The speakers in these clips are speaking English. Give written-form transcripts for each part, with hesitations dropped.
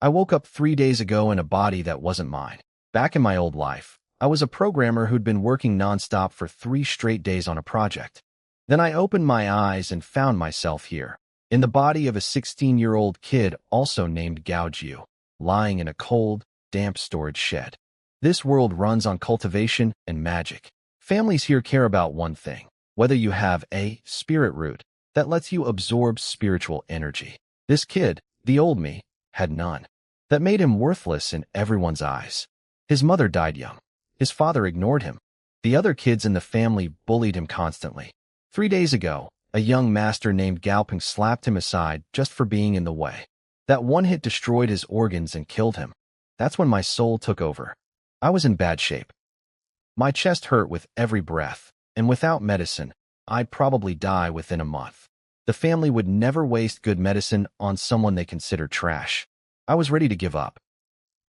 I woke up 3 days ago in a body that wasn't mine. Back in my old life, I was a programmer who'd been working nonstop for 3 straight days on a project. Then I opened my eyes and found myself here, in the body of a 16-year-old kid also named Gao Jiu, lying in a cold, damp storage shed. This world runs on cultivation and magic. Families here care about one thing: whether you have a spirit root that lets you absorb spiritual energy. This kid, the old me, had none. That made him worthless in everyone's eyes. His mother died young. His father ignored him. The other kids in the family bullied him constantly. 3 days ago, a young master named Gaoping slapped him aside just for being in the way. That one hit destroyed his organs and killed him. That's when my soul took over. I was in bad shape. My chest hurt with every breath, and without medicine, I'd probably die within a month. The family would never waste good medicine on someone they considered trash. I was ready to give up.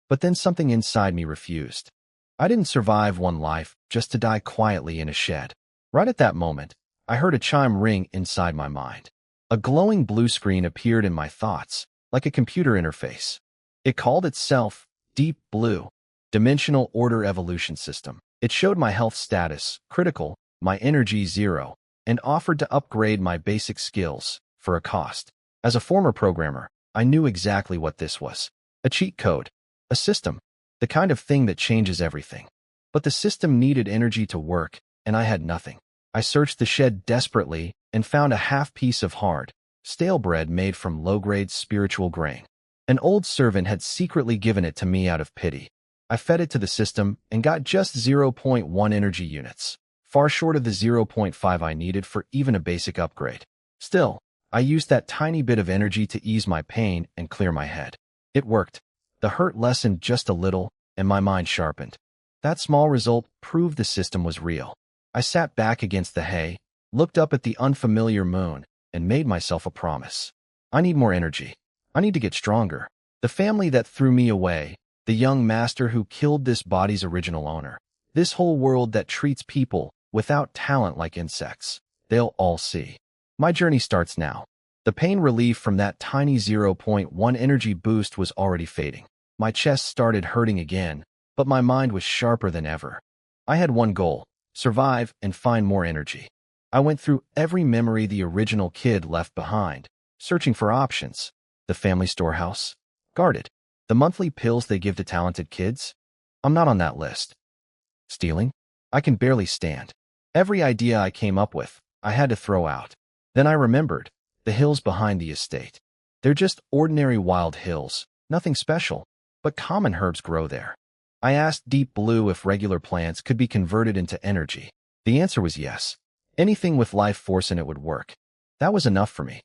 But then something inside me refused. I didn't survive one life just to die quietly in a shed. Right at that moment, I heard a chime ring inside my mind. A glowing blue screen appeared in my thoughts, like a computer interface. It called itself Deep Blue, Dimensional Order Evolution System. It showed my health status, critical, my energy 0, and offered to upgrade my basic skills for a cost. As a former programmer, I knew exactly what this was. A cheat code, a system, the kind of thing that changes everything. But the system needed energy to work, and I had nothing. I searched the shed desperately and found a half piece of hard, stale bread made from low-grade spiritual grain. An old servant had secretly given it to me out of pity. I fed it to the system and got just 0.1 energy units, far short of the 0.5 I needed for even a basic upgrade. Still, I used that tiny bit of energy to ease my pain and clear my head. It worked. The hurt lessened just a little, and my mind sharpened. That small result proved the system was real. I sat back against the hay, looked up at the unfamiliar moon, and made myself a promise. I need more energy. I need to get stronger. The family that threw me away, the young master who killed this body's original owner, this whole world that treats people without talent like insects, they'll all see. My journey starts now. The pain relief from that tiny 0.1 energy boost was already fading. My chest started hurting again, but my mind was sharper than ever. I had one goal: survive and find more energy. I went through every memory the original kid left behind, searching for options. The family storehouse, guarded. The monthly pills they give to talented kids? I'm not on that list. Stealing? I can barely stand. Every idea I came up with, I had to throw out. Then I remembered the hills behind the estate. They're just ordinary wild hills, nothing special, but common herbs grow there. I asked Deep Blue if regular plants could be converted into energy. The answer was yes. Anything with life force in it would work. That was enough for me.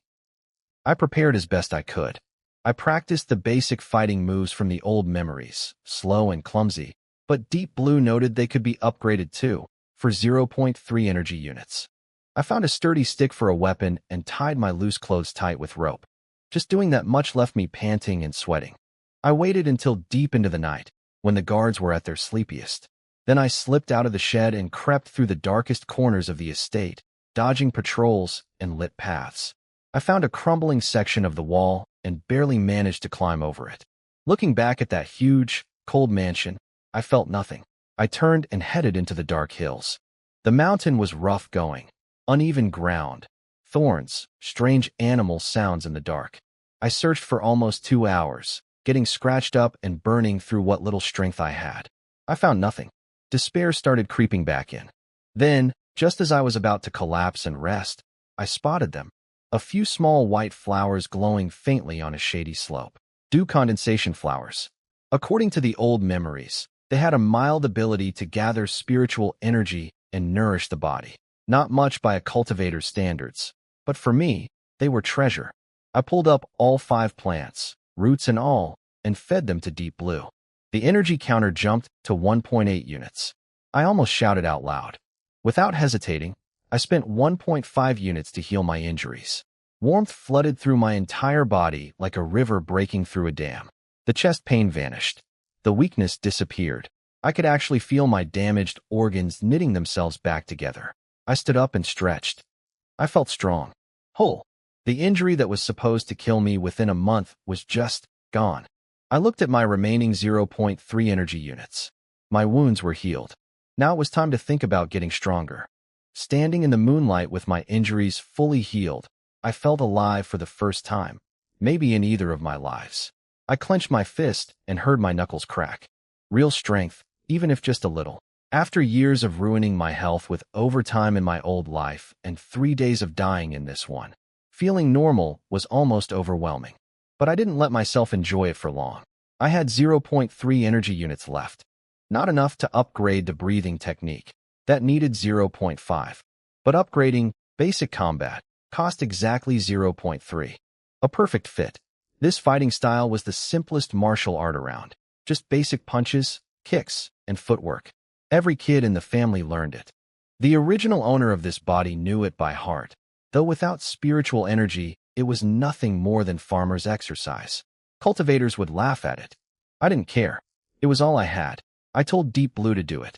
I prepared as best I could. I practiced the basic fighting moves from the old memories, slow and clumsy, but Deep Blue noted they could be upgraded too, for 0.3 energy units. I found a sturdy stick for a weapon and tied my loose clothes tight with rope. Just doing that much left me panting and sweating. I waited until deep into the night, when the guards were at their sleepiest. Then I slipped out of the shed and crept through the darkest corners of the estate, dodging patrols and lit paths. I found a crumbling section of the wall and barely managed to climb over it. Looking back at that huge, cold mansion, I felt nothing. I turned and headed into the dark hills. The mountain was rough going, uneven ground, thorns, strange animal sounds in the dark. I searched for almost 2 hours, getting scratched up and burning through what little strength I had. I found nothing. Despair started creeping back in. Then, just as I was about to collapse and rest, I spotted them. A few small white flowers glowing faintly on a shady slope. Dew condensation flowers. According to the old memories, they had a mild ability to gather spiritual energy and nourish the body. Not much by a cultivator's standards, but for me, they were treasure. I pulled up all 5 plants, roots and all, and fed them to Deep Blue. The energy counter jumped to 1.8 units. I almost shouted out loud. Without hesitating, I spent 1.5 units to heal my injuries. Warmth flooded through my entire body like a river breaking through a dam. The chest pain vanished. The weakness disappeared. I could actually feel my damaged organs knitting themselves back together. I stood up and stretched. I felt strong, whole. The injury that was supposed to kill me within a month was just gone. I looked at my remaining zero point 0.3 energy units. My wounds were healed. Now it was time to think about getting stronger. Standing in the moonlight with my injuries fully healed, I felt alive for the first time, maybe in either of my lives. I clenched my fist and heard my knuckles crack. Real strength, even if just a little. After years of ruining my health with overtime in my old life and 3 days of dying in this one, feeling normal was almost overwhelming. But I didn't let myself enjoy it for long. I had zero point 0.3 energy units left. Not enough to upgrade the breathing technique. That needed zero point 0.5. But upgrading basic combat cost exactly zero point 0.3. A perfect fit. This fighting style was the simplest martial art around. Just basic punches, kicks, and footwork. Every kid in the family learned it. The original owner of this body knew it by heart. Though without spiritual energy, it was nothing more than farmer's exercise. Cultivators would laugh at it. I didn't care. It was all I had. I told Deep Blue to do it.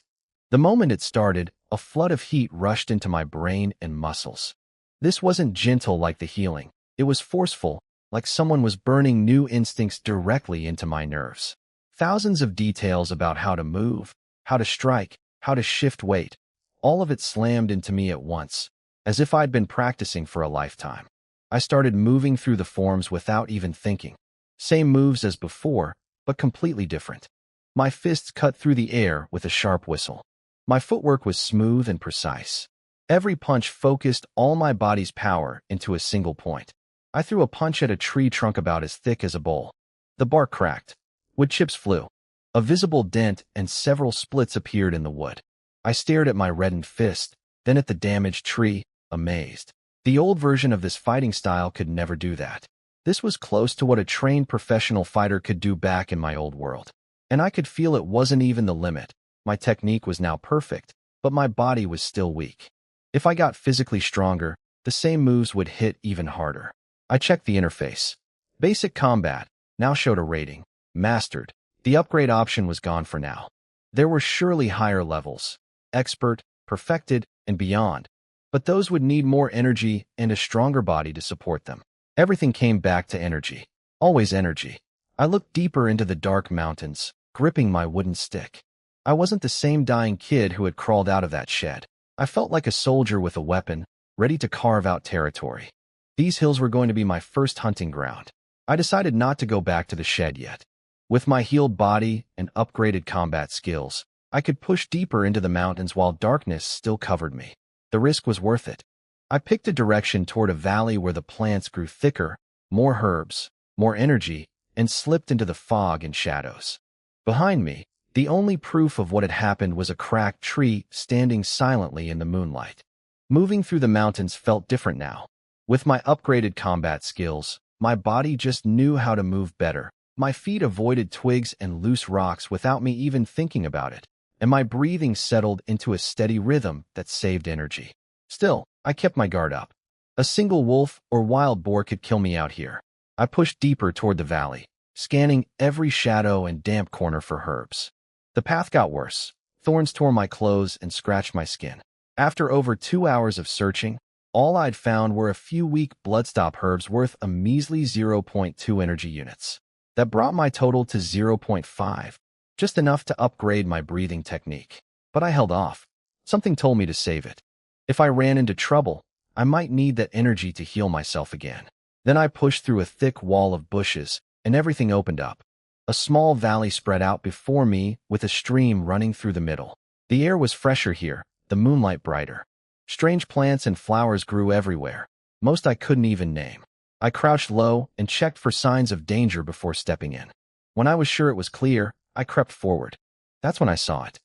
The moment it started, a flood of heat rushed into my brain and muscles. This wasn't gentle like the healing. It was forceful, like someone was burning new instincts directly into my nerves. Thousands of details about how to move, how to strike, how to shift weight. All of it slammed into me at once, as if I'd been practicing for a lifetime. I started moving through the forms without even thinking. Same moves as before, but completely different. My fists cut through the air with a sharp whistle. My footwork was smooth and precise. Every punch focused all my body's power into a single point. I threw a punch at a tree trunk about as thick as a bowl. The bark cracked. Wood chips flew. A visible dent and several splits appeared in the wood. I stared at my reddened fist, then at the damaged tree, amazed. The old version of this fighting style could never do that. This was close to what a trained professional fighter could do back in my old world. And I could feel it wasn't even the limit. My technique was now perfect, but my body was still weak. If I got physically stronger, the same moves would hit even harder. I checked the interface. Basic combat now showed a rating. Mastered. The upgrade option was gone for now. There were surely higher levels. Expert, perfected, and beyond. But those would need more energy and a stronger body to support them. Everything came back to energy. Always energy. I looked deeper into the dark mountains, gripping my wooden stick. I wasn't the same dying kid who had crawled out of that shed. I felt like a soldier with a weapon, ready to carve out territory. These hills were going to be my first hunting ground. I decided not to go back to the shed yet. With my healed body and upgraded combat skills, I could push deeper into the mountains while darkness still covered me. The risk was worth it. I picked a direction toward a valley where the plants grew thicker, more herbs, more energy, and slipped into the fog and shadows. Behind me, the only proof of what had happened was a cracked tree standing silently in the moonlight. Moving through the mountains felt different now. With my upgraded combat skills, my body just knew how to move better. My feet avoided twigs and loose rocks without me even thinking about it, and my breathing settled into a steady rhythm that saved energy. Still, I kept my guard up. A single wolf or wild boar could kill me out here. I pushed deeper toward the valley, scanning every shadow and damp corner for herbs. The path got worse. Thorns tore my clothes and scratched my skin. After over 2 hours of searching, all I'd found were a few weak bloodstop herbs worth a measly 0.2 energy units. That brought my total to 0.5, just enough to upgrade my breathing technique. But I held off. Something told me to save it. If I ran into trouble, I might need that energy to heal myself again. Then I pushed through a thick wall of bushes, and everything opened up. A small valley spread out before me with a stream running through the middle. The air was fresher here, the moonlight brighter. Strange plants and flowers grew everywhere. Most I couldn't even name. I crouched low and checked for signs of danger before stepping in. When I was sure it was clear, I crept forward. That's when I saw it.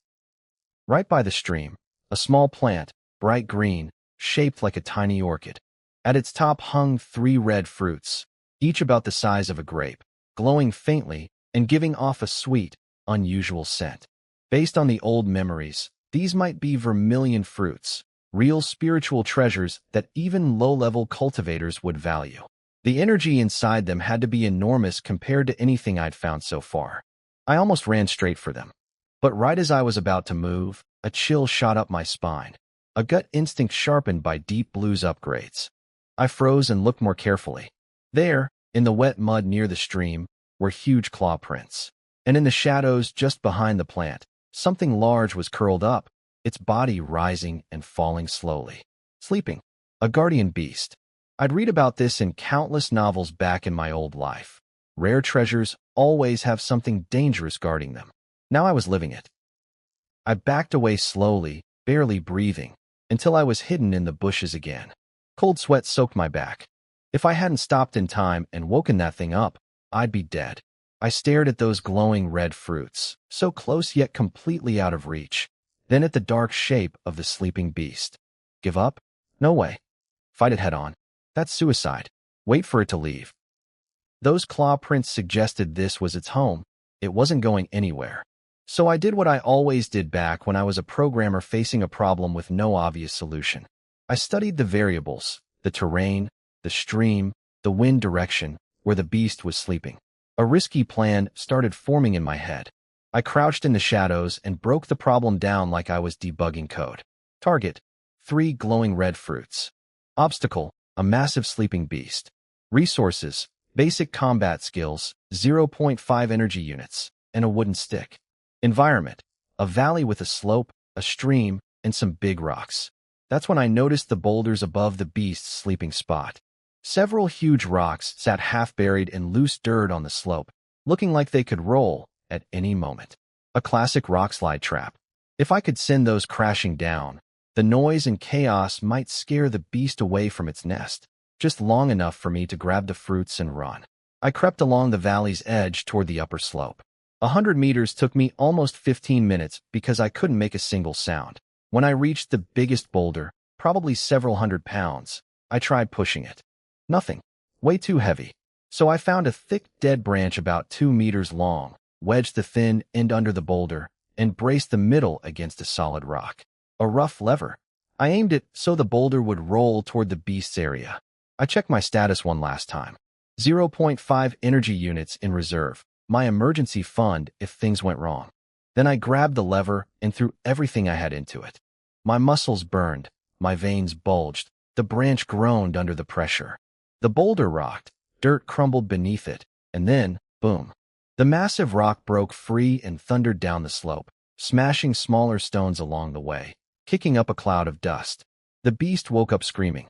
Right by the stream, a small plant, bright green, shaped like a tiny orchid. At its top hung 3 red fruits, each about the size of a grape, glowing faintly and giving off a sweet, unusual scent. Based on the old memories, these might be vermilion fruits, real spiritual treasures that even low-level cultivators would value. The energy inside them had to be enormous compared to anything I'd found so far. I almost ran straight for them. But right as I was about to move, a chill shot up my spine, a gut instinct sharpened by Deep Blue's upgrades. I froze and looked more carefully. There, in the wet mud near the stream, were huge claw prints. And in the shadows just behind the plant, something large was curled up, its body rising and falling slowly. Sleeping. A guardian beast. I'd read about this in countless novels back in my old life. Rare treasures always have something dangerous guarding them. Now I was living it. I backed away slowly, barely breathing, until I was hidden in the bushes again. Cold sweat soaked my back. If I hadn't stopped in time and woken that thing up, I'd be dead. I stared at those glowing red fruits, so close yet completely out of reach, then at the dark shape of the sleeping beast. Give up? No way. Fight it head-on. That's suicide. Wait for it to leave. Those claw prints suggested this was its home. It wasn't going anywhere. So I did what I always did back when I was a programmer facing a problem with no obvious solution. I studied the variables, the terrain, the stream, the wind direction, where the beast was sleeping. A risky plan started forming in my head. I crouched in the shadows and broke the problem down like I was debugging code. Target: 3 glowing red fruits. Obstacle: a massive sleeping beast. Resources: basic combat skills, 0.5 energy units, and a wooden stick. Environment: a valley with a slope, a stream, and some big rocks. That's when I noticed the boulders above the beast's sleeping spot. Several huge rocks sat half-buried in loose dirt on the slope, looking like they could roll at any moment. A classic rockslide trap. If I could send those crashing down, the noise and chaos might scare the beast away from its nest, just long enough for me to grab the fruits and run. I crept along the valley's edge toward the upper slope. 100 meters took me almost 15 minutes because I couldn't make a single sound. When I reached the biggest boulder, probably several hundred pounds, I tried pushing it. Nothing. Way too heavy. So I found a thick, dead branch about 2 meters long, wedged the thin end under the boulder, and braced the middle against a solid rock. A rough lever. I aimed it so the boulder would roll toward the beast's area. I checked my status one last time. 0.5 energy units in reserve, my emergency fund if things went wrong. Then I grabbed the lever and threw everything I had into it. My muscles burned, my veins bulged, the branch groaned under the pressure. The boulder rocked, dirt crumbled beneath it, and then, boom. The massive rock broke free and thundered down the slope, smashing smaller stones along the way, kicking up a cloud of dust. The beast woke up screaming.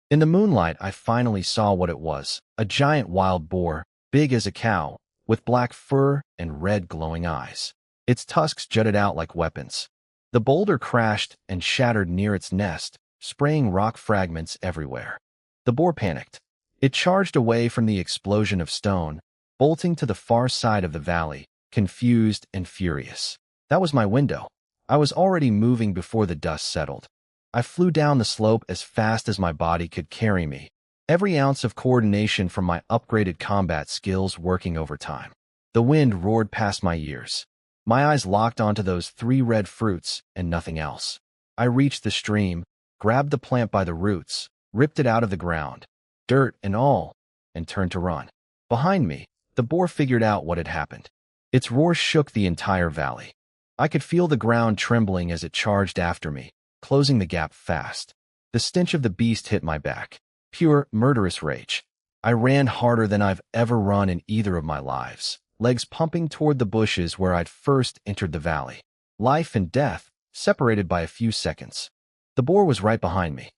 In the moonlight, I finally saw what it was, a giant wild boar, big as a cow, with black fur and red glowing eyes. Its tusks jutted out like weapons. The boulder crashed and shattered near its nest, spraying rock fragments everywhere. The boar panicked. It charged away from the explosion of stone, bolting to the far side of the valley, confused and furious. That was my window. I was already moving before the dust settled. I flew down the slope as fast as my body could carry me, every ounce of coordination from my upgraded combat skills working overtime. The wind roared past my ears. My eyes locked onto those 3 red fruits and nothing else. I reached the stream, grabbed the plant by the roots, ripped it out of the ground, dirt and all, and turned to run. Behind me, the boar figured out what had happened. Its roar shook the entire valley. I could feel the ground trembling as it charged after me, closing the gap fast. The stench of the beast hit my back. Pure, murderous rage. I ran harder than I've ever run in either of my lives, legs pumping toward the bushes where I'd first entered the valley. Life and death, separated by a few seconds. The boar was right behind me.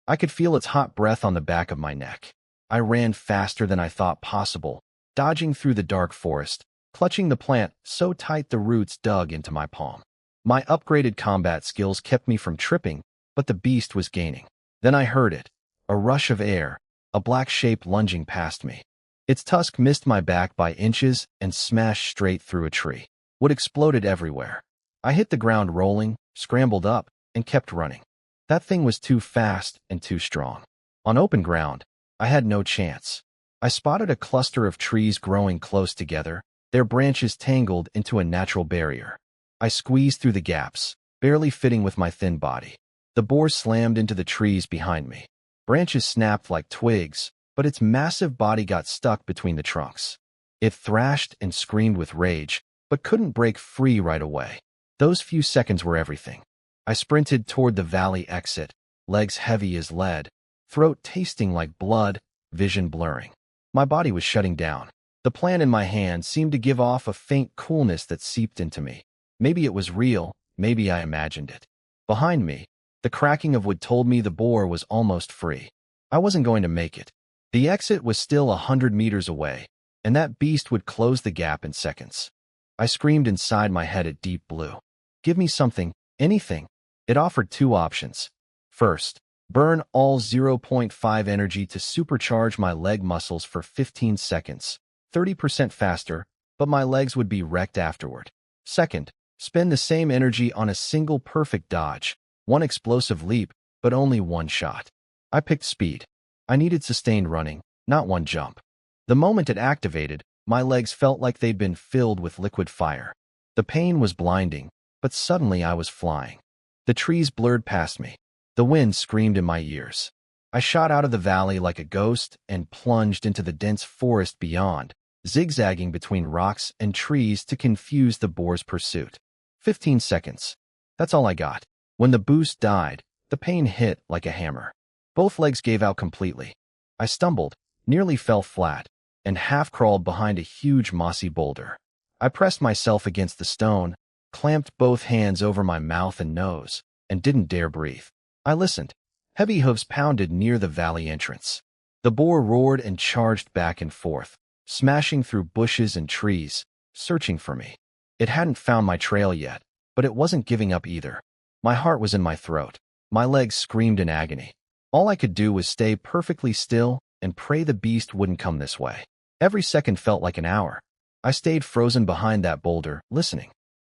I could feel its hot breath on the back of my neck. I ran faster than I thought possible, dodging through the dark forest, clutching the plant so tight the roots dug into my palm. My upgraded combat skills kept me from tripping, but the beast was gaining. Then I heard it, a rush of air, a black shape lunging past me. Its tusk missed my back by inches and smashed straight through a tree. Wood exploded everywhere. I hit the ground rolling, scrambled up, and kept running. That thing was too fast and too strong. On open ground, I had no chance. I spotted a cluster of trees growing close together, their branches tangled into a natural barrier. I squeezed through the gaps, barely fitting with my thin body. The boar slammed into the trees behind me. Branches snapped like twigs, but its massive body got stuck between the trunks. It thrashed and screamed with rage, but couldn't break free right away. Those few seconds were everything. I sprinted toward the valley exit, legs heavy as lead, throat tasting like blood, vision blurring. My body was shutting down. The plant in my hand seemed to give off a faint coolness that seeped into me. Maybe it was real, maybe I imagined it. Behind me, the cracking of wood told me the boar was almost free. I wasn't going to make it. The exit was still 100 meters away, and that beast would close the gap in seconds. I screamed inside my head at Deep Blue. Give me something, anything. It offered two options. First, burn all 0.5 energy to supercharge my leg muscles for 15 seconds, 30% faster, but my legs would be wrecked afterward. Second, spend the same energy on a single perfect dodge, one explosive leap, but only one shot. I picked speed. I needed sustained running, not one jump. The moment it activated, my legs felt like they'd been filled with liquid fire. The pain was blinding, but suddenly I was flying. The trees blurred past me. The wind screamed in my ears. I shot out of the valley like a ghost and plunged into the dense forest beyond, zigzagging between rocks and trees to confuse the boar's pursuit. 15 seconds. That's all I got. When the boost died, the pain hit like a hammer. Both legs gave out completely. I stumbled, nearly fell flat, and half-crawled behind a huge mossy boulder. I pressed myself against the stone, clamped both hands over my mouth and nose, and didn't dare breathe. I listened. Heavy hooves pounded near the valley entrance. The boar roared and charged back and forth, smashing through bushes and trees, searching for me. It hadn't found my trail yet, but it wasn't giving up either. My heart was in my throat. My legs screamed in agony. All I could do was stay perfectly still and pray the beast wouldn't come this way. Every second felt like an hour. I stayed frozen behind that boulder, listening.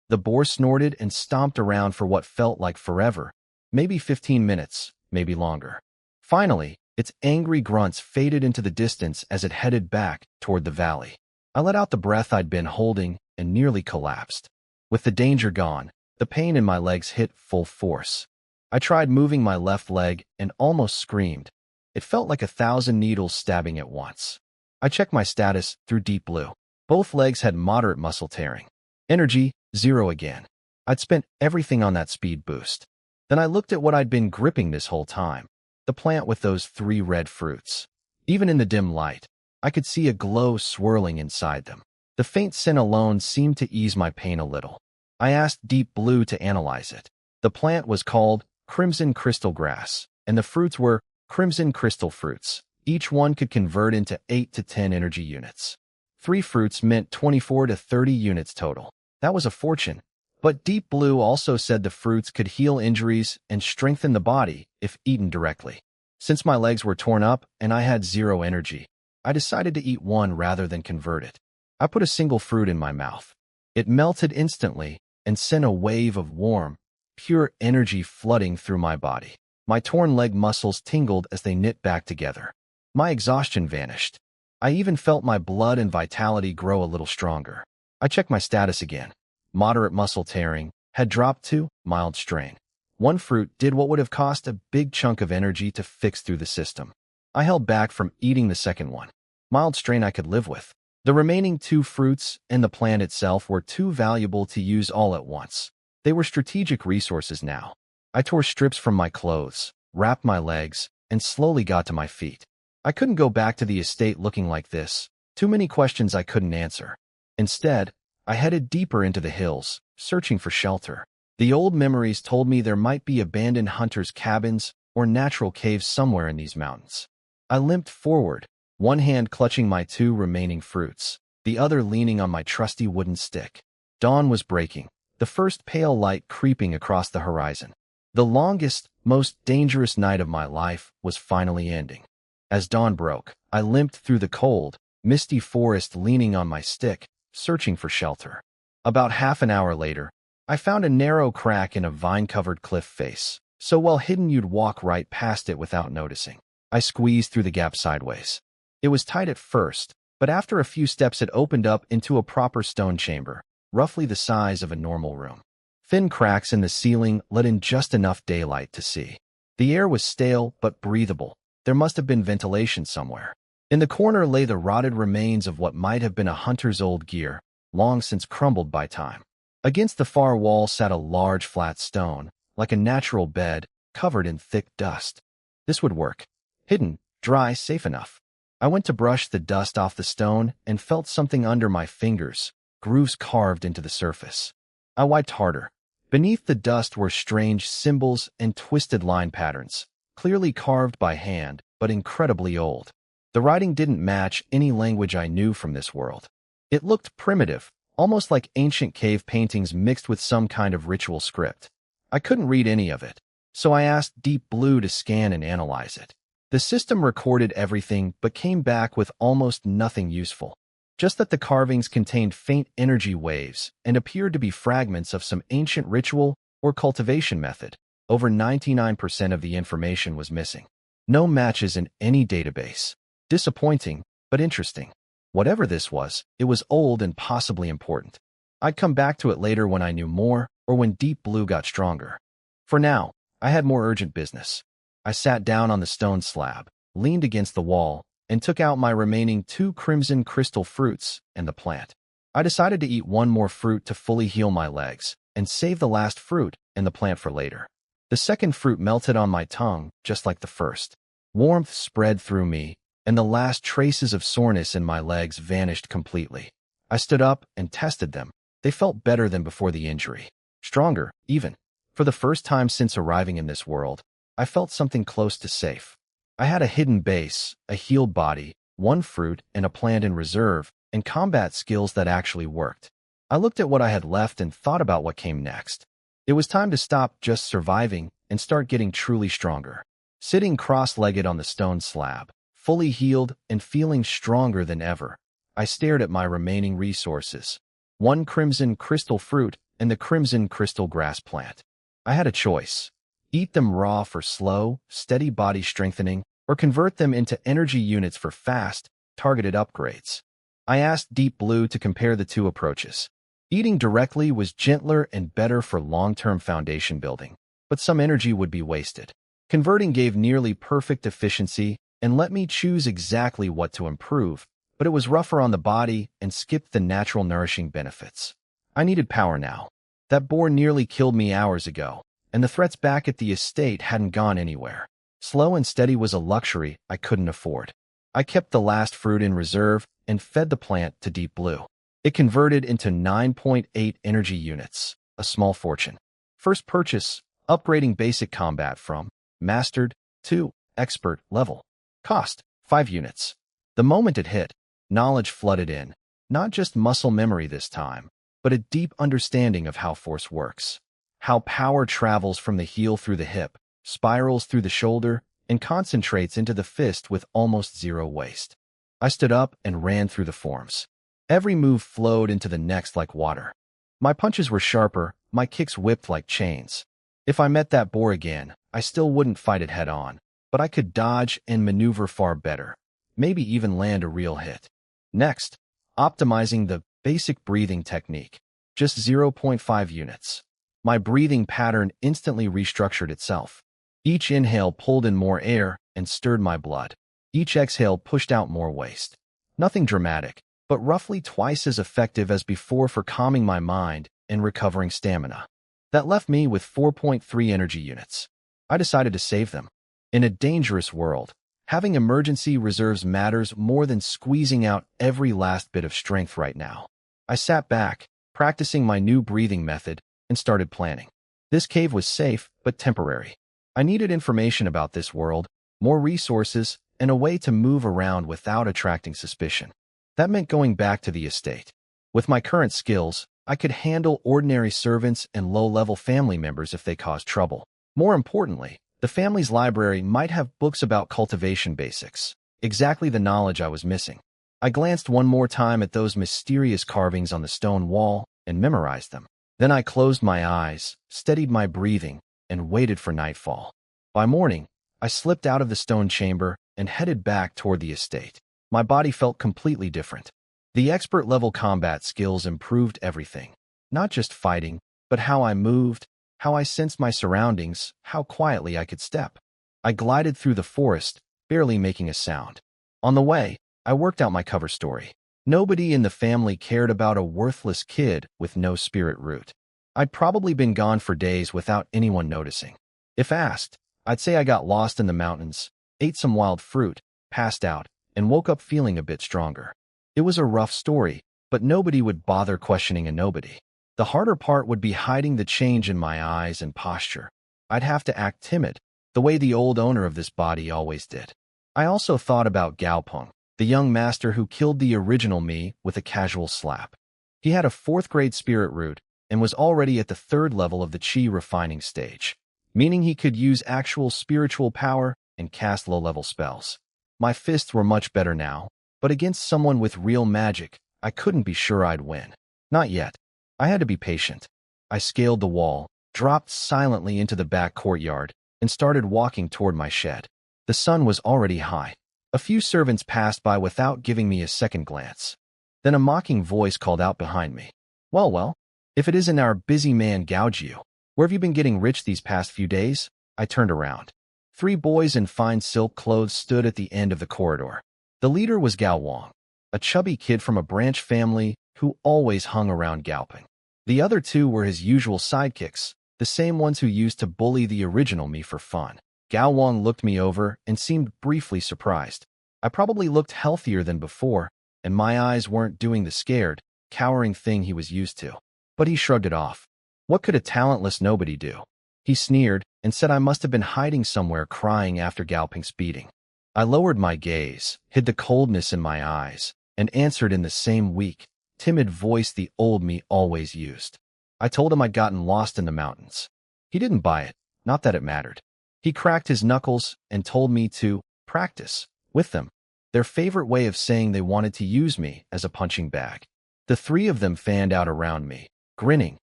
The boar snorted and stomped around for what felt like forever, maybe 15 minutes, maybe longer. Finally, its angry grunts faded into the distance as it headed back toward the valley. I let out the breath I'd been holding and nearly collapsed. With the danger gone, the pain in my legs hit full force. I tried moving my left leg and almost screamed. It felt like 1,000 needles stabbing at once. I checked my status through Deep Blue. Both legs had moderate muscle tearing. Energy, 0 again. I'd spent everything on that speed boost. Then I looked at what I'd been gripping this whole time. The plant with those 3 red fruits. Even in the dim light, I could see a glow swirling inside them. The faint scent alone seemed to ease my pain a little. I asked Deep Blue to analyze it. The plant was called Crimson Crystal Grass, and the fruits were Crimson Crystal Fruits. Each one could convert into 8 to 10 energy units. 3 fruits meant 24 to 30 units total. That was a fortune. But Deep Blue also said the fruits could heal injuries and strengthen the body if eaten directly. Since my legs were torn up and I had 0 energy, I decided to eat one rather than convert it. I put a single fruit in my mouth. It melted instantly and sent a wave of warm, pure energy flooding through my body. My torn leg muscles tingled as they knit back together. My exhaustion vanished. I even felt my blood and vitality grow a little stronger. I checked my status again. Moderate muscle tearing had dropped to mild strain. One fruit did what would have cost a big chunk of energy to fix through the system. I held back from eating the second one. Mild strain I could live with. The remaining 2 fruits and the plant itself were too valuable to use all at once. They were strategic resources now. I tore strips from my clothes, wrapped my legs, and slowly got to my feet. I couldn't go back to the estate looking like this. Too many questions I couldn't answer. Instead, I headed deeper into the hills, searching for shelter. The old memories told me there might be abandoned hunters' cabins or natural caves somewhere in these mountains. I limped forward, one hand clutching my 2 remaining fruits, the other leaning on my trusty wooden stick. Dawn was breaking, the first pale light creeping across the horizon. The longest, most dangerous night of my life was finally ending. As dawn broke, I limped through the cold, misty forest leaning on my stick, searching for shelter. About half an hour later, I found a narrow crack in a vine-covered cliff face, so well hidden you'd walk right past it without noticing. I squeezed through the gap sideways. It was tight at first, but after a few steps it opened up into a proper stone chamber, roughly the size of a normal room. Thin cracks in the ceiling let in just enough daylight to see. The air was stale but breathable. There must have been ventilation somewhere. In the corner lay the rotted remains of what might have been a hunter's old gear, long since crumbled by time. Against the far wall sat a large flat stone, like a natural bed, covered in thick dust. This would work. Hidden, dry, safe enough. I went to brush the dust off the stone and felt something under my fingers, grooves carved into the surface. I wiped harder. Beneath the dust were strange symbols and twisted line patterns, clearly carved by hand, but incredibly old. The writing didn't match any language I knew from this world. It looked primitive, almost like ancient cave paintings mixed with some kind of ritual script. I couldn't read any of it, so I asked Deep Blue to scan and analyze it. The system recorded everything but came back with almost nothing useful. Just that the carvings contained faint energy waves and appeared to be fragments of some ancient ritual or cultivation method. Over 99% of the information was missing. No matches in any database. Disappointing, but interesting. Whatever this was, it was old and possibly important. I'd come back to it later when I knew more or when Deep Blue got stronger. For now, I had more urgent business. I sat down on the stone slab, leaned against the wall, and took out my remaining 2 crimson crystal fruits and the plant. I decided to eat one more fruit to fully heal my legs and save the last fruit and the plant for later. The second fruit melted on my tongue just like the first. Warmth spread through me, and the last traces of soreness in my legs vanished completely. I stood up and tested them. They felt better than before the injury. Stronger, even. For the first time since arriving in this world, I felt something close to safe. I had a hidden base, a healed body, 1 fruit, and a plant in reserve, and combat skills that actually worked. I looked at what I had left and thought about what came next. It was time to stop just surviving and start getting truly stronger. Sitting cross-legged on the stone slab, fully healed and feeling stronger than ever, I stared at my remaining resources. 1 crimson crystal fruit and the crimson crystal grass plant. I had a choice. Eat them raw for slow, steady body strengthening, or convert them into energy units for fast, targeted upgrades. I asked Deep Blue to compare the 2 approaches. Eating directly was gentler and better for long-term foundation building, but some energy would be wasted. Converting gave nearly perfect efficiency and let me choose exactly what to improve, but it was rougher on the body and skipped the natural nourishing benefits. I needed power now. That boar nearly killed me hours ago, and the threats back at the estate hadn't gone anywhere. Slow and steady was a luxury I couldn't afford. I kept the last fruit in reserve and fed the plant to Deep Blue. It converted into 9.8 energy units, a small fortune. First purchase, upgrading basic combat from Mastered to Expert level. Cost, 5 units. The moment it hit, knowledge flooded in. Not just muscle memory this time, but a deep understanding of how force works. How power travels from the heel through the hip, spirals through the shoulder, and concentrates into the fist with almost zero waste. I stood up and ran through the forms. Every move flowed into the next like water. My punches were sharper, my kicks whipped like chains. If I met that boar again, I still wouldn't fight it head on, but I could dodge and maneuver far better, maybe even land a real hit. Next, optimizing the basic breathing technique. Just 0.5 units. My breathing pattern instantly restructured itself. Each inhale pulled in more air and stirred my blood. Each exhale pushed out more waste. Nothing dramatic, but roughly twice as effective as before for calming my mind and recovering stamina. That left me with 4.3 energy units. I decided to save them. In a dangerous world, having emergency reserves matters more than squeezing out every last bit of strength right now. I sat back, practicing my new breathing method, and started planning. This cave was safe, but temporary. I needed information about this world, more resources, and a way to move around without attracting suspicion. That meant going back to the estate. With my current skills, I could handle ordinary servants and low-level family members if they caused trouble. More importantly, the family's library might have books about cultivation basics, exactly the knowledge I was missing. I glanced one more time at those mysterious carvings on the stone wall and memorized them. Then I closed my eyes, steadied my breathing, and waited for nightfall. By morning, I slipped out of the stone chamber and headed back toward the estate. My body felt completely different. The expert-level combat skills improved everything. Not just fighting, but how I moved, how I sensed my surroundings, how quietly I could step. I glided through the forest, barely making a sound. On the way, I worked out my cover story. Nobody in the family cared about a worthless kid with no spirit root. I'd probably been gone for days without anyone noticing. If asked, I'd say I got lost in the mountains, ate some wild fruit, passed out, and woke up feeling a bit stronger. It was a rough story, but nobody would bother questioning a nobody. The harder part would be hiding the change in my eyes and posture. I'd have to act timid, the way the old owner of this body always did. I also thought about Gao Peng, the young master who killed the original me with a casual slap. He had a 4th-grade spirit root and was already at the 3rd level of the Qi refining stage, meaning he could use actual spiritual power and cast low-level spells. My fists were much better now, but against someone with real magic, I couldn't be sure I'd win. Not yet. I had to be patient. I scaled the wall, dropped silently into the back courtyard, and started walking toward my shed. The sun was already high. A few servants passed by without giving me a second glance. Then a mocking voice called out behind me. Well, if it isn't our busy man Gao Jiu, where have you been getting rich these past few days? I turned around. 3 boys in fine silk clothes stood at the end of the corridor. The leader was Gao Wang, a chubby kid from a branch family who always hung around Gao Peng. The other 2 were his usual sidekicks, the same ones who used to bully the original me for fun. Gao Wang looked me over and seemed briefly surprised. I probably looked healthier than before, and my eyes weren't doing the scared, cowering thing he was used to. But he shrugged it off. What could a talentless nobody do? He sneered and said I must have been hiding somewhere crying after Gao Peng's beating. I lowered my gaze, hid the coldness in my eyes, and answered in the same weak, timid voice the old me always used. I told him I'd gotten lost in the mountains. He didn't buy it, not that it mattered. He cracked his knuckles and told me to practice with them, their favorite way of saying they wanted to use me as a punching bag. The 3 of them fanned out around me, grinning,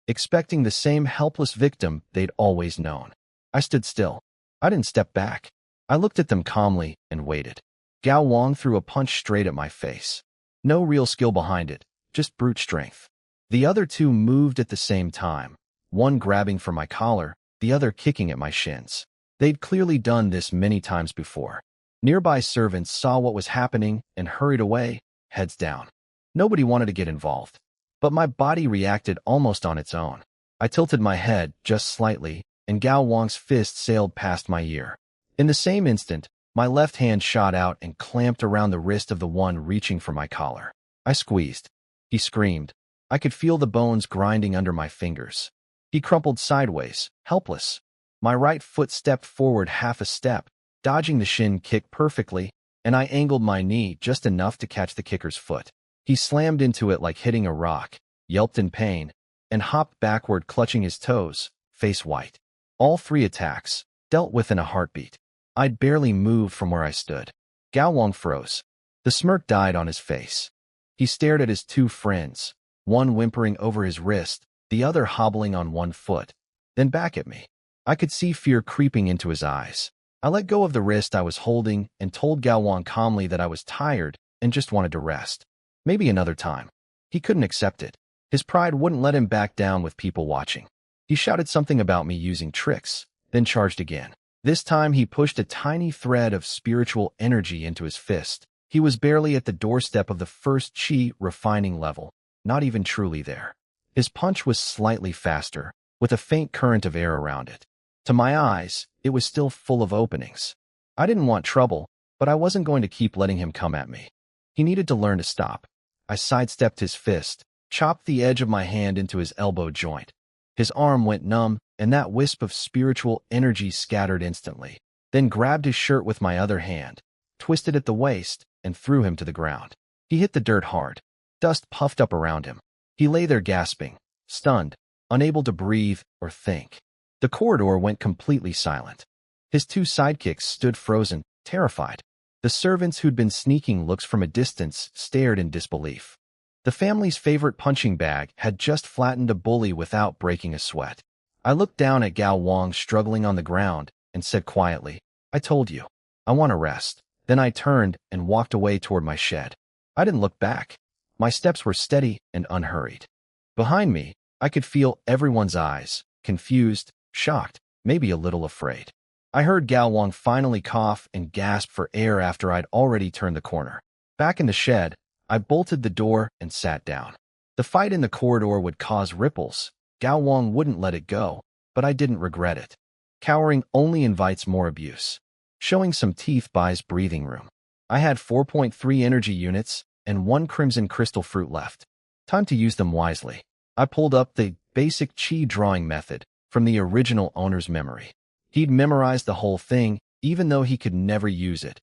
expecting the same helpless victim they'd always known. I stood still. I didn't step back. I looked at them calmly and waited. Gao Wang threw a punch straight at my face. No real skill behind it, just brute strength. The other 2 moved at the same time, one grabbing for my collar, the other kicking at my shins. They'd clearly done this many times before. Nearby servants saw what was happening and hurried away, heads down. Nobody wanted to get involved, but my body reacted almost on its own. I tilted my head just slightly, and Gao Wang's fist sailed past my ear. In the same instant, my left hand shot out and clamped around the wrist of the one reaching for my collar. I squeezed. He screamed. I could feel the bones grinding under my fingers. He crumpled sideways, helpless. My right foot stepped forward half a step, dodging the shin kick perfectly, and I angled my knee just enough to catch the kicker's foot. He slammed into it like hitting a rock, yelped in pain, and hopped backward clutching his toes, face white. All 3 attacks, dealt with in a heartbeat. I'd barely moved from where I stood. Gao Wang froze. The smirk died on his face. He stared at his 2 friends, one whimpering over his wrist, the other hobbling on one foot, then back at me. I could see fear creeping into his eyes. I let go of the wrist I was holding and told Gao Wang calmly that I was tired and just wanted to rest. Maybe another time. He couldn't accept it. His pride wouldn't let him back down with people watching. He shouted something about me using tricks, then charged again. This time he pushed a tiny thread of spiritual energy into his fist. He was barely at the doorstep of the first Qi refining level, not even truly there. His punch was slightly faster, with a faint current of air around it. To my eyes, it was still full of openings. I didn't want trouble, but I wasn't going to keep letting him come at me. He needed to learn to stop. I sidestepped his fist, chopped the edge of my hand into his elbow joint. His arm went numb, and that wisp of spiritual energy scattered instantly. Then grabbed his shirt with my other hand, twisted at the waist, and threw him to the ground. He hit the dirt hard. Dust puffed up around him. He lay there gasping, stunned, unable to breathe or think. The corridor went completely silent. His 2 sidekicks stood frozen, terrified. The servants who'd been sneaking looks from a distance stared in disbelief. The family's favorite punching bag had just flattened a bully without breaking a sweat. I looked down at Gao Wang struggling on the ground and said quietly, I told you, I want to rest. Then I turned and walked away toward my shed. I didn't look back. My steps were steady and unhurried. Behind me, I could feel everyone's eyes, confused, shocked, maybe a little afraid. I heard Gao Wang finally cough and gasp for air after I'd already turned the corner. Back in the shed, I bolted the door and sat down. The fight in the corridor would cause ripples. Gao Wang wouldn't let it go, but I didn't regret it. Cowering only invites more abuse. Showing some teeth buys breathing room. I had 4.3 energy units and 1 crimson crystal fruit left. Time to use them wisely. I pulled up the basic chi drawing method from the original owner's memory. He'd memorized the whole thing, even though he could never use it.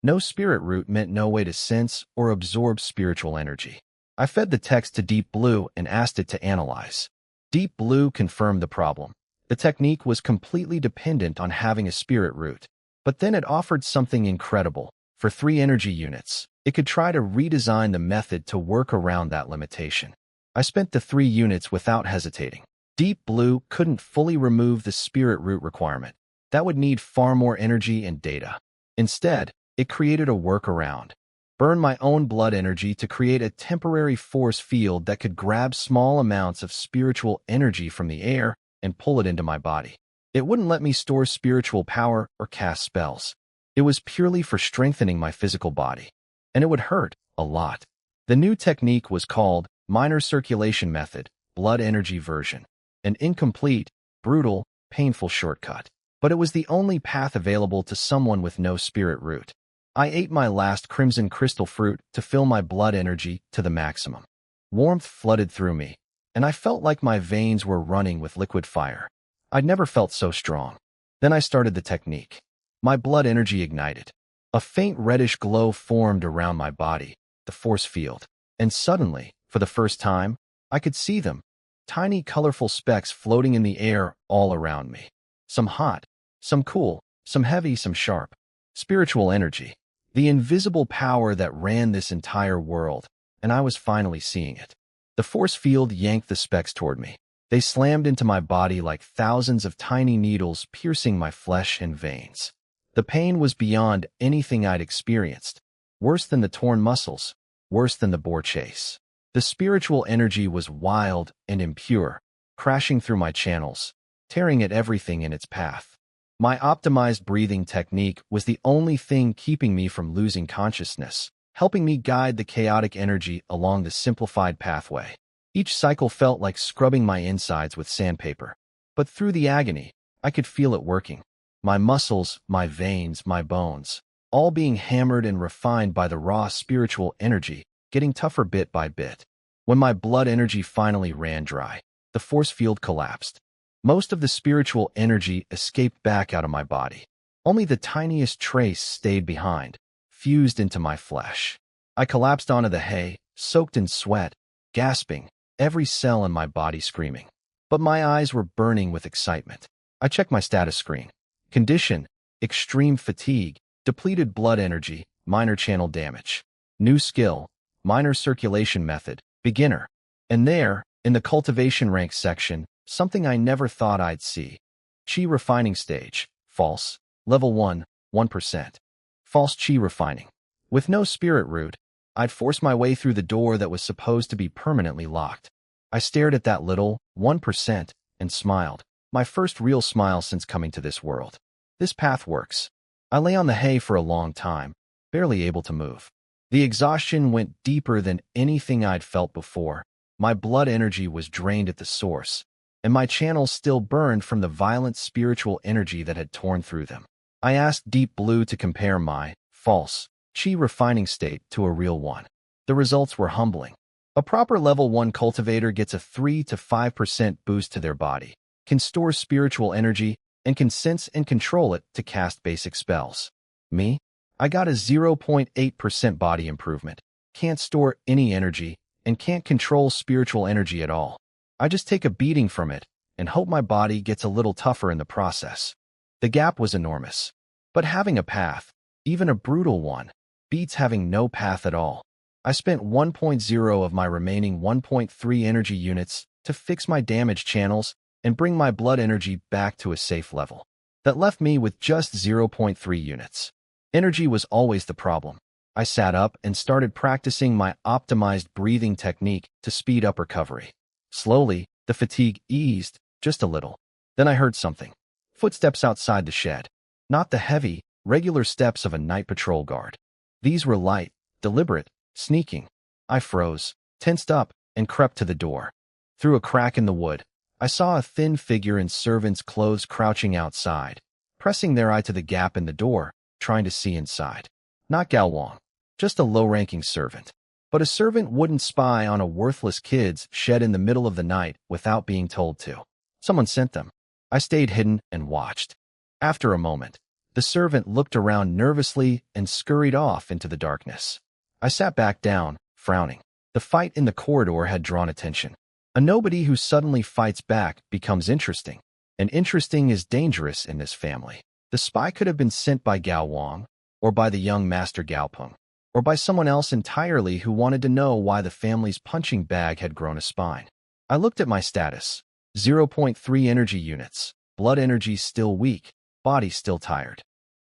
No spirit root meant no way to sense or absorb spiritual energy. I fed the text to Deep Blue and asked it to analyze. Deep Blue confirmed the problem. The technique was completely dependent on having a spirit root. But then it offered something incredible. For 3 energy units, it could try to redesign the method to work around that limitation. I spent the 3 units without hesitating. Deep Blue couldn't fully remove the spirit root requirement. That would need far more energy and data. Instead, it created a workaround. Burn my own blood energy to create a temporary force field that could grab small amounts of spiritual energy from the air and pull it into my body. It wouldn't let me store spiritual power or cast spells. It was purely for strengthening my physical body. And it would hurt a lot. The new technique was called Minor Circulation Method, Blood Energy Version. An incomplete, brutal, painful shortcut. But it was the only path available to someone with no spirit root. I ate my last crimson crystal fruit to fill my blood energy to the maximum. Warmth flooded through me, and I felt like my veins were running with liquid fire. I'd never felt so strong. Then I started the technique. My blood energy ignited. A faint reddish glow formed around my body, the force field. And suddenly, for the first time, I could see them. Tiny colorful specks floating in the air all around me. Some hot, some cool, some heavy, some sharp. Spiritual energy. The invisible power that ran this entire world, and I was finally seeing it. The force field yanked the specks toward me. They slammed into my body like thousands of tiny needles piercing my flesh and veins. The pain was beyond anything I'd experienced. Worse than the torn muscles. Worse than the boar chase. The spiritual energy was wild and impure, crashing through my channels, tearing at everything in its path. My optimized breathing technique was the only thing keeping me from losing consciousness, helping me guide the chaotic energy along the simplified pathway. Each cycle felt like scrubbing my insides with sandpaper. But through the agony, I could feel it working. My muscles, my veins, my bones, all being hammered and refined by the raw spiritual energy, getting tougher bit by bit. When my blood energy finally ran dry, the force field collapsed. Most of the spiritual energy escaped back out of my body. Only the tiniest trace stayed behind, fused into my flesh. I collapsed onto the hay, soaked in sweat, gasping, every cell in my body screaming. But my eyes were burning with excitement. I checked my status screen. Condition: extreme fatigue, depleted blood energy, minor channel damage. New skill: minor circulation method, beginner. And there, in the cultivation rank section, something I never thought I'd see. Chi refining stage, false, level 1, 1%. False chi refining. With no spirit root, I'd forced my way through the door that was supposed to be permanently locked. I stared at that little 1% and smiled. My first real smile since coming to this world. This path works. I lay on the hay for a long time, barely able to move. The exhaustion went deeper than anything I'd felt before. My blood energy was drained at the source, and my channels still burned from the violent spiritual energy that had torn through them. I asked Deep Blue to compare my false chi refining state to a real one. The results were humbling. A proper level 1 cultivator gets a 3 to 5% boost to their body, can store spiritual energy, and can sense and control it to cast basic spells. Me? I got a 0.8% body improvement, can't store any energy, and can't control spiritual energy at all. I just take a beating from it and hope my body gets a little tougher in the process. The gap was enormous. But having a path, even a brutal one, beats having no path at all. I spent 1.0 of my remaining 1.3 energy units to fix my damaged channels and bring my blood energy back to a safe level. That left me with just 0.3 units. Energy was always the problem. I sat up and started practicing my optimized breathing technique to speed up recovery. Slowly, the fatigue eased, just a little. Then I heard something. Footsteps outside the shed. Not the heavy, regular steps of a night patrol guard. These were light, deliberate, sneaking. I froze, tensed up, and crept to the door. Through a crack in the wood, I saw a thin figure in servant's clothes crouching outside, pressing their eye to the gap in the door, trying to see inside. Not Gao Wang, just a low-ranking servant. But a servant wouldn't spy on a worthless kid's shed in the middle of the night without being told to. Someone sent them. I stayed hidden and watched. After a moment, the servant looked around nervously and scurried off into the darkness. I sat back down, frowning. The fight in the corridor had drawn attention. A nobody who suddenly fights back becomes interesting, and interesting is dangerous in this family. The spy could have been sent by Gao Wang, or by the young master Gao Peng, or by someone else entirely who wanted to know why the family's punching bag had grown a spine. I looked at my status. 0.3 energy units, blood energy still weak, body still tired.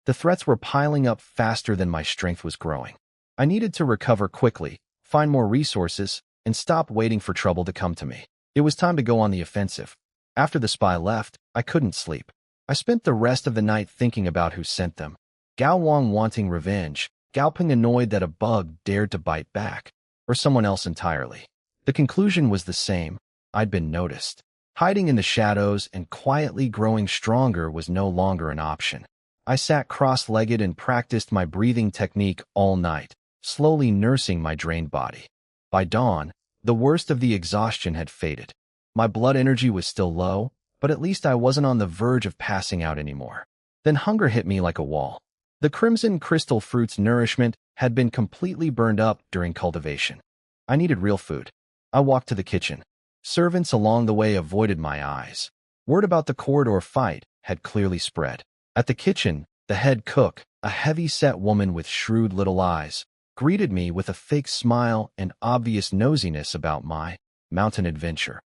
The threats were piling up faster than my strength was growing. I needed to recover quickly, find more resources, and stop waiting for trouble to come to me. It was time to go on the offensive. After the spy left, I couldn't sleep. I spent the rest of the night thinking about who sent them. Gao Wang wanting revenge, Gao Peng annoyed that a bug dared to bite back, or someone else entirely. The conclusion was the same. I'd been noticed. Hiding in the shadows and quietly growing stronger was no longer an option. I sat cross-legged and practiced my breathing technique all night, slowly nursing my drained body. By dawn, the worst of the exhaustion had faded. My blood energy was still low, but at least I wasn't on the verge of passing out anymore. Then hunger hit me like a wall. The crimson crystal fruit's nourishment had been completely burned up during cultivation. I needed real food. I walked to the kitchen. Servants along the way avoided my eyes. Word about the corridor fight had clearly spread. At the kitchen, the head cook, a heavy-set woman with shrewd little eyes, greeted me with a fake smile and obvious nosiness about my mountain adventure.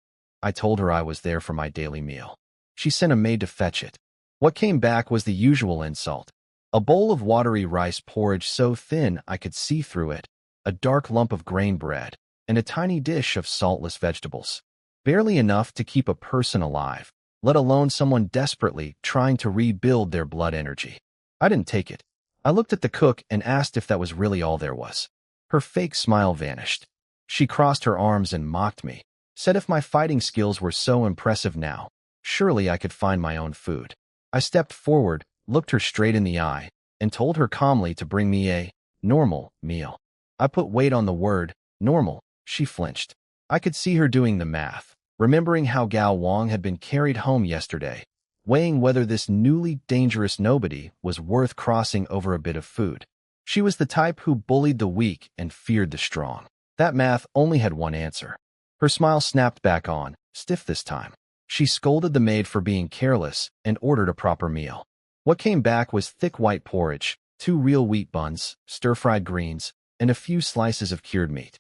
I told her I was there for my daily meal. She sent a maid to fetch it. What came back was the usual insult. A bowl of watery rice porridge so thin I could see through it, a dark lump of grain bread, and a tiny dish of saltless vegetables. Barely enough to keep a person alive, let alone someone desperately trying to rebuild their blood energy. I didn't take it. I looked at the cook and asked if that was really all there was. Her fake smile vanished. She crossed her arms and mocked me, said if my fighting skills were so impressive now, surely I could find my own food. I stepped forward, looked her straight in the eye, and told her calmly to bring me a normal meal. I put weight on the word normal. She flinched. I could see her doing the math, remembering how Gao Wang had been carried home yesterday, weighing whether this newly dangerous nobody was worth crossing over a bit of food. She was the type who bullied the weak and feared the strong. That math only had one answer. Her smile snapped back on, stiff this time. She scolded the maid for being careless and ordered a proper meal. What came back was thick white porridge, 2 real wheat buns, stir-fried greens, and a few slices of cured meat.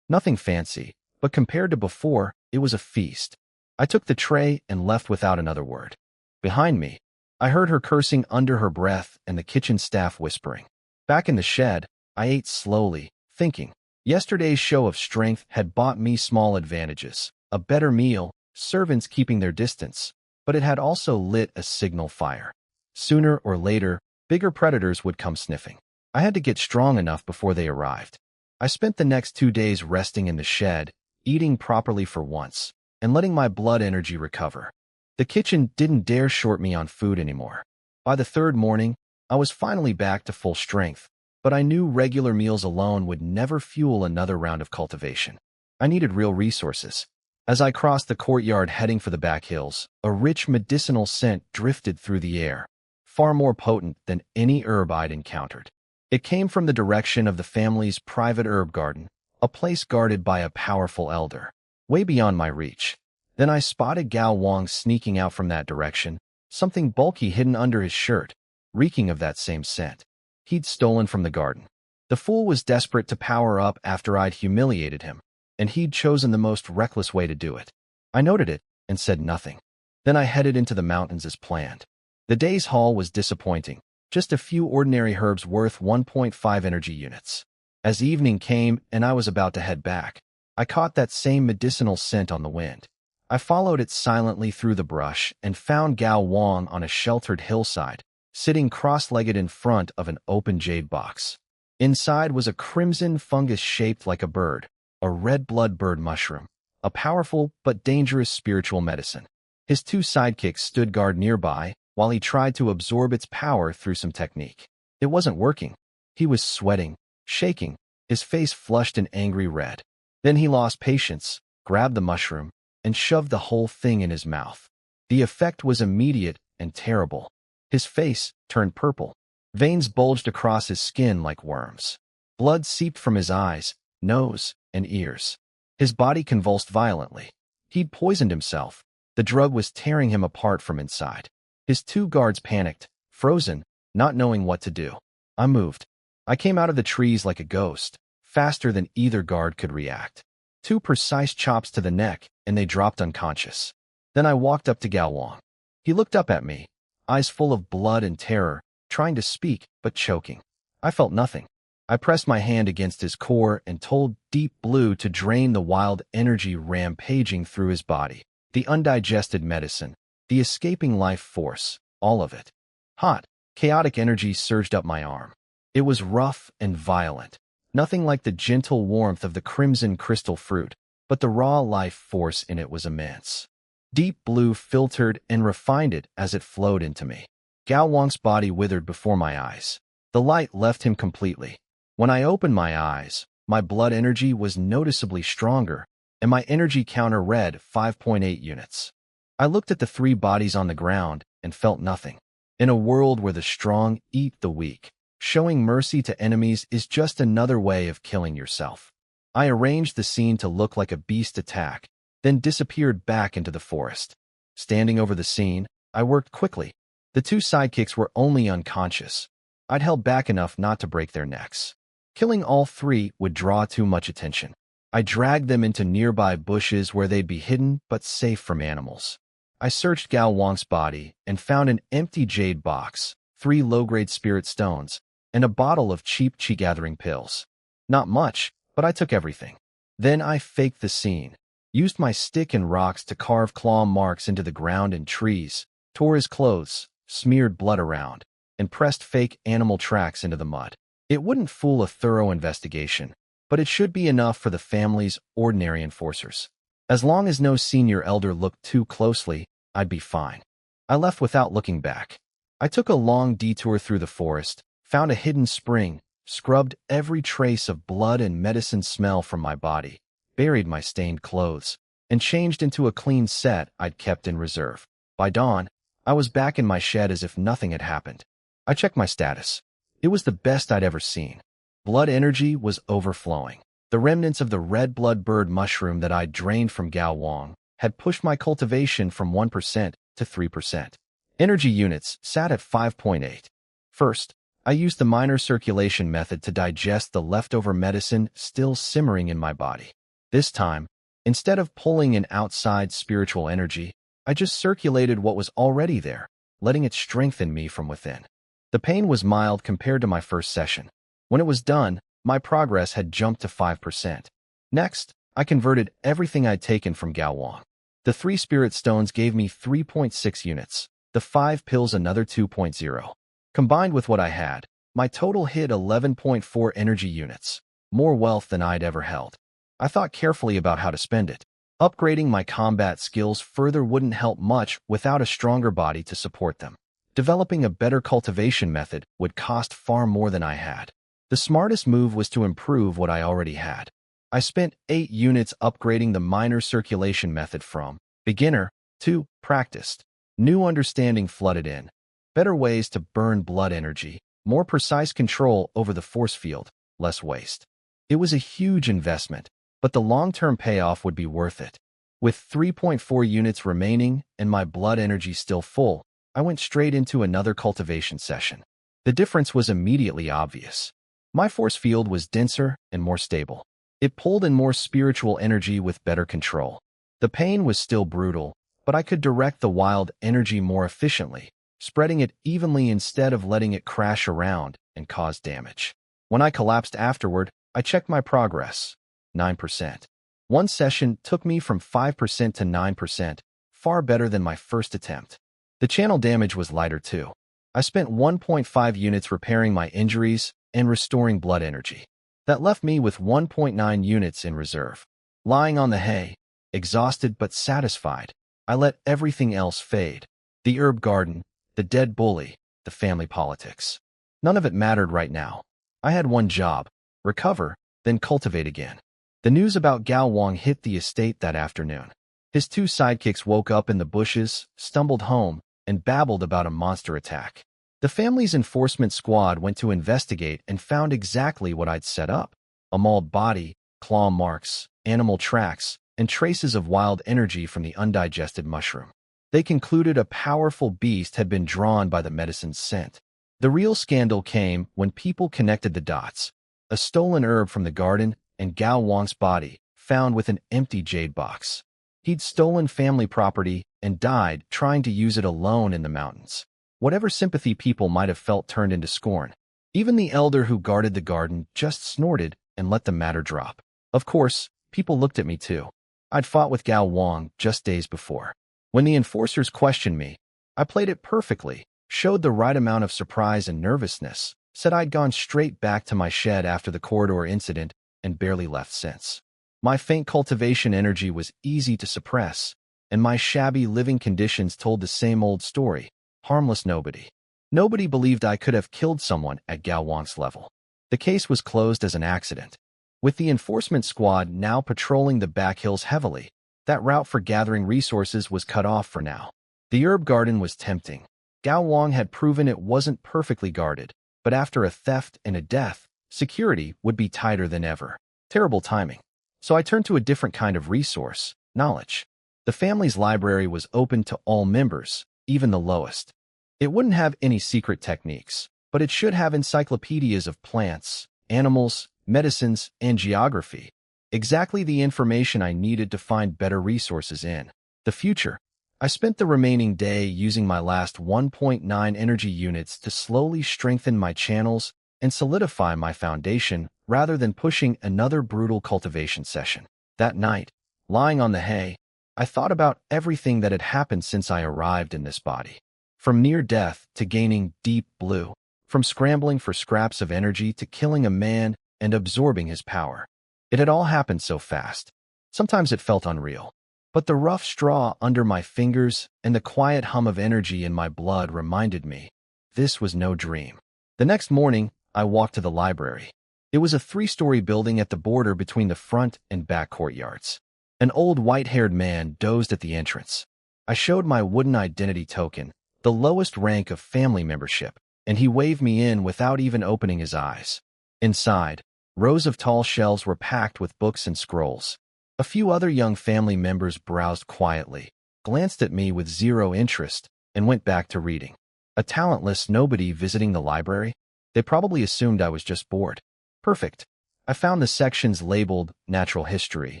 Nothing fancy, but compared to before, it was a feast. I took the tray and left without another word. Behind me, I heard her cursing under her breath and the kitchen staff whispering. Back in the shed, I ate slowly, thinking. Yesterday's show of strength had bought me small advantages, a better meal, servants keeping their distance, but it had also lit a signal fire. Sooner or later, bigger predators would come sniffing. I had to get strong enough before they arrived. I spent the next 2 days resting in the shed, eating properly for once, and letting my blood energy recover. The kitchen didn't dare short me on food anymore. By the 3rd morning, I was finally back to full strength, but I knew regular meals alone would never fuel another round of cultivation. I needed real resources. As I crossed the courtyard heading for the back hills, a rich medicinal scent drifted through the air, far more potent than any herb I'd encountered. It came from the direction of the family's private herb garden, a place guarded by a powerful elder, way beyond my reach. Then I spotted Gao Wang sneaking out from that direction, something bulky hidden under his shirt, reeking of that same scent. He'd stolen from the garden. The fool was desperate to power up after I'd humiliated him, and he'd chosen the most reckless way to do it. I noted it and said nothing. Then I headed into the mountains as planned. The day's haul was disappointing. Just a few ordinary herbs worth 1.5 energy units. As evening came and I was about to head back, I caught that same medicinal scent on the wind. I followed it silently through the brush and found Gao Wang on a sheltered hillside, sitting cross-legged in front of an open jade box. Inside was a crimson fungus shaped like a bird, a red blood bird mushroom, a powerful but dangerous spiritual medicine. His 2 sidekicks stood guard nearby, while he tried to absorb its power through some technique. It wasn't working. He was sweating, shaking, his face flushed an angry red. Then he lost patience, grabbed the mushroom, and shoved the whole thing in his mouth. The effect was immediate and terrible. His face turned purple. Veins bulged across his skin like worms. Blood seeped from his eyes, nose, and ears. His body convulsed violently. He'd poisoned himself. The drug was tearing him apart from inside. His 2 guards panicked, frozen, not knowing what to do. I moved. I came out of the trees like a ghost, faster than either guard could react. 2 precise chops to the neck, and they dropped unconscious. Then I walked up to Gao Wang. He looked up at me, eyes full of blood and terror, trying to speak, but choking. I felt nothing. I pressed my hand against his core and told Deep Blue to drain the wild energy rampaging through his body. The undigested medicine, the escaping life force, all of it. Hot, chaotic energy surged up my arm. It was rough and violent. Nothing like the gentle warmth of the crimson crystal fruit, but the raw life force in it was immense. Deep Blue filtered and refined it as it flowed into me. Gao Wang's body withered before my eyes. The light left him completely. When I opened my eyes, my blood energy was noticeably stronger, and my energy counter read 5.8 units. I looked at the 3 bodies on the ground and felt nothing. In a world where the strong eat the weak, showing mercy to enemies is just another way of killing yourself. I arranged the scene to look like a beast attack, then disappeared back into the forest. Standing over the scene, I worked quickly. The 2 sidekicks were only unconscious. I'd held back enough not to break their necks. Killing all 3 would draw too much attention. I dragged them into nearby bushes where they'd be hidden but safe from animals. I searched Gao Wang's body and found an empty jade box, 3 low-grade spirit stones, and a bottle of cheap chi-gathering pills. Not much, but I took everything. Then I faked the scene, used my stick and rocks to carve claw marks into the ground and trees, tore his clothes, smeared blood around, and pressed fake animal tracks into the mud. It wouldn't fool a thorough investigation, but it should be enough for the family's ordinary enforcers. As long as no senior elder looked too closely, I'd be fine. I left without looking back. I took a long detour through the forest, found a hidden spring, scrubbed every trace of blood and medicine smell from my body, buried my stained clothes, and changed into a clean set I'd kept in reserve. By dawn, I was back in my shed as if nothing had happened. I checked my status. It was the best I'd ever seen. Blood energy was overflowing. The remnants of the red blood bird mushroom that I'd drained from Gao Wang had pushed my cultivation from 1% to 3%. Energy units sat at 5.8. First, I used the minor circulation method to digest the leftover medicine still simmering in my body. This time, instead of pulling in outside spiritual energy, I just circulated what was already there, letting it strengthen me from within. The pain was mild compared to my first session. When it was done, my progress had jumped to 5%. Next, I converted everything I'd taken from Gao Wang. The 3 spirit stones gave me 3.6 units, the 5 pills another 2.0. Combined with what I had, my total hit 11.4 energy units, more wealth than I'd ever held. I thought carefully about how to spend it. Upgrading my combat skills further wouldn't help much without a stronger body to support them. Developing a better cultivation method would cost far more than I had. The smartest move was to improve what I already had. I spent 8 units upgrading the minor circulation method from beginner to practiced. New understanding flooded in. Better ways to burn blood energy, more precise control over the force field, less waste. It was a huge investment, but the long-term payoff would be worth it. With 3.4 units remaining and my blood energy still full, I went straight into another cultivation session. The difference was immediately obvious. My force field was denser and more stable. It pulled in more spiritual energy with better control. The pain was still brutal, but I could direct the wild energy more efficiently, spreading it evenly instead of letting it crash around and cause damage. When I collapsed afterward, I checked my progress. 9%. One session took me from 5% to 9%, far better than my first attempt. The channel damage was lighter too. I spent 1.5 units repairing my injuries and restoring blood energy. That left me with 1.9 units in reserve. Lying on the hay, exhausted but satisfied, I let everything else fade. The herb garden, the dead bully, the family politics. None of it mattered right now. I had one job: recover, then cultivate again. The news about Gao Wang hit the estate that afternoon. His two sidekicks woke up in the bushes, stumbled home, and babbled about a monster attack. The family's enforcement squad went to investigate and found exactly what I'd set up: a mauled body, claw marks, animal tracks, and traces of wild energy from the undigested mushroom. They concluded a powerful beast had been drawn by the medicine's scent. The real scandal came when people connected the dots: a stolen herb from the garden and Gao Wang's body, found with an empty jade box. He'd stolen family property and died trying to use it alone in the mountains. Whatever sympathy people might have felt turned into scorn. Even the elder who guarded the garden just snorted and let the matter drop. Of course, people looked at me too. I'd fought with Gao Wang just days before. When the enforcers questioned me, I played it perfectly, showed the right amount of surprise and nervousness, said I'd gone straight back to my shed after the corridor incident and barely left since. My faint cultivation energy was easy to suppress, and my shabby living conditions told the same old story: harmless nobody. Nobody believed I could have killed someone at Gao Wang's level. The case was closed as an accident. With the enforcement squad now patrolling the back hills heavily, that route for gathering resources was cut off for now. The herb garden was tempting. Gao Wang had proven it wasn't perfectly guarded, but after a theft and a death, security would be tighter than ever. Terrible timing. So I turned to a different kind of resource: knowledge. The family's library was open to all members, even the lowest. It wouldn't have any secret techniques, but it should have encyclopedias of plants, animals, medicines, and geography. Exactly the information I needed to find better resources in the future. I spent the remaining day using my last 1.9 energy units to slowly strengthen my channels and solidify my foundation rather than pushing another brutal cultivation session. That night, lying on the hay, I thought about everything that had happened since I arrived in this body. From near death to gaining deep blue, from scrambling for scraps of energy to killing a man and absorbing his power. It had all happened so fast. Sometimes it felt unreal. But the rough straw under my fingers and the quiet hum of energy in my blood reminded me this was no dream. The next morning, I walked to the library. It was a 3-story building at the border between the front and back courtyards. An old white-haired man dozed at the entrance. I showed my wooden identity token, the lowest rank of family membership, and he waved me in without even opening his eyes. Inside, rows of tall shelves were packed with books and scrolls. A few other young family members browsed quietly, glanced at me with zero interest, and went back to reading. A talentless nobody visiting the library? They probably assumed I was just bored. Perfect. I found the sections labeled Natural History,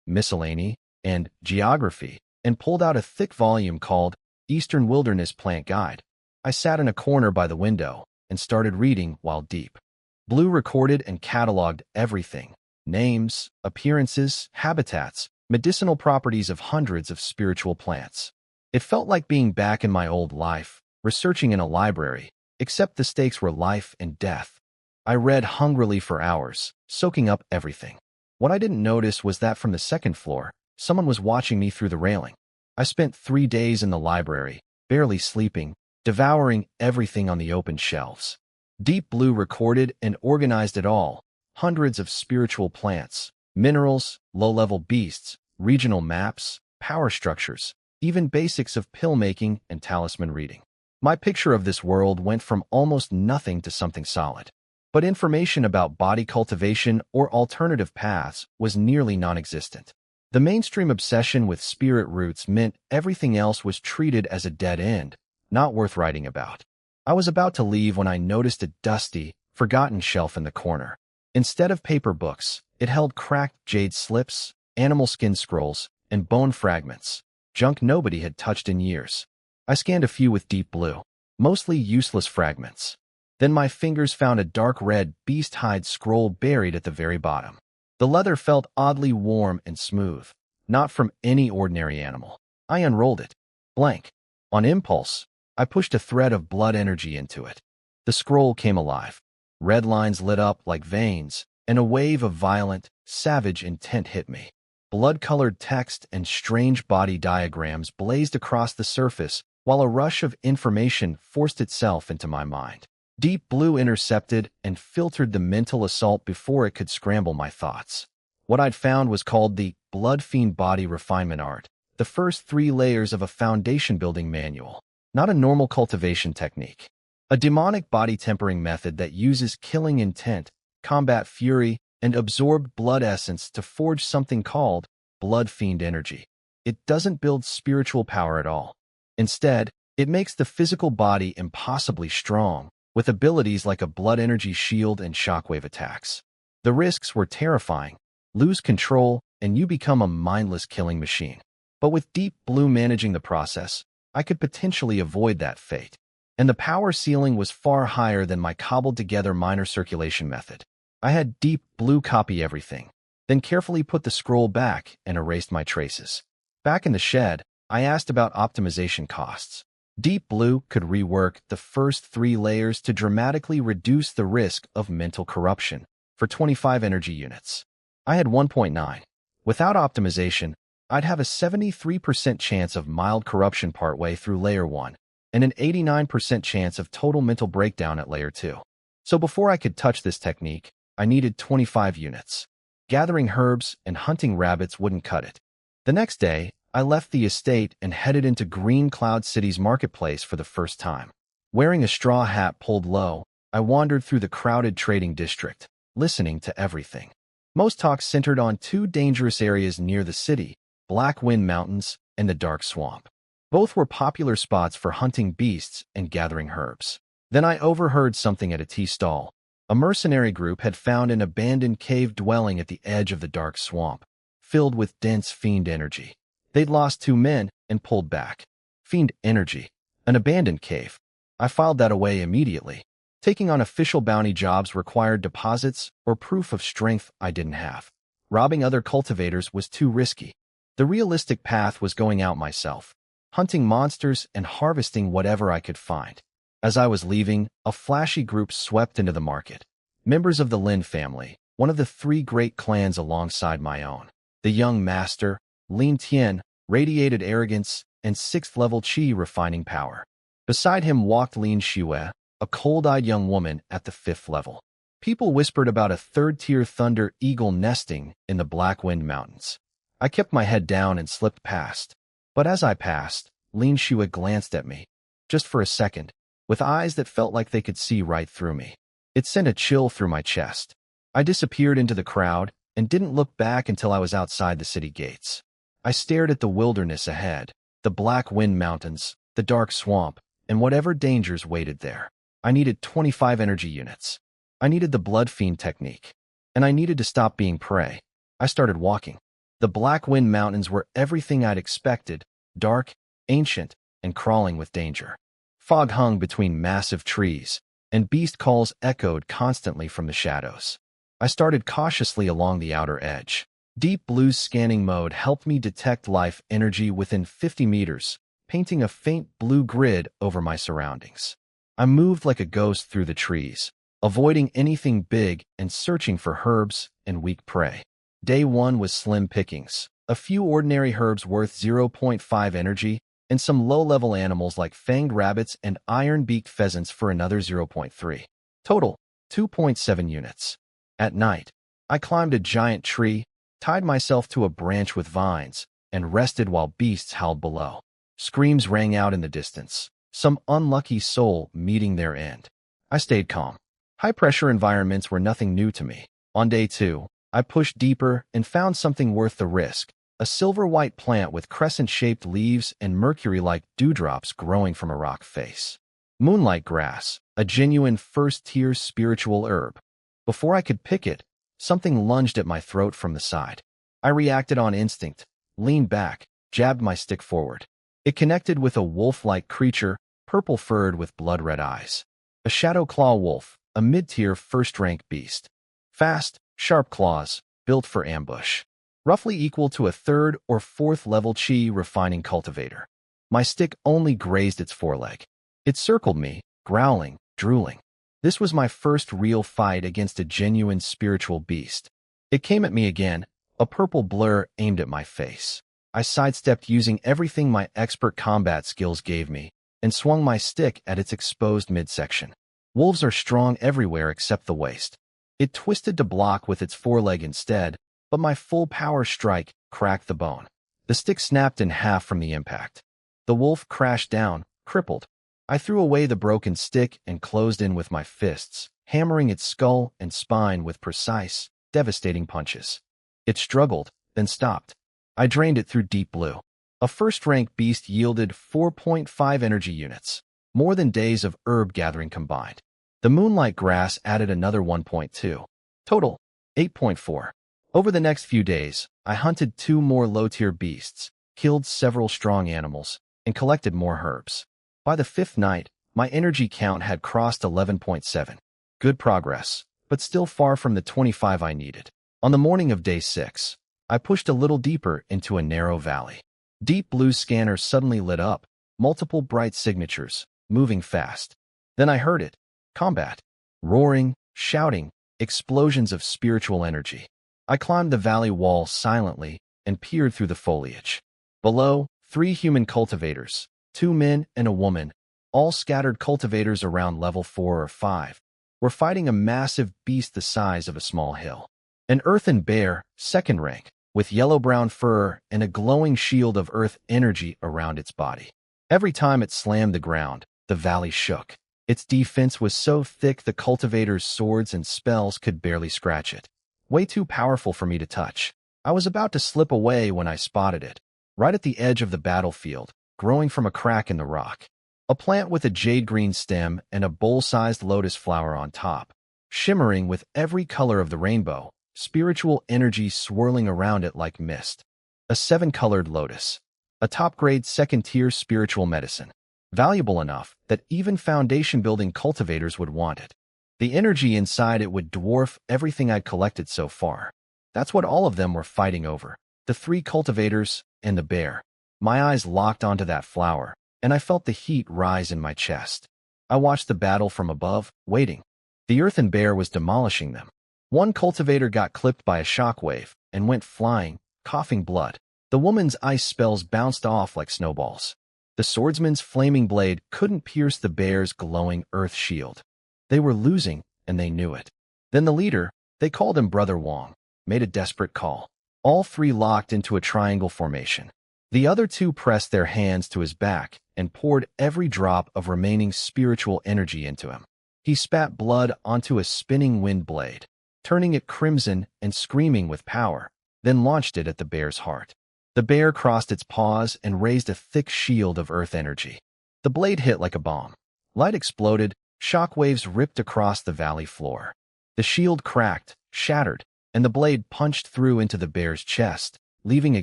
Miscellany, and Geography, and pulled out a thick volume called Eastern Wilderness Plant Guide. I sat in a corner by the window and started reading while deep. Blue recorded and cataloged everything: names, appearances, habitats, medicinal properties of hundreds of spiritual plants. It felt like being back in my old life, researching in a library, except the stakes were life and death. I read hungrily for hours, soaking up everything. What I didn't notice was that from the second floor, someone was watching me through the railing. I spent 3 days in the library, barely sleeping, devouring everything on the open shelves. Deep Blue recorded and organized it all: hundreds of spiritual plants, minerals, low-level beasts, regional maps, power structures, even basics of pill-making and talisman reading. My picture of this world went from almost nothing to something solid. But information about body cultivation or alternative paths was nearly non-existent. The mainstream obsession with spirit roots meant everything else was treated as a dead end, not worth writing about. I was about to leave when I noticed a dusty, forgotten shelf in the corner. Instead of paper books, it held cracked jade slips, animal skin scrolls, and bone fragments, junk nobody had touched in years. I scanned a few with Deep Blue, mostly useless fragments. Then my fingers found a dark red beast hide scroll buried at the very bottom. The leather felt oddly warm and smooth, not from any ordinary animal. I unrolled it. Blank. On impulse, I pushed a thread of blood energy into it. The scroll came alive. Red lines lit up like veins, and a wave of violent, savage intent hit me. Blood-colored text and strange body diagrams blazed across the surface while a rush of information forced itself into my mind. Deep Blue intercepted and filtered the mental assault before it could scramble my thoughts. What I'd found was called the Blood Fiend Body Refinement Art, the first 3 layers of a foundation-building manual, not a normal cultivation technique. A demonic body tempering method that uses killing intent, combat fury, and absorbed blood essence to forge something called Blood Fiend Energy. It doesn't build spiritual power at all. Instead, it makes the physical body impossibly strong, with abilities like a blood energy shield and shockwave attacks. The risks were terrifying. Lose control, and you become a mindless killing machine. But with Deep Blue managing the process, I could potentially avoid that fate. And the power ceiling was far higher than my cobbled-together minor circulation method. I had Deep Blue copy everything, then carefully put the scroll back and erased my traces. Back in the shed, I asked about optimization costs. Deep Blue could rework the first 3 layers to dramatically reduce the risk of mental corruption for 25 energy units. I had 1.9. Without optimization, I'd have a 73% chance of mild corruption partway through Layer 1 and an 89% chance of total mental breakdown at Layer 2. So before I could touch this technique, I needed 25 units. Gathering herbs and hunting rabbits wouldn't cut it. The next day, I left the estate and headed into Green Cloud City's marketplace for the first time. Wearing a straw hat pulled low, I wandered through the crowded trading district, listening to everything. Most talk centered on 2 dangerous areas near the city, Black Wind Mountains and the Dark Swamp. Both were popular spots for hunting beasts and gathering herbs. Then I overheard something at a tea stall. A mercenary group had found an abandoned cave dwelling at the edge of the Dark Swamp, filled with dense fiend energy. They'd lost 2 men and pulled back. Fiend energy. An abandoned cave. I filed that away immediately. Taking on official bounty jobs required deposits or proof of strength I didn't have. Robbing other cultivators was too risky. The realistic path was going out myself, hunting monsters and harvesting whatever I could find. As I was leaving, a flashy group swept into the market. Members of the Lin family, one of the 3 great clans alongside my own. The young master, Lin Tian, radiated arrogance and 6th-level qi refining power. Beside him walked Lin Xue, a cold-eyed young woman at the 5th level. People whispered about a 3rd-tier thunder eagle nesting in the Black Wind Mountains. I kept my head down and slipped past. But as I passed, Lin Xue glanced at me, just for a second, with eyes that felt like they could see right through me. It sent a chill through my chest. I disappeared into the crowd and didn't look back until I was outside the city gates. I stared at the wilderness ahead, the Black Wind Mountains, the Dark Swamp, and whatever dangers waited there. I needed 25 energy units. I needed the Blood Fiend technique. And I needed to stop being prey. I started walking. The Black Wind Mountains were everything I'd expected, dark, ancient, and crawling with danger. Fog hung between massive trees, and beast calls echoed constantly from the shadows. I started cautiously along the outer edge. Deep Blue's scanning mode helped me detect life energy within 50 meters, painting a faint blue grid over my surroundings. I moved like a ghost through the trees, avoiding anything big and searching for herbs and weak prey. Day 1 was slim pickings, a few ordinary herbs worth 0.5 energy, and some low-level animals like fanged rabbits and iron-beaked pheasants for another 0.3. Total, 2.7 units. At night, I climbed a giant tree, tied myself to a branch with vines, and rested while beasts howled below. Screams rang out in the distance, some unlucky soul meeting their end. I stayed calm. High-pressure environments were nothing new to me. On day 2, I pushed deeper and found something worth the risk, a silver-white plant with crescent-shaped leaves and mercury-like dewdrops growing from a rock face. Moonlight grass, a genuine first-tier spiritual herb. Before I could pick it, something lunged at my throat from the side. I reacted on instinct, leaned back, jabbed my stick forward. It connected with a wolf-like creature, purple-furred with blood-red eyes. A shadow claw wolf, a mid-tier first-rank beast. Fast, sharp claws, built for ambush. Roughly equal to a 3rd or 4th level qi refining cultivator. My stick only grazed its foreleg. It circled me, growling, drooling. This was my first real fight against a genuine spiritual beast. It came at me again, a purple blur aimed at my face. I sidestepped using everything my expert combat skills gave me, and swung my stick at its exposed midsection. Wolves are strong everywhere except the waist. It twisted to block with its foreleg instead, but my full power strike cracked the bone. The stick snapped in half from the impact. The wolf crashed down, crippled. I threw away the broken stick and closed in with my fists, hammering its skull and spine with precise, devastating punches. It struggled, then stopped. I drained it through Deep Blue. A first-rank beast yielded 4.5 energy units, more than days of herb gathering combined. The Moonlight Grass added another 1.2. Total, 8.4. Over the next few days, I hunted 2 more low-tier beasts, killed several strong animals, and collected more herbs. By the 5th night, my energy count had crossed 11.7. Good progress, but still far from the 25 I needed. On the morning of day 6, I pushed a little deeper into a narrow valley. Deep Blue's scanner suddenly lit up, multiple bright signatures, moving fast. Then I heard it. Combat. Roaring, shouting, explosions of spiritual energy. I climbed the valley wall silently and peered through the foliage. Below, 3 human cultivators, 2 men and a woman, all scattered cultivators around level 4 or 5, were fighting a massive beast the size of a small hill. An earthen bear, 2nd rank, with yellow-brown fur and a glowing shield of earth energy around its body. Every time it slammed the ground, the valley shook. Its defense was so thick the cultivators' swords and spells could barely scratch it. Way too powerful for me to touch. I was about to slip away when I spotted it, right at the edge of the battlefield, growing from a crack in the rock. A plant with a jade-green stem and a bowl-sized lotus flower on top, shimmering with every color of the rainbow, spiritual energy swirling around it like mist. A 7-colored lotus. A top-grade 2nd-tier spiritual medicine. Valuable enough that even foundation-building cultivators would want it. The energy inside it would dwarf everything I'd collected so far. That's what all of them were fighting over. The 3 cultivators and the bear. My eyes locked onto that flower, and I felt the heat rise in my chest. I watched the battle from above, waiting. The earthen bear was demolishing them. One cultivator got clipped by a shockwave and went flying, coughing blood. The woman's ice spells bounced off like snowballs. The swordsman's flaming blade couldn't pierce the bear's glowing earth shield. They were losing, and they knew it. Then the leader, they called him Brother Wong, made a desperate call. All 3 locked into a triangle formation. The other 2 pressed their hands to his back and poured every drop of remaining spiritual energy into him. He spat blood onto a spinning wind blade, turning it crimson and screaming with power, then launched it at the bear's heart. The bear crossed its paws and raised a thick shield of earth energy. The blade hit like a bomb. Light exploded, shockwaves ripped across the valley floor. The shield cracked, shattered, and the blade punched through into the bear's chest, leaving a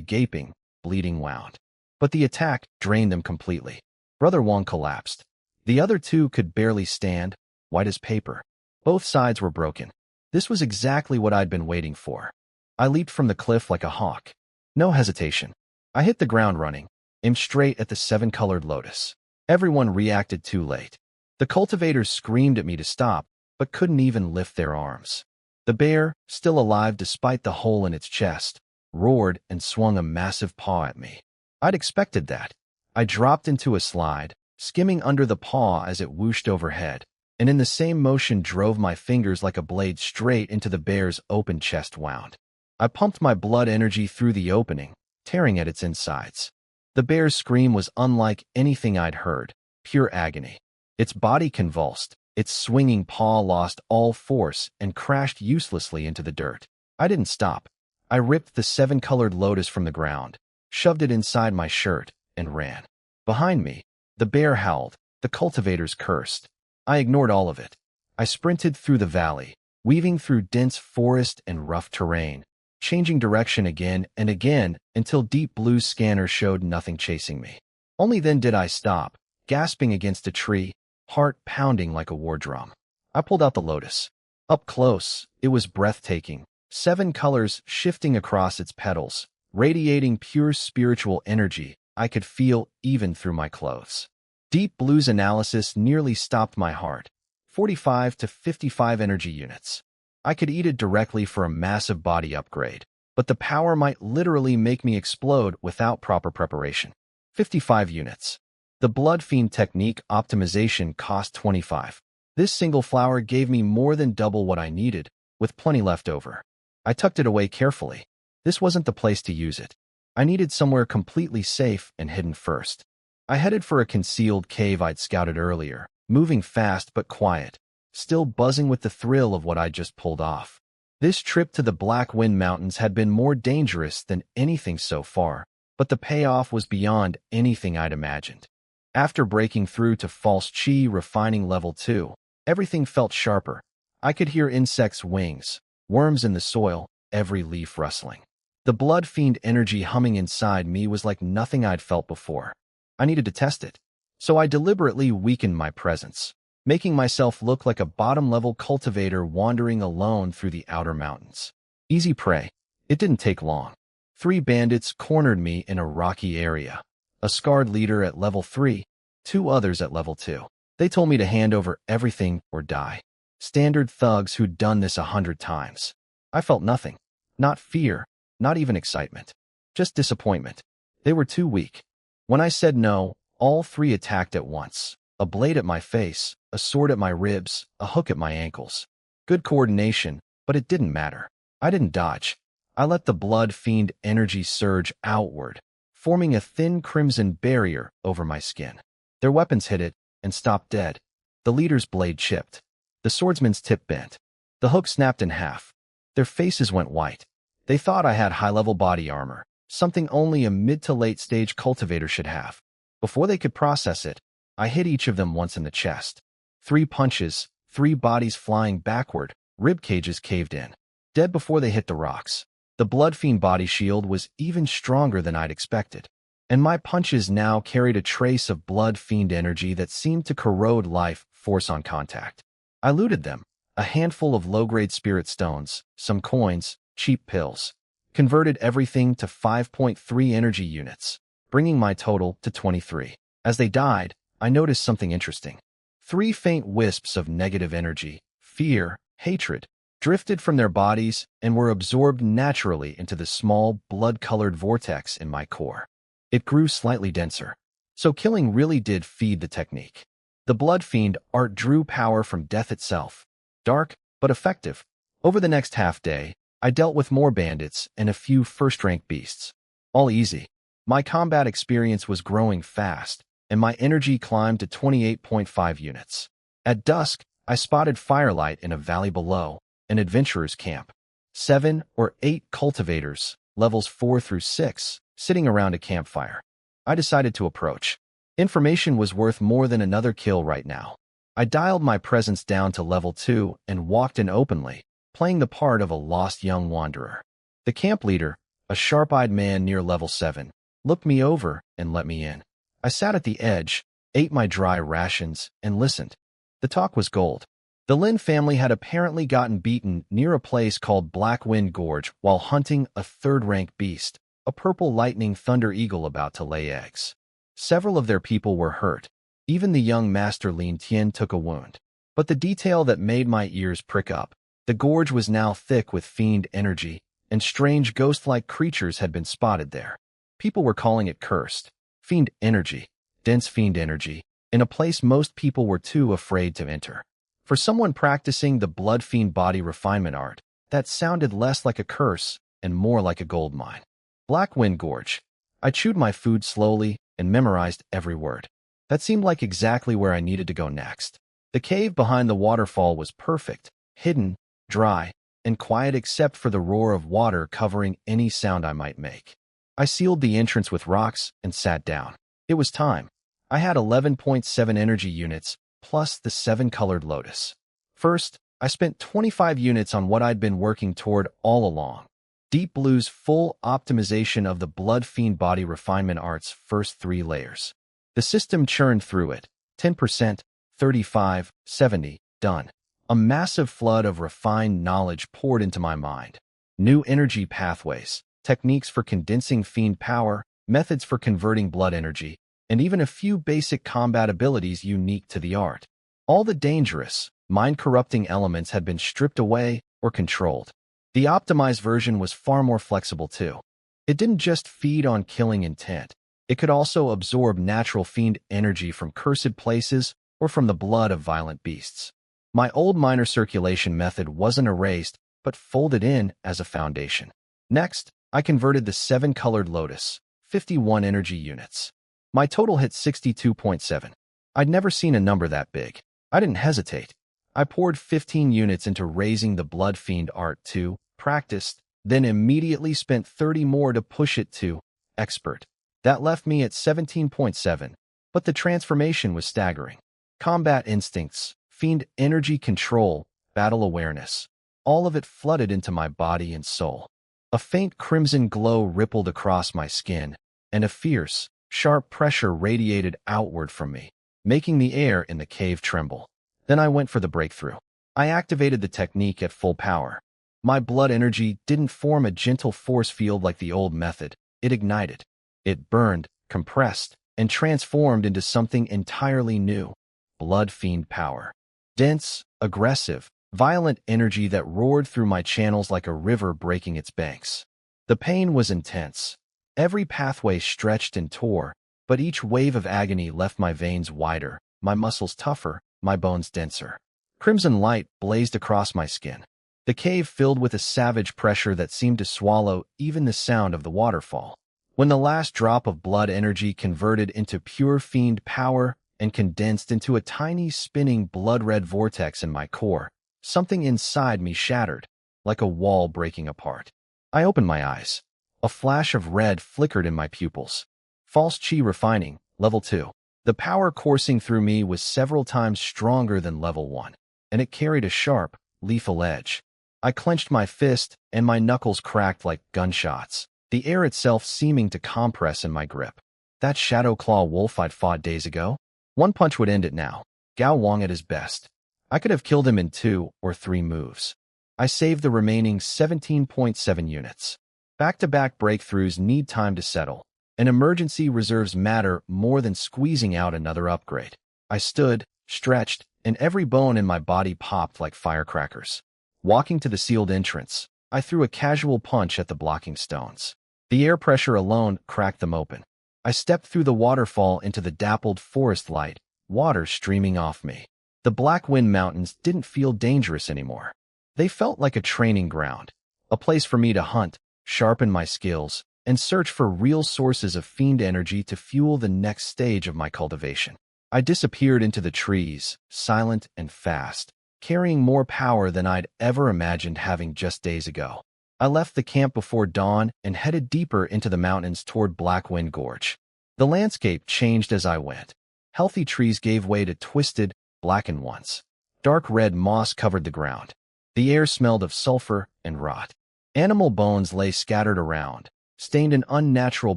gaping, bleeding wound. But the attack drained them completely. Brother Wong collapsed. The other 2 could barely stand, white as paper. Both sides were broken. This was exactly what I'd been waiting for. I leaped from the cliff like a hawk. No hesitation. I hit the ground running, aimed straight at the 7-colored lotus. Everyone reacted too late. The cultivators screamed at me to stop, but couldn't even lift their arms. The bear, still alive despite the hole in its chest, roared and swung a massive paw at me. I'd expected that. I dropped into a slide, skimming under the paw as it whooshed overhead, and in the same motion drove my fingers like a blade straight into the bear's open chest wound. I pumped my blood energy through the opening, tearing at its insides. The bear's scream was unlike anything I'd heard, pure agony. Its body convulsed, its swinging paw lost all force and crashed uselessly into the dirt. I didn't stop. I ripped the 7-colored lotus from the ground, shoved it inside my shirt, and ran. Behind me, the bear howled, the cultivators cursed. I ignored all of it. I sprinted through the valley, weaving through dense forest and rough terrain, changing direction again and again until Deep Blue's scanner showed nothing chasing me. Only then did I stop, gasping against a tree, heart pounding like a war drum. I pulled out the lotus. Up close, it was breathtaking, 7 colors shifting across its petals, radiating pure spiritual energy I could feel even through my clothes. Deep Blue's analysis nearly stopped my heart. 45 to 55 energy units. I could eat it directly for a massive body upgrade, but the power might literally make me explode without proper preparation. 55 units. The Blood Fiend technique optimization cost 25. This single flower gave me more than double what I needed, with plenty left over. I tucked it away carefully. This wasn't the place to use it. I needed somewhere completely safe and hidden first. I headed for a concealed cave I'd scouted earlier, moving fast but quiet, still buzzing with the thrill of what I'd just pulled off. This trip to the Black Wind Mountains had been more dangerous than anything so far, but the payoff was beyond anything I'd imagined. After breaking through to False Chi Refining Level 2, everything felt sharper. I could hear insects' wings, worms in the soil, every leaf rustling. The blood fiend energy humming inside me was like nothing I'd felt before. I needed to test it, so I deliberately weakened my presence, making myself look like a bottom-level cultivator wandering alone through the outer mountains. Easy prey. It didn't take long. 3 bandits cornered me in a rocky area. A scarred leader at level 3, 2 others at level 2. They told me to hand over everything or die. Standard thugs who'd done this 100 times. I felt nothing. Not fear, not even excitement. Just disappointment. They were too weak. When I said no, all 3 attacked at once. A blade at my face, a sword at my ribs, a hook at my ankles. Good coordination, but it didn't matter. I didn't dodge. I let the blood fiend energy surge outward, forming a thin crimson barrier over my skin. Their weapons hit it and stopped dead. The leader's blade chipped. The swordsman's tip bent. The hook snapped in half. Their faces went white. They thought I had high-level body armor, something only a mid to late stage cultivator should have. Before they could process it, I hit each of them once in the chest. 3 punches, 3 bodies flying backward, rib cages caved in. Dead before they hit the rocks. The blood fiend body shield was even stronger than I'd expected, and my punches now carried a trace of blood fiend energy that seemed to corrode life force on contact. I looted them, a handful of low-grade spirit stones, some coins, cheap pills. Converted everything to 5.3 energy units, bringing my total to 23. As they died, I noticed something interesting. 3 faint wisps of negative energy, fear, hatred, drifted from their bodies and were absorbed naturally into the small, blood-colored vortex in my core. It grew slightly denser. So killing really did feed the technique. The blood fiend art drew power from death itself. Dark, but effective. Over the next half-day, I dealt with more bandits and a few first-rank beasts. All easy. My combat experience was growing fast, and my energy climbed to 28.5 units. At dusk, I spotted firelight in a valley below, an adventurer's camp. 7 or 8 cultivators, levels 4 through 6, sitting around a campfire. I decided to approach. Information was worth more than another kill right now. I dialed my presence down to level 2 and walked in openly, playing the part of a lost young wanderer. The camp leader, a sharp-eyed man near level 7, looked me over and let me in. I sat at the edge, ate my dry rations, and listened. The talk was gold. The Lin family had apparently gotten beaten near a place called Black Wind Gorge while hunting a third-rank beast, a purple lightning thunder eagle about to lay eggs. Several of their people were hurt. Even the young master Lin Tian took a wound. But the detail that made my ears prick up, the gorge was now thick with fiend energy, and strange ghost-like creatures had been spotted there. People were calling it cursed. Fiend energy, dense fiend energy, in a place most people were too afraid to enter. For someone practicing the blood fiend body refinement art, that sounded less like a curse and more like a gold mine. Black Wind Gorge. I chewed my food slowly and memorized every word. That seemed like exactly where I needed to go next. The cave behind the waterfall was perfect, hidden, dry, and quiet except for the roar of water covering any sound I might make. I sealed the entrance with rocks and sat down. It was time. I had 11.7 energy units, plus the 7-colored lotus. First, I spent 25 units on what I'd been working toward all along. Deep Blue's full optimization of the blood fiend body refinement art's first 3 layers. The system churned through it. 10%, 35, 70, done. A massive flood of refined knowledge poured into my mind. New energy pathways, techniques for condensing fiend power, methods for converting blood energy, and even a few basic combat abilities unique to the art. All the dangerous, mind-corrupting elements had been stripped away or controlled. The optimized version was far more flexible too. It didn't just feed on killing intent. It could also absorb natural fiend energy from cursed places or from the blood of violent beasts. My old minor circulation method wasn't erased, but folded in as a foundation. Next, I converted the 7-colored Lotus, 51 energy units. My total hit 62.7. I'd never seen a number that big. I didn't hesitate. I poured 15 units into raising the Blood Fiend Art to practiced, then immediately spent 30 more to push it to expert. That left me at 17.7, but the transformation was staggering. Combat instincts, fiend energy control, battle awareness, all of it flooded into my body and soul. A faint crimson glow rippled across my skin, and a fierce, sharp pressure radiated outward from me, making the air in the cave tremble. Then I went for the breakthrough. I activated the technique at full power. My blood energy didn't form a gentle force field like the old method. It ignited. It burned, compressed, and transformed into something entirely new. Blood Fiend power. Dense, aggressive, violent energy that roared through my channels like a river breaking its banks. The pain was intense. Every pathway stretched and tore, but each wave of agony left my veins wider, my muscles tougher, my bones denser. Crimson light blazed across my skin. The cave filled with a savage pressure that seemed to swallow even the sound of the waterfall. When the last drop of blood energy converted into pure fiend power and condensed into a tiny spinning blood-red vortex in my core, something inside me shattered, like a wall breaking apart. I opened my eyes. A flash of red flickered in my pupils. False Chi refining, level 2. The power coursing through me was several times stronger than level 1, and it carried a sharp, lethal edge. I clenched my fist, and my knuckles cracked like gunshots, the air itself seeming to compress in my grip. That Shadow Claw wolf I'd fought days ago? One punch would end it now. Gao Wang at his best. I could have killed him in 2 or 3 moves. I saved the remaining 17.7 units. Back-to-back breakthroughs need time to settle. An emergency reserves matter more than squeezing out another upgrade. I stood, stretched, and every bone in my body popped like firecrackers. Walking to the sealed entrance, I threw a casual punch at the blocking stones. The air pressure alone cracked them open. I stepped through the waterfall into the dappled forest light, water streaming off me. The Black Wind Mountains didn't feel dangerous anymore. They felt like a training ground, a place for me to hunt, sharpen my skills, and search for real sources of fiend energy to fuel the next stage of my cultivation. I disappeared into the trees, silent and fast, carrying more power than I'd ever imagined having just days ago. I left the camp before dawn and headed deeper into the mountains toward Blackwind Gorge. The landscape changed as I went. Healthy trees gave way to twisted, blackened ones. Dark red moss covered the ground. The air smelled of sulfur and rot. Animal bones lay scattered around, stained an unnatural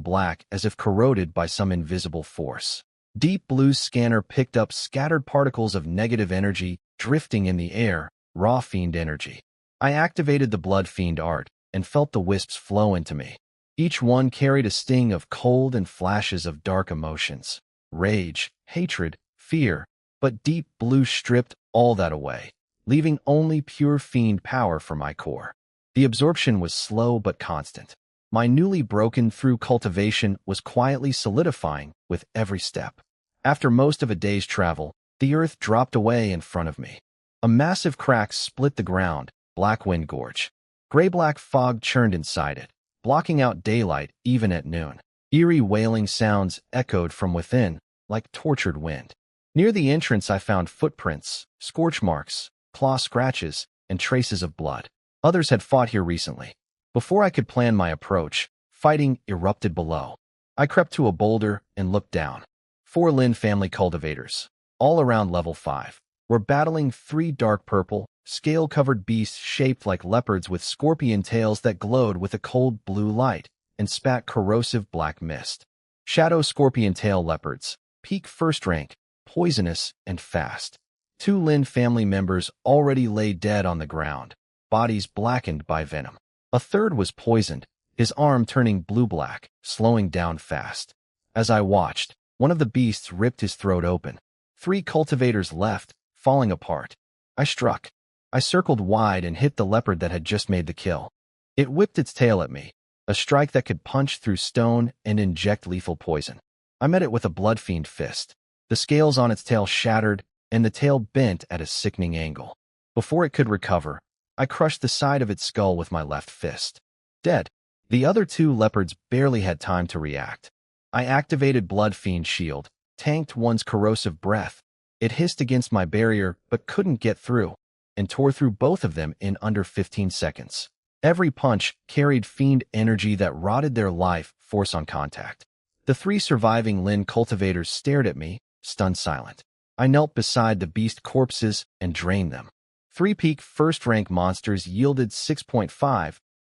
black as if corroded by some invisible force. Deep Blue's scanner picked up scattered particles of negative energy drifting in the air, raw fiend energy. I activated the Blood Fiend Art and felt the wisps flow into me. Each one carried a sting of cold and flashes of dark emotions. Rage, hatred, fear, but Deep Blue stripped all that away, leaving only pure fiend power for my core. The absorption was slow but constant. My newly broken through cultivation was quietly solidifying with every step. After most of a day's travel, the earth dropped away in front of me. A massive crack split the ground, Blackwind Gorge. Gray-black fog churned inside it, blocking out daylight even at noon. Eerie wailing sounds echoed from within, like tortured wind. Near the entrance I found footprints, scorch marks, claw scratches, and traces of blood. Others had fought here recently. Before I could plan my approach, fighting erupted below. I crept to a boulder and looked down. 4 Lin family cultivators, all around level 5, were battling 3 dark purple, scale-covered beasts shaped like leopards with scorpion tails that glowed with a cold blue light and spat corrosive black mist. Shadow scorpion tail leopards, peak first rank, poisonous and fast. 2 Lin family members already lay dead on the ground, bodies blackened by venom. A third was poisoned, his arm turning blue-black, slowing down fast. As I watched, one of the beasts ripped his throat open. 3 cultivators left, falling apart. I struck. I circled wide and hit the leopard that had just made the kill. It whipped its tail at me, a strike that could punch through stone and inject lethal poison. I met it with a blood fiend fist. The scales on its tail shattered, and the tail bent at a sickening angle. Before it could recover, I crushed the side of its skull with my left fist. Dead. The other two leopards barely had time to react. I activated Blood Fiend Shield, tanked one's corrosive breath. It hissed against my barrier but couldn't get through, and tore through both of them in under 15 seconds. Every punch carried fiend energy that rotted their life force on contact. The three surviving Lin cultivators stared at me, stunned silent. I knelt beside the beast corpses and drained them. Three peak first-rank monsters yielded 6.5,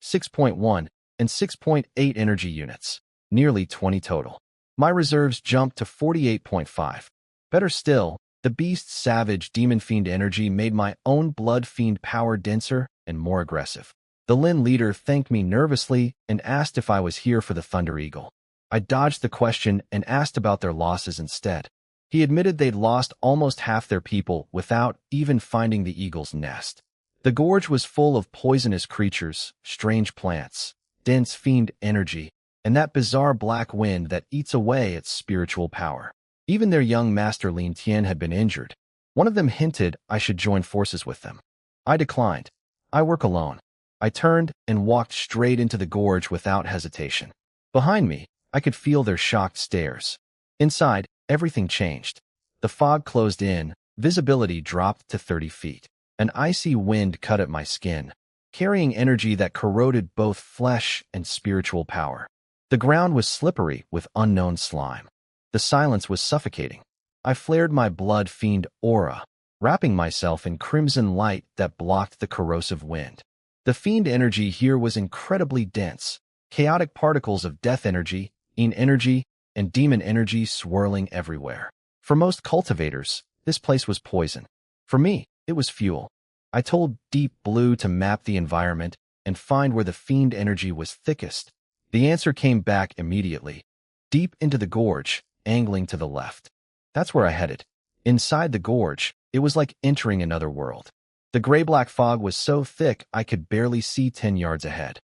6.1, and 6.8 energy units, nearly 20 total. My reserves jumped to 48.5. Better still, the beast's savage demon fiend energy made my own blood fiend power denser and more aggressive. The Lin leader thanked me nervously and asked if I was here for the Thunder Eagle. I dodged the question and asked about their losses instead. He admitted they'd lost almost half their people without even finding the eagle's nest. The gorge was full of poisonous creatures, strange plants, dense fiend energy, and that bizarre black wind that eats away its spiritual power. Even their young master Lin Tian had been injured. One of them hinted I should join forces with them. I declined. I work alone. I turned and walked straight into the gorge without hesitation. Behind me, I could feel their shocked stares. Inside, everything changed. The fog closed in, visibility dropped to 30 feet. An icy wind cut at my skin, carrying energy that corroded both flesh and spiritual power. The ground was slippery with unknown slime. The silence was suffocating. I flared my blood fiend aura, wrapping myself in crimson light that blocked the corrosive wind. The fiend energy here was incredibly dense, chaotic particles of death energy, energy, and demon energy swirling everywhere. For most cultivators, this place was poison. For me, it was fuel. I told Deep Blue to map the environment and find where the fiend energy was thickest. The answer came back immediately. Deep into the gorge, angling to the left. That's where I headed. Inside the gorge, it was like entering another world. The gray-black fog was so thick I could barely see 10 yards ahead.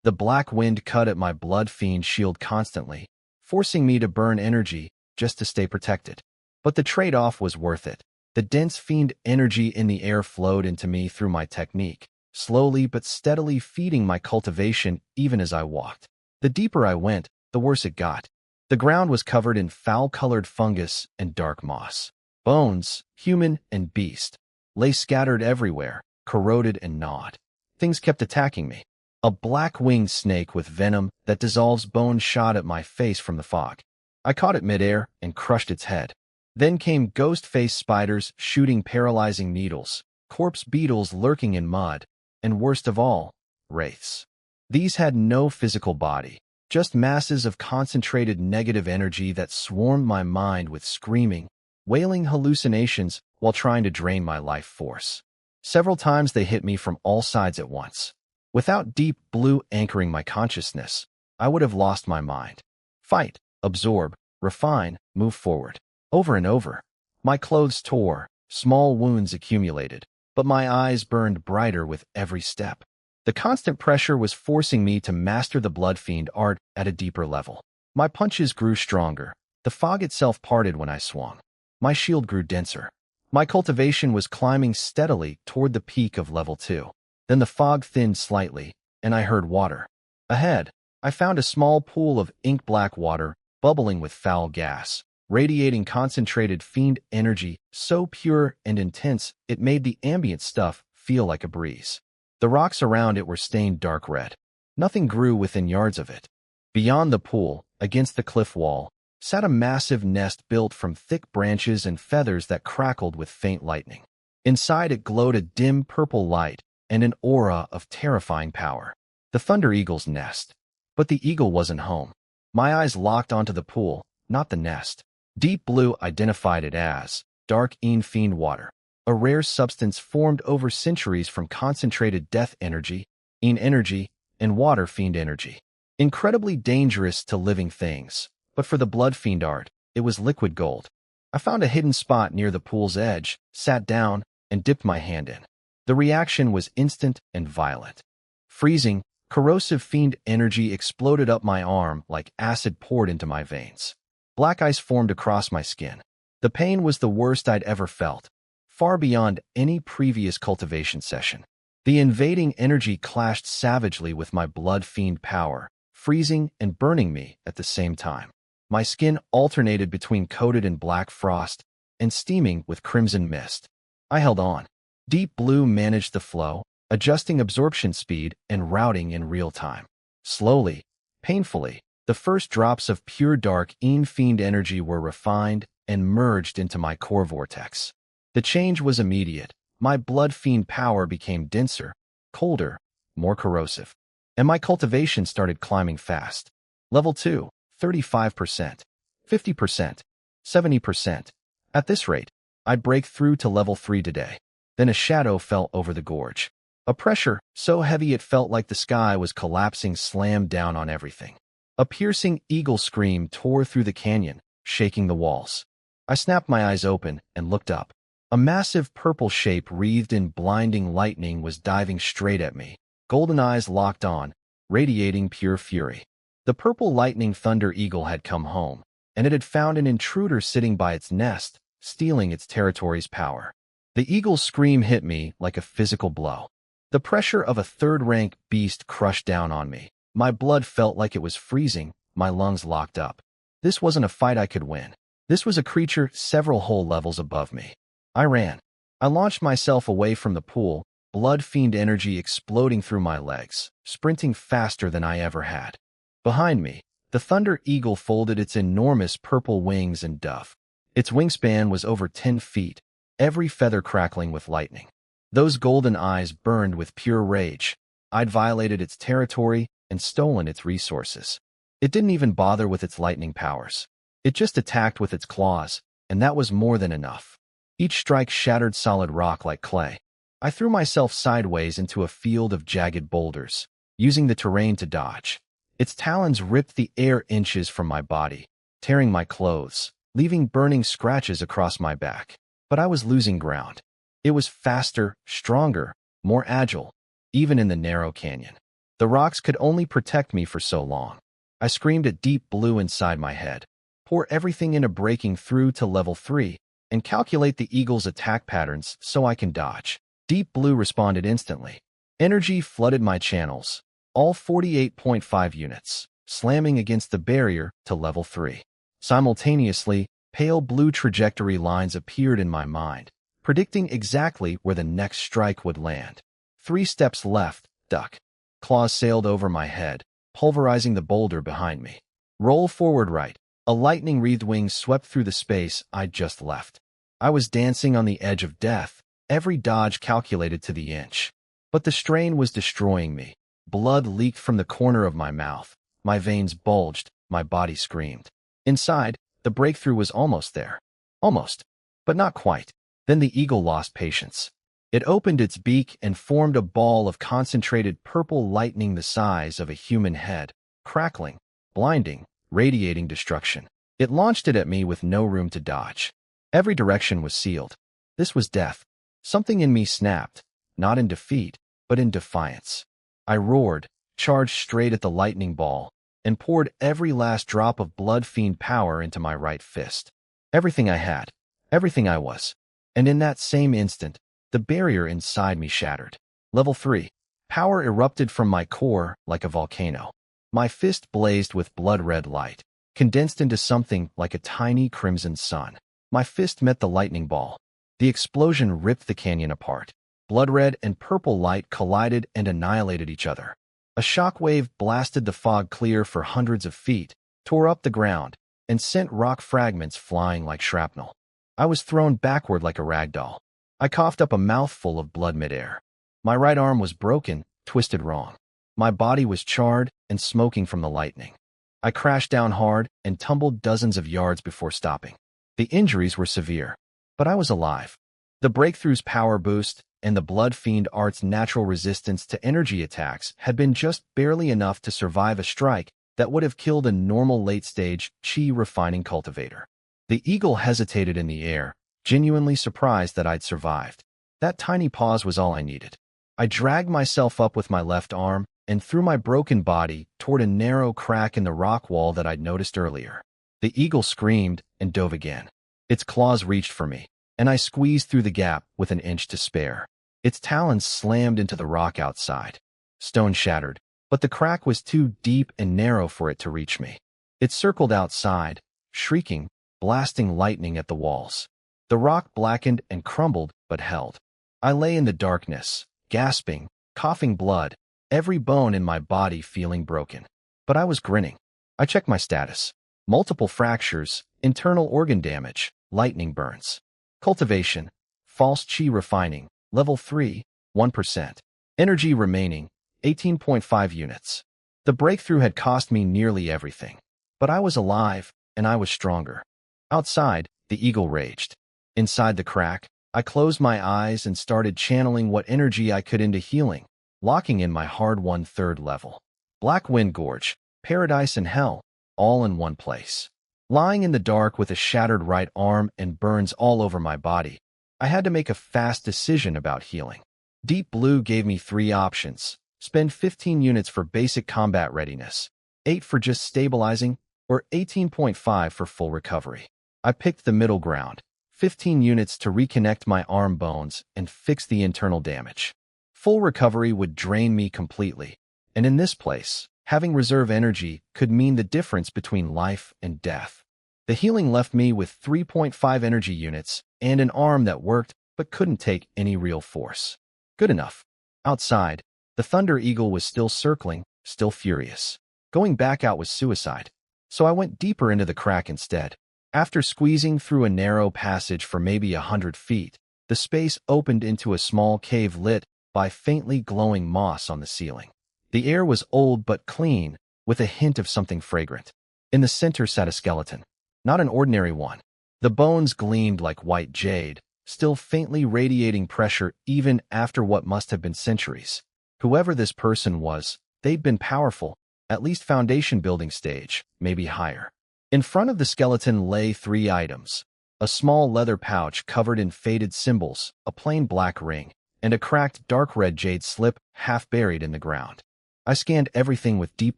The black wind cut at my blood fiend shield constantly, forcing me to burn energy just to stay protected. But the trade-off was worth it. The dense fiend energy in the air flowed into me through my technique, slowly but steadily feeding my cultivation even as I walked. The deeper I went, the worse it got. The ground was covered in foul-colored fungus and dark moss. Bones, human and beast, lay scattered everywhere, corroded and gnawed. Things kept attacking me. A black-winged snake with venom that dissolves bone shot at my face from the fog. I caught it midair and crushed its head. Then came ghost-faced spiders shooting paralyzing needles, corpse beetles lurking in mud, and worst of all, wraiths. These had no physical body, just masses of concentrated negative energy that swarmed my mind with screaming, wailing hallucinations while trying to drain my life force. Several times they hit me from all sides at once. Without Deep Blue anchoring my consciousness, I would have lost my mind. Fight, absorb, refine, move forward. Over and over. My clothes tore, small wounds accumulated, but my eyes burned brighter with every step. The constant pressure was forcing me to master the blood fiend art at a deeper level. My punches grew stronger. The fog itself parted when I swung. My shield grew denser. My cultivation was climbing steadily toward the peak of level 2. Then the fog thinned slightly, and I heard water. Ahead, I found a small pool of ink-black water bubbling with foul gas, radiating concentrated fiend energy so pure and intense it made the ambient stuff feel like a breeze. The rocks around it were stained dark red. Nothing grew within yards of it. Beyond the pool, against the cliff wall, sat a massive nest built from thick branches and feathers that crackled with faint lightning. Inside it glowed a dim purple light and an aura of terrifying power. The Thunder Eagle's nest. But the eagle wasn't home. My eyes locked onto the pool, not the nest. Deep Blue identified it as dark fiend water, a rare substance formed over centuries from concentrated death energy, energy, and water fiend energy. Incredibly dangerous to living things, but for the blood fiend art, it was liquid gold. I found a hidden spot near the pool's edge, sat down, and dipped my hand in. The reaction was instant and violent. Freezing, corrosive fiend energy exploded up my arm like acid poured into my veins. Black ice formed across my skin. The pain was the worst I'd ever felt, far beyond any previous cultivation session. The invading energy clashed savagely with my blood fiend power, freezing and burning me at the same time. My skin alternated between coated in black frost and steaming with crimson mist. I held on. Deep Blue managed the flow, adjusting absorption speed and routing in real time. Slowly, painfully, the first drops of pure dark fiend energy were refined and merged into my core vortex. The change was immediate. My blood fiend power became denser, colder, more corrosive. And my cultivation started climbing fast. Level 2, 35%, 50%, 70%. At this rate, I'd break through to level 3 today. Then a shadow fell over the gorge. A pressure so heavy it felt like the sky was collapsing slammed down on everything. A piercing eagle scream tore through the canyon, shaking the walls. I snapped my eyes open and looked up. A massive purple shape wreathed in blinding lightning was diving straight at me, golden eyes locked on, radiating pure fury. The purple lightning thunder eagle had come home, and it had found an intruder sitting by its nest, stealing its territory's power. The eagle's scream hit me like a physical blow. The pressure of a third-rank beast crushed down on me. My blood felt like it was freezing, my lungs locked up. This wasn't a fight I could win. This was a creature several whole levels above me. I ran. I launched myself away from the pool, blood fiend energy exploding through my legs, sprinting faster than I ever had. Behind me, the thunder eagle folded its enormous purple wings and dove. Its wingspan was over 10 feet, every feather crackling with lightning. Those golden eyes burned with pure rage. I'd violated its territory and stolen its resources. It didn't even bother with its lightning powers. It just attacked with its claws, and that was more than enough. Each strike shattered solid rock like clay. I threw myself sideways into a field of jagged boulders, using the terrain to dodge. Its talons ripped the air inches from my body, tearing my clothes, leaving burning scratches across my back. But I was losing ground. It was faster, stronger, more agile, even in the narrow canyon. The rocks could only protect me for so long. I screamed at Deep Blue inside my head. Pour everything into breaking through to level 3, and calculate the eagle's attack patterns so I can dodge. Deep Blue responded instantly. Energy flooded my channels, all 48.5 units, slamming against the barrier to level 3. Simultaneously, pale blue trajectory lines appeared in my mind, predicting exactly where the next strike would land. 3 steps left, duck. Claws sailed over my head, pulverizing the boulder behind me. Roll forward right. A lightning-wreathed wing swept through the space I'd just left. I was dancing on the edge of death, every dodge calculated to the inch. But the strain was destroying me. Blood leaked from the corner of my mouth. My veins bulged, my body screamed. Inside, the breakthrough was almost there. Almost, but not quite. Then the eagle lost patience. It opened its beak and formed a ball of concentrated purple lightning the size of a human head, crackling, blinding, radiating destruction. It launched it at me with no room to dodge. Every direction was sealed. This was death. Something in me snapped, not in defeat, but in defiance. I roared, charged straight at the lightning ball, and poured every last drop of blood fiend power into my right fist. Everything I had, everything I was. And in that same instant, the barrier inside me shattered. Level 3. Power erupted from my core like a volcano. My fist blazed with blood-red light, condensed into something like a tiny crimson sun. My fist met the lightning ball. The explosion ripped the canyon apart. Blood-red and purple light collided and annihilated each other. A shockwave blasted the fog clear for hundreds of feet, tore up the ground, and sent rock fragments flying like shrapnel. I was thrown backward like a rag doll. I coughed up a mouthful of blood midair. My right arm was broken, twisted wrong. My body was charred and smoking from the lightning. I crashed down hard and tumbled dozens of yards before stopping. The injuries were severe, but I was alive. The breakthrough's power boost and the blood fiend art's natural resistance to energy attacks had been just barely enough to survive a strike that would have killed a normal late-stage chi refining cultivator. The eagle hesitated in the air, genuinely surprised that I'd survived. That tiny pause was all I needed. I dragged myself up with my left arm and threw my broken body toward a narrow crack in the rock wall that I'd noticed earlier. The eagle screamed and dove again. Its claws reached for me. and I squeezed through the gap with an inch to spare. Its talons slammed into the rock outside. Stone shattered, but the crack was too deep and narrow for it to reach me. It circled outside, shrieking, blasting lightning at the walls. The rock blackened and crumbled, but held. I lay in the darkness, gasping, coughing blood, every bone in my body feeling broken. But I was grinning. I checked my status. Multiple fractures, internal organ damage, lightning burns. Cultivation, false chi refining, level 3, 1%. Energy remaining, 18.5 units. The breakthrough had cost me nearly everything. But I was alive, and I was stronger. Outside, the eagle raged. Inside the crack, I closed my eyes and started channeling what energy I could into healing, locking in my hard-won third level. Black Wind Gorge, Paradise and Hell, all in one place. Lying in the dark with a shattered right arm and burns all over my body, I had to make a fast decision about healing. Deep Blue gave me 3 options. Spend 15 units for basic combat readiness, 8 for just stabilizing, or 18.5 for full recovery. I picked the middle ground, 15 units to reconnect my arm bones and fix the internal damage. Full recovery would drain me completely, and in this place, having reserve energy could mean the difference between life and death. The healing left me with 3.5 energy units and an arm that worked but couldn't take any real force. Good enough. Outside, the Thunder Eagle was still circling, still furious. Going back out was suicide, so I went deeper into the crack instead. After squeezing through a narrow passage for maybe 100 feet, the space opened into a small cave lit by faintly glowing moss on the ceiling. The air was old but clean, with a hint of something fragrant. In the center sat a skeleton, not an ordinary one. The bones gleamed like white jade, still faintly radiating pressure even after what must have been centuries. Whoever this person was, they'd been powerful, at least foundation building stage, maybe higher. In front of the skeleton lay 3 items: a small leather pouch covered in faded symbols, a plain black ring, and a cracked dark red jade slip half buried in the ground. I scanned everything with Deep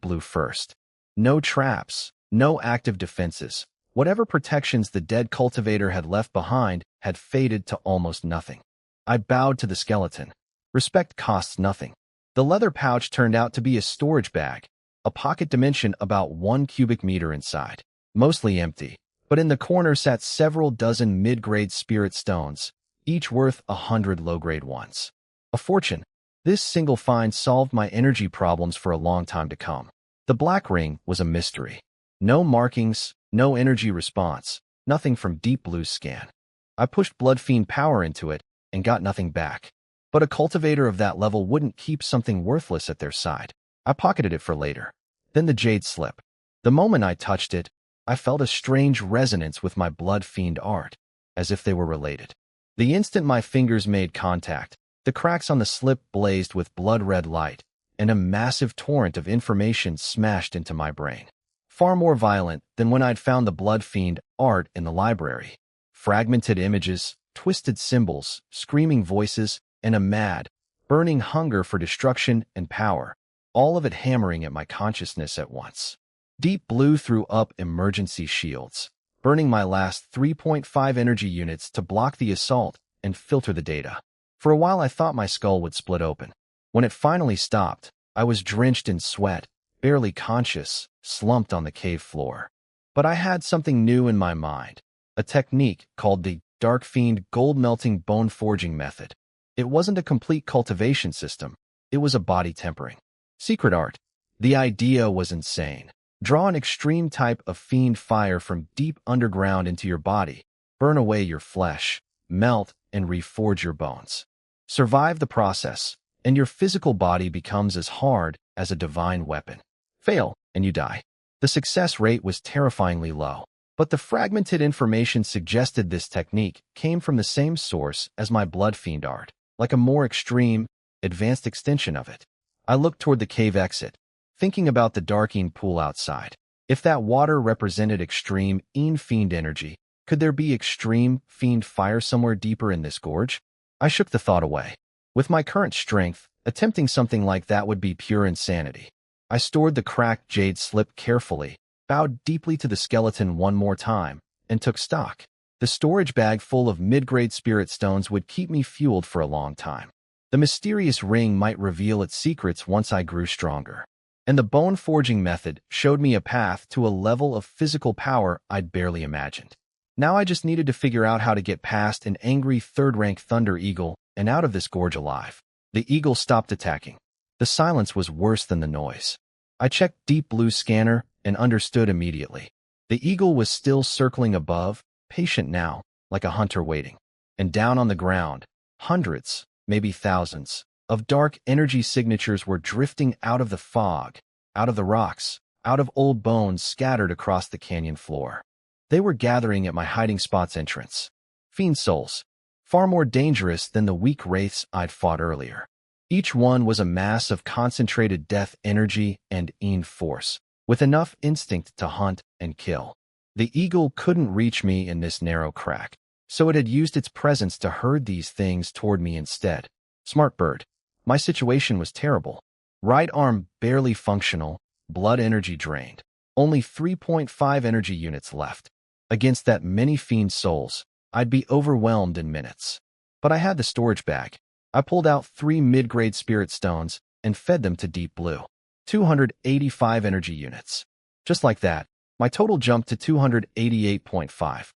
Blue first. No traps, no active defenses. Whatever protections the dead cultivator had left behind had faded to almost nothing. I bowed to the skeleton. Respect costs nothing. The leather pouch turned out to be a storage bag, a pocket dimension about 1 cubic meter inside, mostly empty, but in the corner sat several dozen mid-grade spirit stones, each worth 100 low-grade ones. A fortune. This single find solved my energy problems for a long time to come. The black ring was a mystery. No markings, no energy response, nothing from Deep Blue's scan. I pushed Blood Fiend power into it and got nothing back. But a cultivator of that level wouldn't keep something worthless at their side. I pocketed it for later. Then the jade slip. The moment I touched it, I felt a strange resonance with my Blood Fiend art, as if they were related. The instant my fingers made contact, the cracks on the slip blazed with blood-red light, and a massive torrent of information smashed into my brain. Far more violent than when I'd found the Blood Fiend art in the library. Fragmented images, twisted symbols, screaming voices, and a mad, burning hunger for destruction and power, all of it hammering at my consciousness at once. Deep Blue threw up emergency shields, burning my last 3.5 energy units to block the assault and filter the data. For a while I thought my skull would split open. When it finally stopped, I was drenched in sweat, barely conscious, slumped on the cave floor. But I had something new in my mind, a technique called the Dark Fiend Gold-Melting Bone Forging Method. It wasn't a complete cultivation system, it was a body tempering. Secret art. The idea was insane. Draw an extreme type of fiend fire from deep underground into your body, burn away your flesh, melt, and reforge your bones. Survive the process, and your physical body becomes as hard as a divine weapon. Fail, and you die. The success rate was terrifyingly low, but the fragmented information suggested this technique came from the same source as my Blood Fiend art, like a more extreme, advanced extension of it. I looked toward the cave exit, thinking about the darkening pool outside. If that water represented extreme fiend energy, could there be extreme fiend fire somewhere deeper in this gorge? I shook the thought away. With my current strength, attempting something like that would be pure insanity. I stored the cracked jade slip carefully, bowed deeply to the skeleton one more time, and took stock. The storage bag full of mid-grade spirit stones would keep me fueled for a long time. The mysterious ring might reveal its secrets once I grew stronger. And the bone forging method showed me a path to a level of physical power I'd barely imagined. Now I just needed to figure out how to get past an angry third-rank Thunder Eagle and out of this gorge alive. The eagle stopped attacking. The silence was worse than the noise. I checked Deep Blue's scanner and understood immediately. The eagle was still circling above, patient now, like a hunter waiting. And down on the ground, hundreds, maybe thousands, of dark energy signatures were drifting out of the fog, out of the rocks, out of old bones scattered across the canyon floor. They were gathering at my hiding spot's entrance. Fiend souls, far more dangerous than the weak wraiths I'd fought earlier. Each one was a mass of concentrated death energy and force, with enough instinct to hunt and kill. The eagle couldn't reach me in this narrow crack, so it had used its presence to herd these things toward me instead. Smart bird. My situation was terrible. Right arm barely functional, blood energy drained. Only 3.5 energy units left. Against that many fiend souls, I'd be overwhelmed in minutes. But I had the storage bag. I pulled out 3 mid-grade spirit stones and fed them to Deep Blue. 285 energy units. Just like that, my total jumped to 288.5.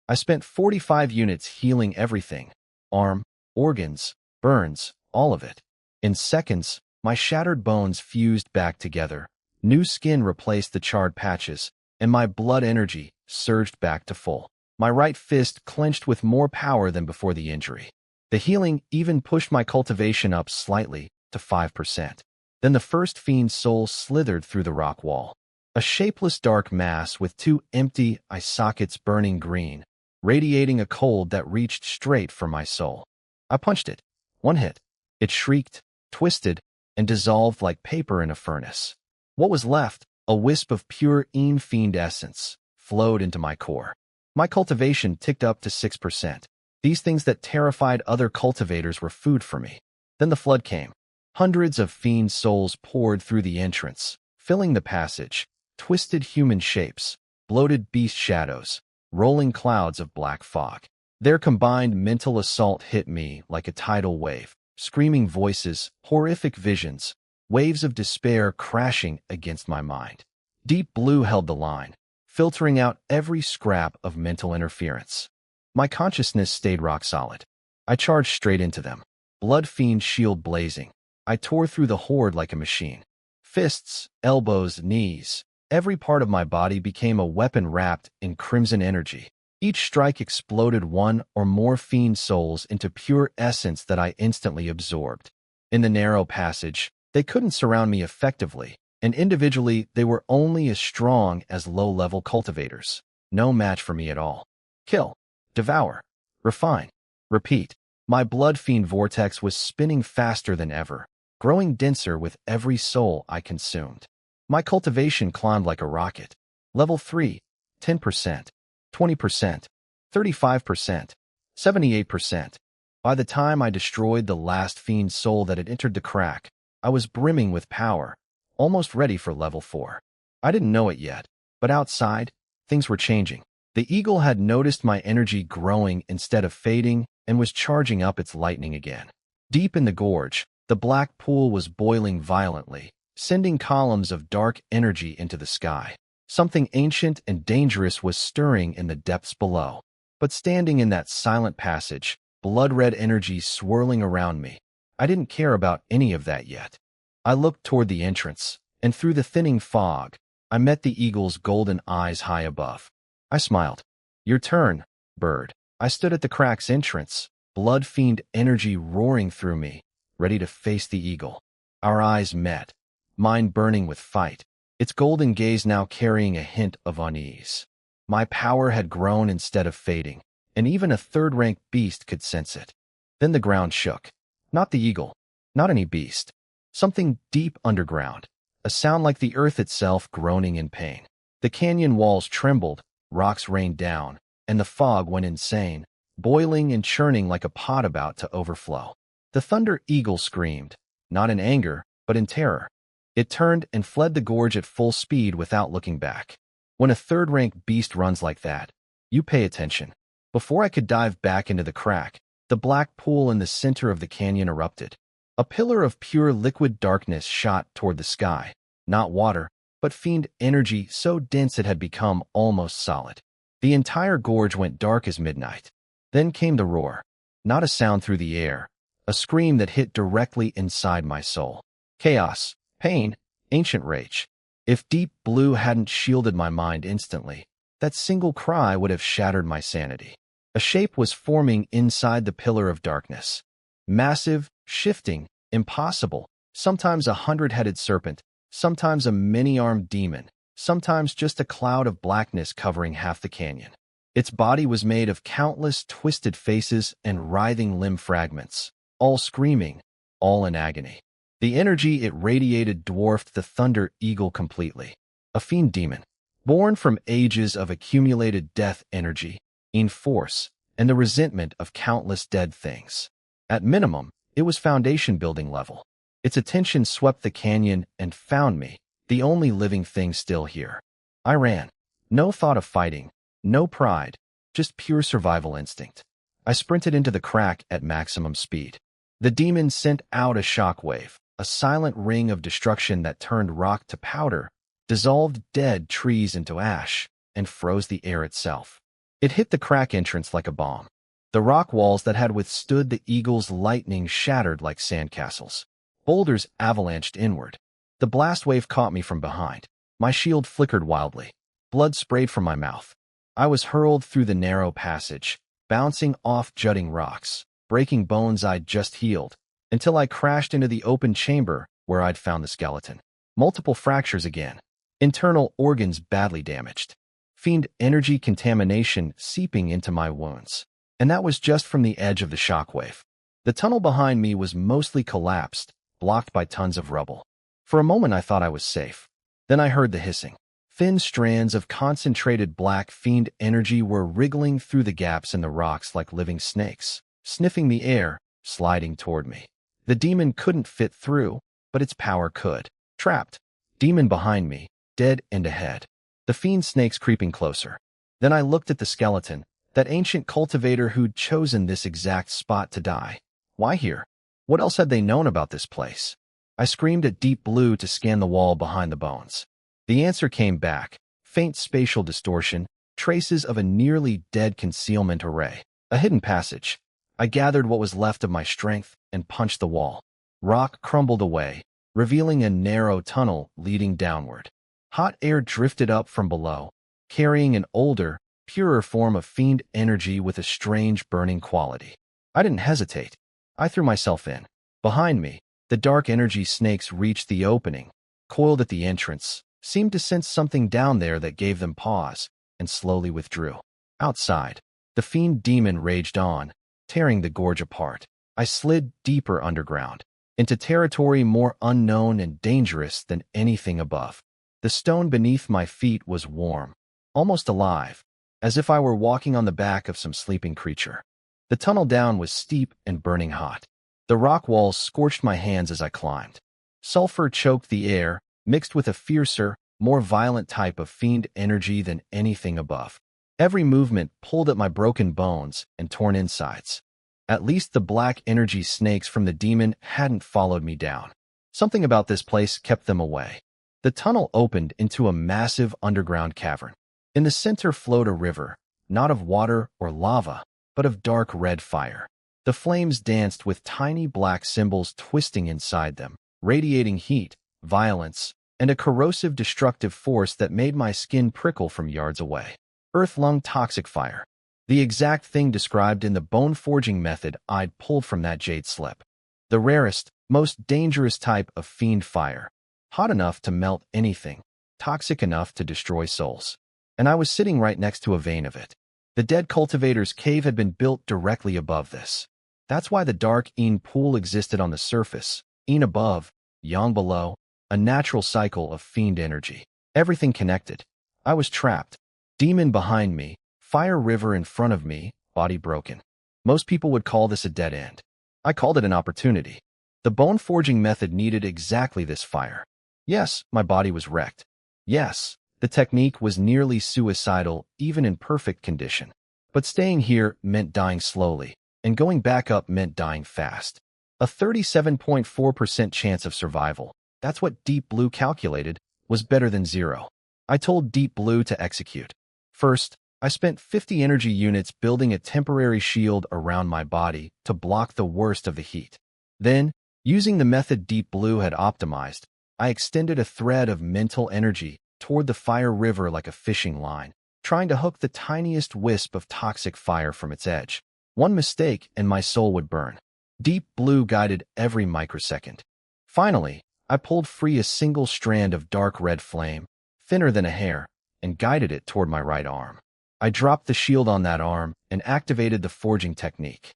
I spent 45 units healing everything. Arm, organs, burns, all of it. In seconds, my shattered bones fused back together. New skin replaced the charred patches, and my blood energy surged back to full. My right fist clenched with more power than before the injury. The healing even pushed my cultivation up slightly to 5%. Then the first fiend soul slithered through the rock wall. A shapeless dark mass with 2 empty eye sockets burning green, radiating a cold that reached straight for my soul. I punched it. One hit. It shrieked, twisted, and dissolved like paper in a furnace. What was left, a wisp of pure fiend essence, flowed into my core. My cultivation ticked up to 6%. These things that terrified other cultivators were food for me. Then the flood came. Hundreds of fiend souls poured through the entrance, filling the passage, twisted human shapes, bloated beast shadows, rolling clouds of black fog. Their combined mental assault hit me like a tidal wave, screaming voices, horrific visions, waves of despair crashing against my mind. Deep Blue held the line, filtering out every scrap of mental interference. My consciousness stayed rock solid. I charged straight into them, blood fiend shield blazing. I tore through the horde like a machine. Fists, elbows, knees, every part of my body became a weapon wrapped in crimson energy. Each strike exploded 1 or more fiend souls into pure essence that I instantly absorbed. In the narrow passage, they couldn't surround me effectively, and individually they were only as strong as low-level cultivators. No match for me at all. Kill, devour, refine, repeat. My blood fiend vortex was spinning faster than ever, growing denser with every soul I consumed. My cultivation climbed like a rocket. Level 3, 10%. 20%, 35%, 78%. By the time I destroyed the last fiend soul that had entered the crack, I was brimming with power, almost ready for level 4. I didn't know it yet, but outside, things were changing. The eagle had noticed my energy growing instead of fading and was charging up its lightning again. Deep in the gorge, the black pool was boiling violently, sending columns of dark energy into the sky. Something ancient and dangerous was stirring in the depths below. But standing in that silent passage, blood-red energy swirling around me, I didn't care about any of that yet. I looked toward the entrance, and through the thinning fog, I met the eagle's golden eyes high above. I smiled. Your turn, bird. I stood at the crack's entrance, blood fiend energy roaring through me, ready to face the eagle. Our eyes met, mine burning with fight, its golden gaze now carrying a hint of unease. My power had grown instead of fading, and even a third-rank beast could sense it. Then the ground shook. Not the eagle, not any beast. Something deep underground, a sound like the earth itself groaning in pain. The canyon walls trembled, rocks rained down, and the fog went insane, boiling and churning like a pot about to overflow. The thunder eagle screamed, not in anger, but in terror. It turned and fled the gorge at full speed without looking back. When a third-rank beast runs like that, you pay attention. Before I could dive back into the crack, the black pool in the center of the canyon erupted. A pillar of pure liquid darkness shot toward the sky, not water, but fiend energy so dense it had become almost solid. The entire gorge went dark as midnight. Then came the roar. Not a sound through the air, a scream that hit directly inside my soul. Chaos, pain, ancient rage. If Deep Blue hadn't shielded my mind instantly, that single cry would have shattered my sanity. A shape was forming inside the pillar of darkness. Massive, shifting, impossible, sometimes a 100-headed serpent, sometimes a many-armed demon, sometimes just a cloud of blackness covering half the canyon. Its body was made of countless twisted faces and writhing limb fragments, all screaming, all in agony. The energy it radiated dwarfed the Thunder Eagle completely. A fiend demon, born from ages of accumulated death energy, in force, and the resentment of countless dead things. At minimum, it was foundation-building level. Its attention swept the canyon and found me, the only living thing still here. I ran. No thought of fighting, no pride, just pure survival instinct. I sprinted into the crack at maximum speed. The demon sent out a shockwave, a silent ring of destruction that turned rock to powder, dissolved dead trees into ash, and froze the air itself. It hit the crack entrance like a bomb. The rock walls that had withstood the eagle's lightning shattered like sandcastles. Boulders avalanched inward. The blast wave caught me from behind. My shield flickered wildly. Blood sprayed from my mouth. I was hurled through the narrow passage, bouncing off jutting rocks, breaking bones I'd just healed, until I crashed into the open chamber where I'd found the skeleton. Multiple fractures again. Internal organs badly damaged. Fiend energy contamination seeping into my wounds. And that was just from the edge of the shockwave. The tunnel behind me was mostly collapsed, blocked by tons of rubble. For a moment I thought I was safe. Then I heard the hissing. Thin strands of concentrated black fiend energy were wriggling through the gaps in the rocks like living snakes, sniffing the air, sliding toward me. The demon couldn't fit through, but its power could. Trapped. Demon behind me, dead and ahead. The fiend snakes creeping closer. Then I looked at the skeleton, that ancient cultivator who'd chosen this exact spot to die. Why here? What else had they known about this place? I screamed at Deep Blue to scan the wall behind the bones. The answer came back, faint spatial distortion, traces of a nearly dead concealment array, a hidden passage. I gathered what was left of my strength and punched the wall. Rock crumbled away, revealing a narrow tunnel leading downward. Hot air drifted up from below, carrying an older, purer form of fiend energy with a strange burning quality. I didn't hesitate. I threw myself in. Behind me, the dark energy snakes reached the opening, coiled at the entrance, seemed to sense something down there that gave them pause, and slowly withdrew. Outside, the fiend demon raged on, tearing the gorge apart. I slid deeper underground, into territory more unknown and dangerous than anything above. The stone beneath my feet was warm, almost alive, as if I were walking on the back of some sleeping creature. The tunnel down was steep and burning hot. The rock walls scorched my hands as I climbed. Sulfur choked the air, mixed with a fiercer, more violent type of fiend energy than anything above. Every movement pulled at my broken bones and torn insides. At least the black energy snakes from the demon hadn't followed me down. Something about this place kept them away. The tunnel opened into a massive underground cavern. In the center flowed a river, not of water or lava, but of dark red fire. The flames danced with tiny black symbols twisting inside them, radiating heat, violence, and a corrosive destructive force that made my skin prickle from yards away. Earth-lung toxic fire. The exact thing described in the bone-forging method I'd pulled from that jade slip. The rarest, most dangerous type of fiend fire. Hot enough to melt anything, toxic enough to destroy souls. And I was sitting right next to a vein of it. The dead cultivator's cave had been built directly above this. That's why the dark Een pool existed on the surface, Een above, Yang below, a natural cycle of fiend energy. Everything connected. I was trapped. Demon behind me, fire river in front of me, body broken. Most people would call this a dead end. I called it an opportunity. The bone-forging method needed exactly this fire. Yes, my body was wrecked. Yes, the technique was nearly suicidal, even in perfect condition. But staying here meant dying slowly, and going back up meant dying fast. A 37.4% chance of survival, that's what Deep Blue calculated, was better than zero. I told Deep Blue to execute. First, I spent 50 energy units building a temporary shield around my body to block the worst of the heat. Then, using the method Deep Blue had optimized, I extended a thread of mental energy toward the fire river like a fishing line, trying to hook the tiniest wisp of toxic fire from its edge. One mistake and my soul would burn. Deep Blue guided every microsecond. Finally, I pulled free a single strand of dark red flame, thinner than a hair, and guided it toward my right arm. I dropped the shield on that arm and activated the forging technique.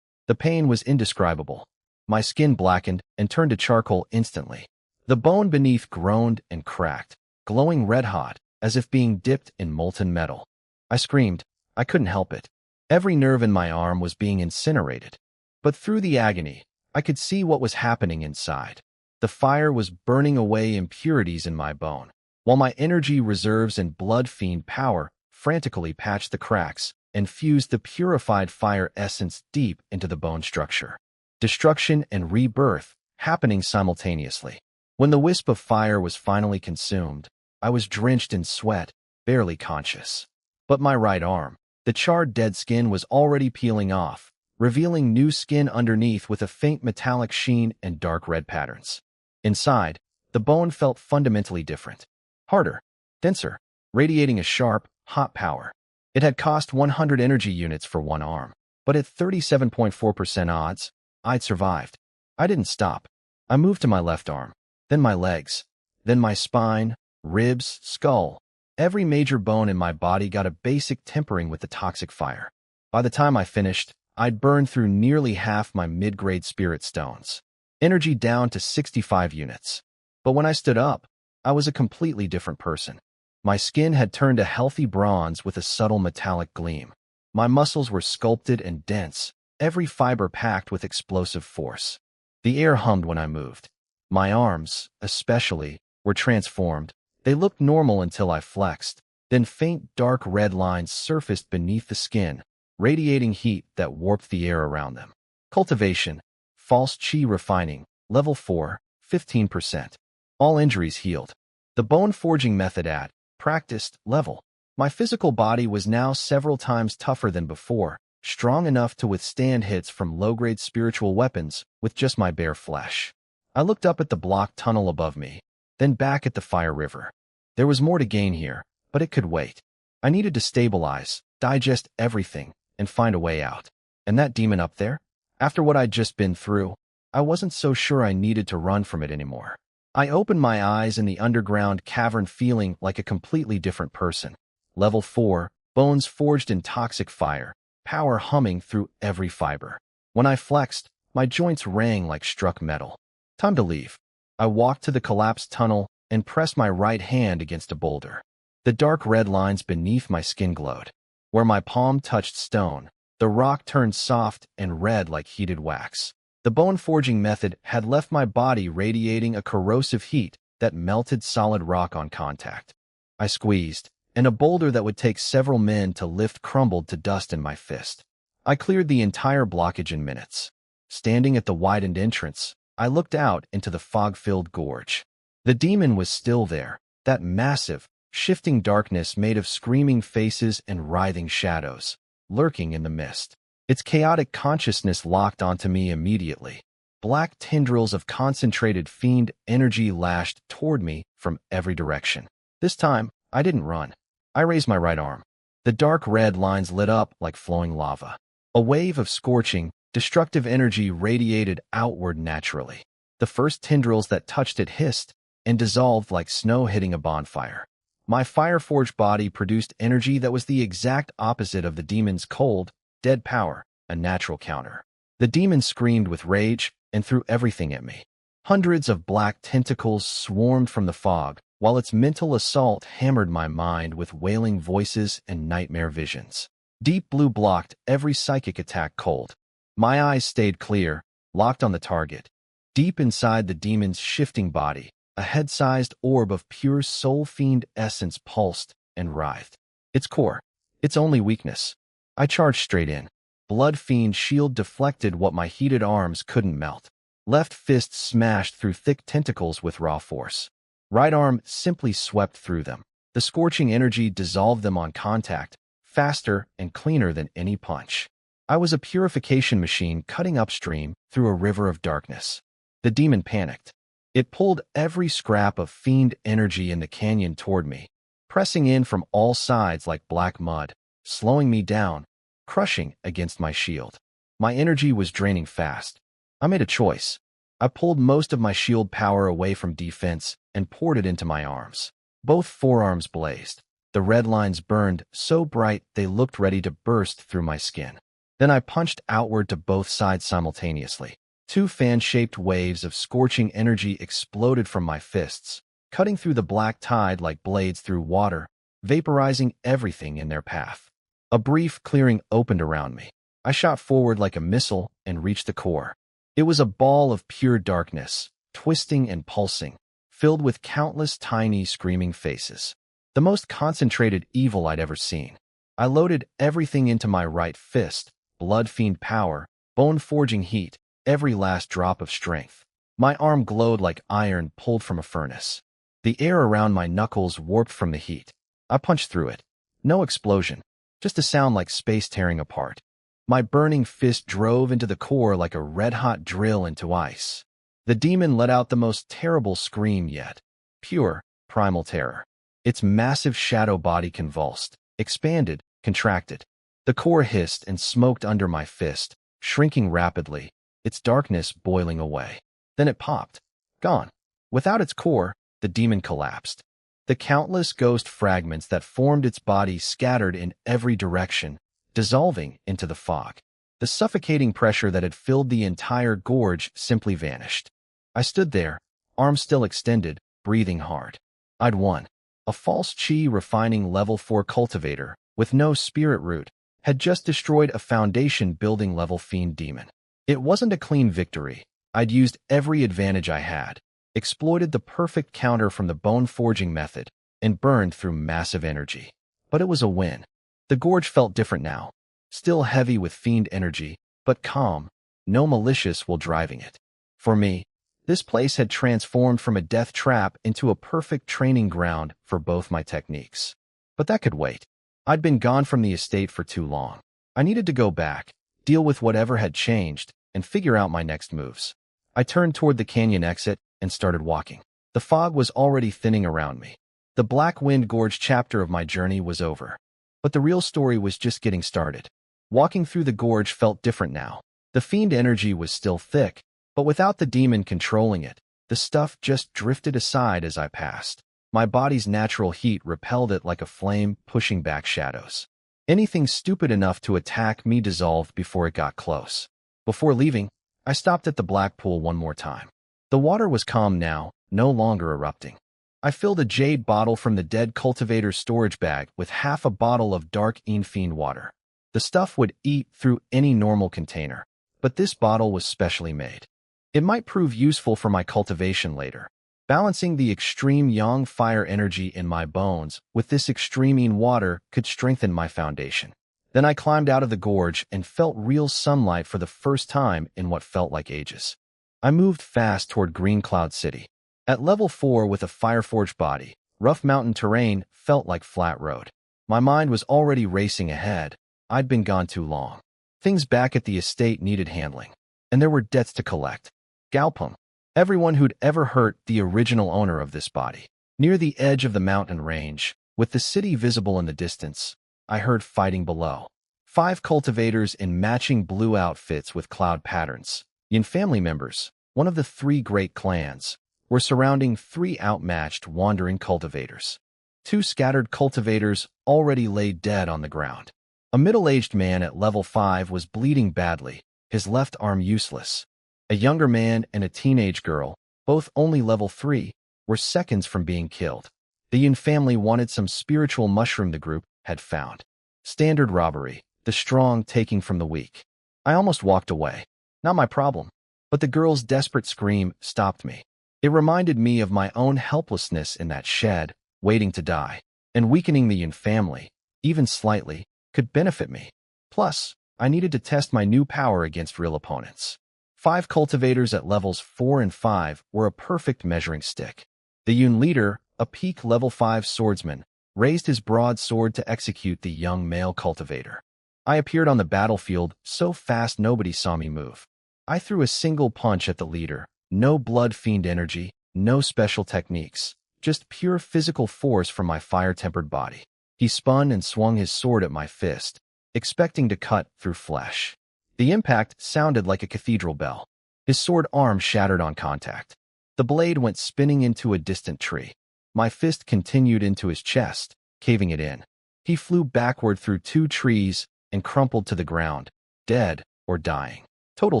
The pain was indescribable. My skin blackened and turned to charcoal instantly. The bone beneath groaned and cracked, glowing red-hot, as if being dipped in molten metal. I screamed. I couldn't help it. Every nerve in my arm was being incinerated. But through the agony, I could see what was happening inside. The fire was burning away impurities in my bone, while my energy reserves and blood fiend power frantically patched the cracks and fused the purified fire essence deep into the bone structure. Destruction and rebirth happening simultaneously. When the wisp of fire was finally consumed, I was drenched in sweat, barely conscious. But my right arm, the charred dead skin was already peeling off, revealing new skin underneath with a faint metallic sheen and dark red patterns. Inside, the bone felt fundamentally different. Harder, denser, radiating a sharp, hot power. It had cost 100 energy units for one arm, but at 37.4% odds, I'd survived. I didn't stop. I moved to my left arm, then my legs, then my spine, ribs, skull. Every major bone in my body got a basic tempering with the toxic fire. By the time I finished, I'd burned through nearly half my mid-grade spirit stones. Energy down to 65 units. But when I stood up, I was a completely different person. My skin had turned a healthy bronze with a subtle metallic gleam. My muscles were sculpted and dense, every fiber packed with explosive force. The air hummed when I moved. My arms, especially, were transformed. They looked normal until I flexed. Then faint dark red lines surfaced beneath the skin, radiating heat that warped the air around them. Cultivation, false chi refining, level 4, 15%. All injuries healed. The bone forging method at practiced level. My physical body was now several times tougher than before, strong enough to withstand hits from low-grade spiritual weapons with just my bare flesh. I looked up at the blocked tunnel above me, then back at the fire river. There was more to gain here, but it could wait. I needed to stabilize, digest everything, and find a way out. And that demon up there? After what I'd just been through, I wasn't so sure I needed to run from it anymore. I opened my eyes in the underground cavern feeling like a completely different person. Level 4, bones forged in toxic fire, power humming through every fiber. When I flexed, my joints rang like struck metal. Time to leave. I walked to the collapsed tunnel and pressed my right hand against a boulder. The dark red lines beneath my skin glowed. Where my palm touched stone, the rock turned soft and red like heated wax. The bone forging method had left my body radiating a corrosive heat that melted solid rock on contact. I squeezed, and a boulder that would take several men to lift crumbled to dust in my fist. I cleared the entire blockage in minutes. Standing at the widened entrance, I looked out into the fog-filled gorge. The demon was still there, that massive, shifting darkness made of screaming faces and writhing shadows, lurking in the mist. Its chaotic consciousness locked onto me immediately. Black tendrils of concentrated fiend energy lashed toward me from every direction. This time, I didn't run. I raised my right arm. The dark red lines lit up like flowing lava. A wave of scorching, destructive energy radiated outward naturally. The first tendrils that touched it hissed and dissolved like snow hitting a bonfire. My fire-forged body produced energy that was the exact opposite of the demon's cold, dead power, a natural counter. The demon screamed with rage and threw everything at me. Hundreds of black tentacles swarmed from the fog, while its mental assault hammered my mind with wailing voices and nightmare visions. Deep Blue blocked every psychic attack cold. My eyes stayed clear, locked on the target. Deep inside the demon's shifting body, a head-sized orb of pure soul fiend essence pulsed and writhed. Its core, its only weakness, I charged straight in. Blood Fiend shield deflected what my heated arms couldn't melt. Left fist smashed through thick tentacles with raw force. Right arm simply swept through them. The scorching energy dissolved them on contact, faster and cleaner than any punch. I was a purification machine cutting upstream through a river of darkness. The demon panicked. It pulled every scrap of fiend energy in the canyon toward me, pressing in from all sides like black mud, slowing me down, crushing against my shield. My energy was draining fast. I made a choice. I pulled most of my shield power away from defense and poured it into my arms. Both forearms blazed. The red lines burned so bright they looked ready to burst through my skin. Then I punched outward to both sides simultaneously. Two fan-shaped waves of scorching energy exploded from my fists, cutting through the black tide like blades through water, vaporizing everything in their path. A brief clearing opened around me. I shot forward like a missile and reached the core. It was a ball of pure darkness, twisting and pulsing, filled with countless tiny screaming faces. The most concentrated evil I'd ever seen. I loaded everything into my right fist, blood fiend power, bone-forging heat, every last drop of strength. My arm glowed like iron pulled from a furnace. The air around my knuckles warped from the heat. I punched through it. No explosion, just a sound like space tearing apart. My burning fist drove into the core like a red-hot drill into ice. The demon let out the most terrible scream yet. Pure, primal terror. Its massive shadow body convulsed, expanded, contracted. The core hissed and smoked under my fist, shrinking rapidly, its darkness boiling away. Then it popped. Gone. Without its core, the demon collapsed. The countless ghost fragments that formed its body scattered in every direction, dissolving into the fog. The suffocating pressure that had filled the entire gorge simply vanished. I stood there, arms still extended, breathing hard. I'd won. A false chi refining level 4 cultivator, with no spirit root, had just destroyed a foundation-building level fiend demon. It wasn't a clean victory. I'd used every advantage I had, exploited the perfect counter from the bone-forging method, and burned through massive energy. But it was a win. The gorge felt different now, still heavy with fiend energy, but calm, no malicious while driving it. For me, this place had transformed from a death trap into a perfect training ground for both my techniques. But that could wait. I'd been gone from the estate for too long. I needed to go back, deal with whatever had changed, and figure out my next moves. I turned toward the canyon exit and started walking. The fog was already thinning around me. The Black Wind Gorge chapter of my journey was over. But the real story was just getting started. Walking through the gorge felt different now. The fiend energy was still thick, but without the demon controlling it, the stuff just drifted aside as I passed. My body's natural heat repelled it like a flame pushing back shadows. Anything stupid enough to attack me dissolved before it got close. Before leaving, I stopped at the black pool one more time. The water was calm now, no longer erupting. I filled a jade bottle from the dead cultivator's storage bag with half a bottle of dark Fiend water. The stuff would eat through any normal container, but this bottle was specially made. It might prove useful for my cultivation later. Balancing the extreme yang fire energy in my bones with this extreme yin water could strengthen my foundation. Then I climbed out of the gorge and felt real sunlight for the first time in what felt like ages. I moved fast toward Green Cloud City. At level 4 with a fireforged body, rough mountain terrain felt like flat road. My mind was already racing ahead. I'd been gone too long. Things back at the estate needed handling, and there were debts to collect. Galpum, everyone who'd ever hurt the original owner of this body. Near the edge of the mountain range, with the city visible in the distance, I heard fighting below. 5 cultivators in matching blue outfits with cloud patterns, Yin family members, one of the 3 great clans, were surrounding 3 outmatched wandering cultivators. 2 scattered cultivators already lay dead on the ground. A middle-aged man at level 5 was bleeding badly, his left arm useless. A younger man and a teenage girl, both only level 3, were seconds from being killed. The Yin family wanted some spiritual mushroom the group had found. Standard robbery, the strong taking from the weak. I almost walked away. Not my problem. But the girl's desperate scream stopped me. It reminded me of my own helplessness in that shed, waiting to die. And weakening the Yin family, even slightly, could benefit me. Plus, I needed to test my new power against real opponents. 5 cultivators at levels 4 and 5 were a perfect measuring stick. The Yun leader, a peak level 5 swordsman, raised his broadsword to execute the young male cultivator. I appeared on the battlefield so fast nobody saw me move. I threw a single punch at the leader. No blood fiend energy, no special techniques, just pure physical force from my fire-tempered body. He spun and swung his sword at my fist, expecting to cut through flesh. The impact sounded like a cathedral bell. His sword arm shattered on contact. The blade went spinning into a distant tree. My fist continued into his chest, caving it in. He flew backward through 2 trees and crumpled to the ground, dead or dying. Total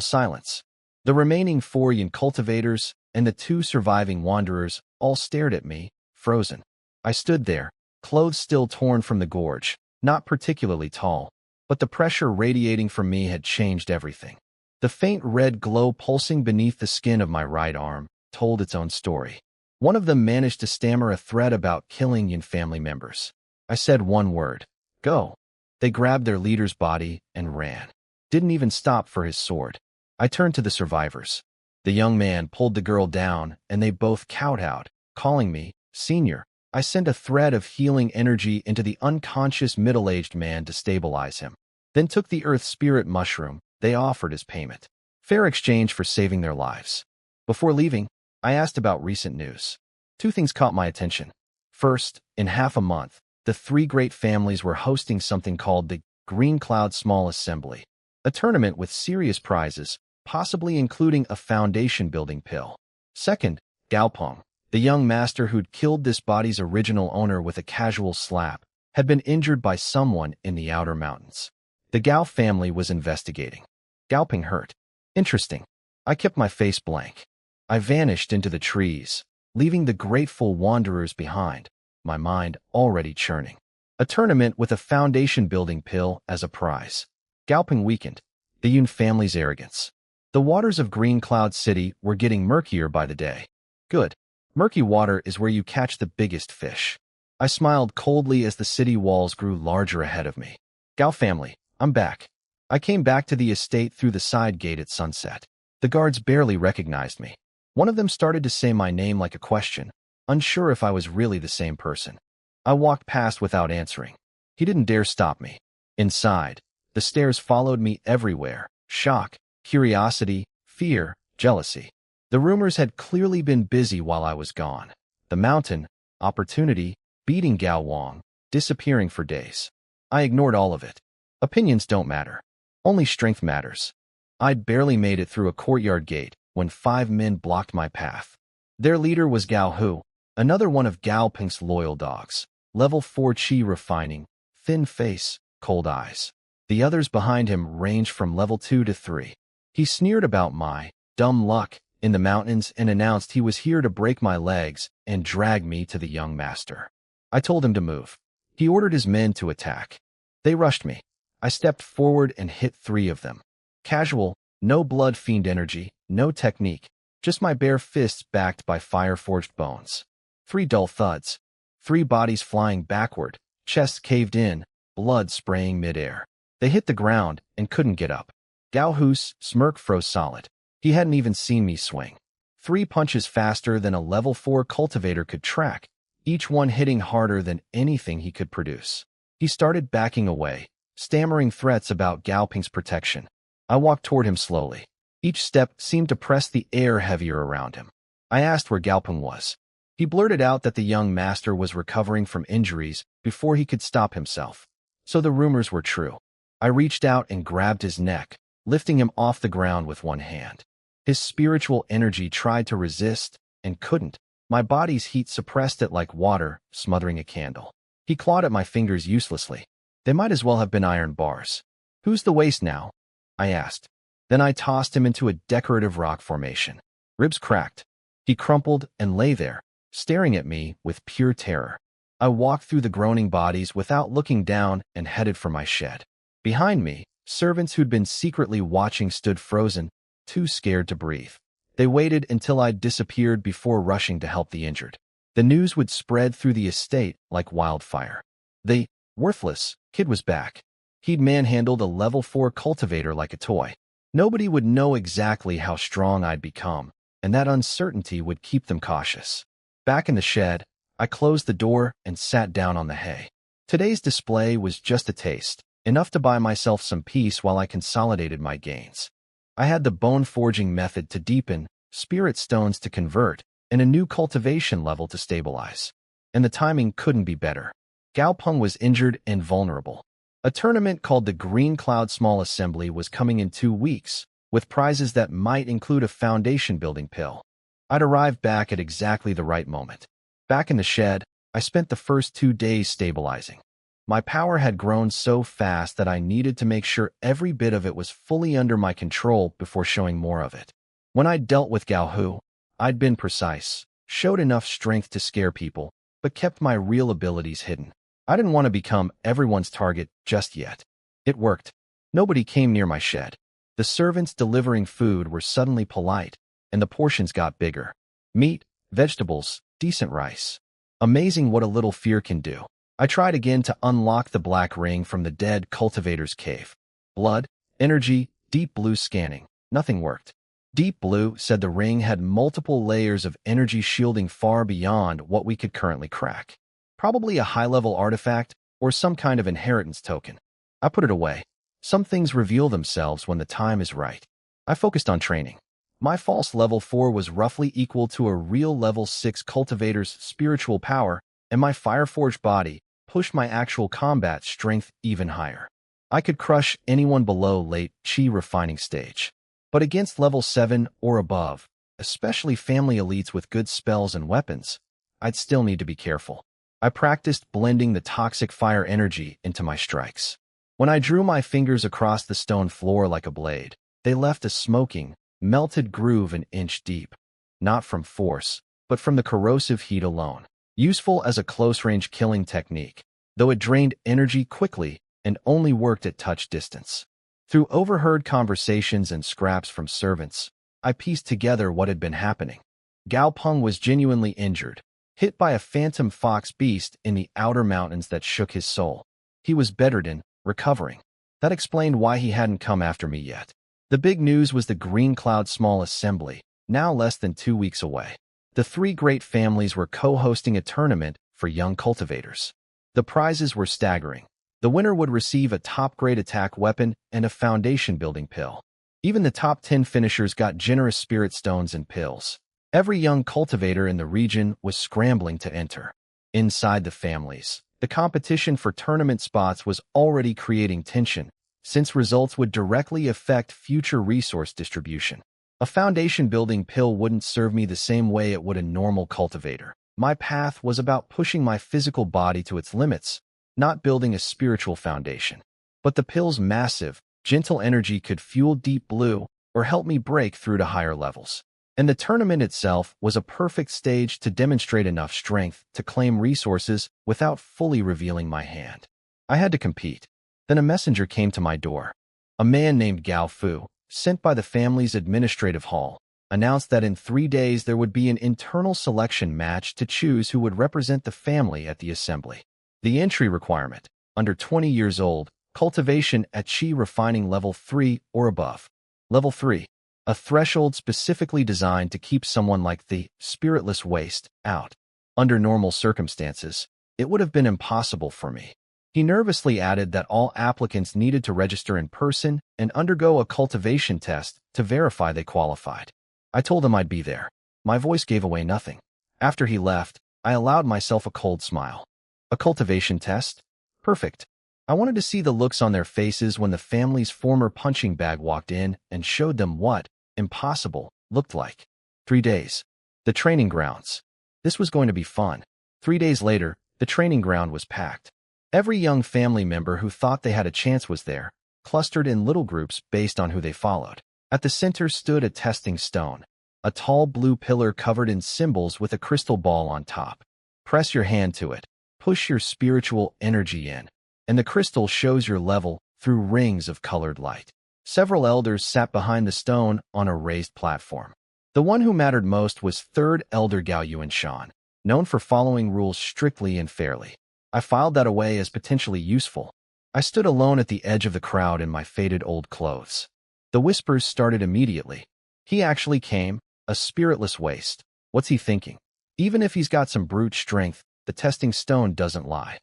silence. The remaining 4 Yin cultivators and the 2 surviving wanderers all stared at me, frozen. I stood there, clothes still torn from the gorge, not particularly tall, but the pressure radiating from me had changed everything. The faint red glow pulsing beneath the skin of my right arm told its own story. One of them managed to stammer a threat about killing Yin family members. I said one word, "Go." They grabbed their leader's body and ran. Didn't even stop for his sword. I turned to the survivors. The young man pulled the girl down, and they both kowtowed, calling me senior. I sent a thread of healing energy into the unconscious middle-aged man to stabilize him, then took the earth spirit mushroom they offered as payment. Fair exchange for saving their lives. Before leaving, I asked about recent news. 2 things caught my attention. First, in half a month, the 3 great families were hosting something called the Green Cloud Small Assembly, a tournament with serious prizes, possibly including a foundation-building pill. Second, Gao Peng, the young master who'd killed this body's original owner with a casual slap, had been injured by someone in the outer mountains. The Gao family was investigating. Gao Peng hurt. Interesting. I kept my face blank. I vanished into the trees, leaving the grateful wanderers behind, my mind already churning. A tournament with a foundation-building pill as a prize. Gao Peng weakened. The Yun family's arrogance. The waters of Green Cloud City were getting murkier by the day. Good. Murky water is where you catch the biggest fish. I smiled coldly as the city walls grew larger ahead of me. Gao family, I'm back. I came back to the estate through the side gate at sunset. The guards barely recognized me. One of them started to say my name like a question, unsure if I was really the same person. I walked past without answering. He didn't dare stop me. Inside, the stares followed me everywhere. Shock, curiosity, fear, jealousy. The rumors had clearly been busy while I was gone. The mountain, opportunity, beating Gao Wang, disappearing for days. I ignored all of it. Opinions don't matter. Only strength matters. I'd barely made it through a courtyard gate when 5 men blocked my path. Their leader was Gao Hu, another one of Gao Peng's loyal dogs. Level 4 Qi refining, thin face, cold eyes. The others behind him ranged from level 2 to 3. He sneered about my dumb luck in the mountains and announced he was here to break my legs and drag me to the young master. I told him to move. He ordered his men to attack. They rushed me. I stepped forward and hit 3 of them. Casual, no blood fiend energy, no technique, just my bare fists backed by fire-forged bones. 3 dull thuds. 3 bodies flying backward, chests caved in, blood spraying midair. They hit the ground and couldn't get up. Gao Hu's smirk froze solid. He hadn't even seen me swing. 3 punches faster than a level 4 cultivator could track, each one hitting harder than anything he could produce. He started backing away, stammering threats about Gao Peng's protection. I walked toward him slowly. Each step seemed to press the air heavier around him. I asked where Gao Peng was. He blurted out that the young master was recovering from injuries before he could stop himself. So the rumors were true. I reached out and grabbed his neck, lifting him off the ground with one hand. His spiritual energy tried to resist and couldn't. My body's heat suppressed it like water smothering a candle. He clawed at my fingers uselessly. They might as well have been iron bars. "Who's the waste now?" I asked. Then I tossed him into a decorative rock formation. Ribs cracked. He crumpled and lay there, staring at me with pure terror. I walked through the groaning bodies without looking down and headed for my shed. Behind me, servants who'd been secretly watching stood frozen, too scared to breathe. They waited until I'd disappeared before rushing to help the injured. The news would spread through the estate like wildfire. The worthless kid was back. He'd manhandled a level 4 cultivator like a toy. Nobody would know exactly how strong I'd become, and that uncertainty would keep them cautious. Back in the shed, I closed the door and sat down on the hay. Today's display was just a taste, enough to buy myself some peace while I consolidated my gains. I had the bone-forging method to deepen, spirit stones to convert, and a new cultivation level to stabilize. And the timing couldn't be better. Gao Peng was injured and vulnerable. A tournament called the Green Cloud Small Assembly was coming in 2 weeks, with prizes that might include a foundation-building pill. I'd arrived back at exactly the right moment. Back in the shed, I spent the first 2 days stabilizing. My power had grown so fast that I needed to make sure every bit of it was fully under my control before showing more of it. When I dealt with Gao Hu, I'd been precise, showed enough strength to scare people, but kept my real abilities hidden. I didn't want to become everyone's target just yet. It worked. Nobody came near my shed. The servants delivering food were suddenly polite, and the portions got bigger. Meat, vegetables, decent rice. Amazing what a little fear can do. I tried again to unlock the black ring from the dead cultivator's cave. Blood, energy, deep blue scanning. Nothing worked. Deep blue said the ring had multiple layers of energy shielding far beyond what we could currently crack. Probably a high-level artifact or some kind of inheritance token. I put it away. Some things reveal themselves when the time is right. I focused on training. My false level 4 was roughly equal to a real level 6 cultivator's spiritual power, and my Fireforged body pushed my actual combat strength even higher. I could crush anyone below late Qi refining stage. But against level 7 or above, especially family elites with good spells and weapons, I'd still need to be careful. I practiced blending the toxic fire energy into my strikes. When I drew my fingers across the stone floor like a blade, they left a smoking, melted groove an inch deep. Not from force, but from the corrosive heat alone. Useful as a close-range killing technique, though it drained energy quickly and only worked at touch distance. Through overheard conversations and scraps from servants, I pieced together what had been happening. Gao Peng was genuinely injured, hit by a phantom fox beast in the outer mountains that shook his soul. He was bedridden, recovering. That explained why he hadn't come after me yet. The big news was the Green Cloud Small Assembly, now less than 2 weeks away. The 3 great families were co-hosting a tournament for young cultivators. The prizes were staggering. The winner would receive a top-grade attack weapon and a foundation-building pill. Even the top 10 finishers got generous spirit stones and pills. Every young cultivator in the region was scrambling to enter. Inside the families, the competition for tournament spots was already creating tension, since results would directly affect future resource distribution. A foundation-building pill wouldn't serve me the same way it would a normal cultivator. My path was about pushing my physical body to its limits, not building a spiritual foundation. But the pill's massive, gentle energy could fuel Deep Blue or help me break through to higher levels. And the tournament itself was a perfect stage to demonstrate enough strength to claim resources without fully revealing my hand. I had to compete. Then a messenger came to my door. A man named Gao Fu, sent by the family's administrative hall, announced that in 3 days there would be an internal selection match to choose who would represent the family at the assembly. The entry requirement, under 20 years old, cultivation at Qi refining level 3 or above. Level 3. A threshold specifically designed to keep someone like the spiritless waste out. Under normal circumstances, it would have been impossible for me. He nervously added that all applicants needed to register in person and undergo a cultivation test to verify they qualified. I told him I'd be there. My voice gave away nothing. After he left, I allowed myself a cold smile. A cultivation test? Perfect. I wanted to see the looks on their faces when the family's former punching bag walked in and showed them what impossible looked like. 3 days. The training grounds. This was going to be fun. 3 days later, the training ground was packed. Every young family member who thought they had a chance was there, clustered in little groups based on who they followed. At the center stood a testing stone, a tall blue pillar covered in symbols with a crystal ball on top. Press your hand to it. Push your spiritual energy in, and the crystal shows your level through rings of colored light. Several elders sat behind the stone on a raised platform. The one who mattered most was 3rd Elder Gao Yuanshan, known for following rules strictly and fairly. I filed that away as potentially useful. I stood alone at the edge of the crowd in my faded old clothes. The whispers started immediately. He actually came, a spiritless waste. What's he thinking? Even if he's got some brute strength, the testing stone doesn't lie.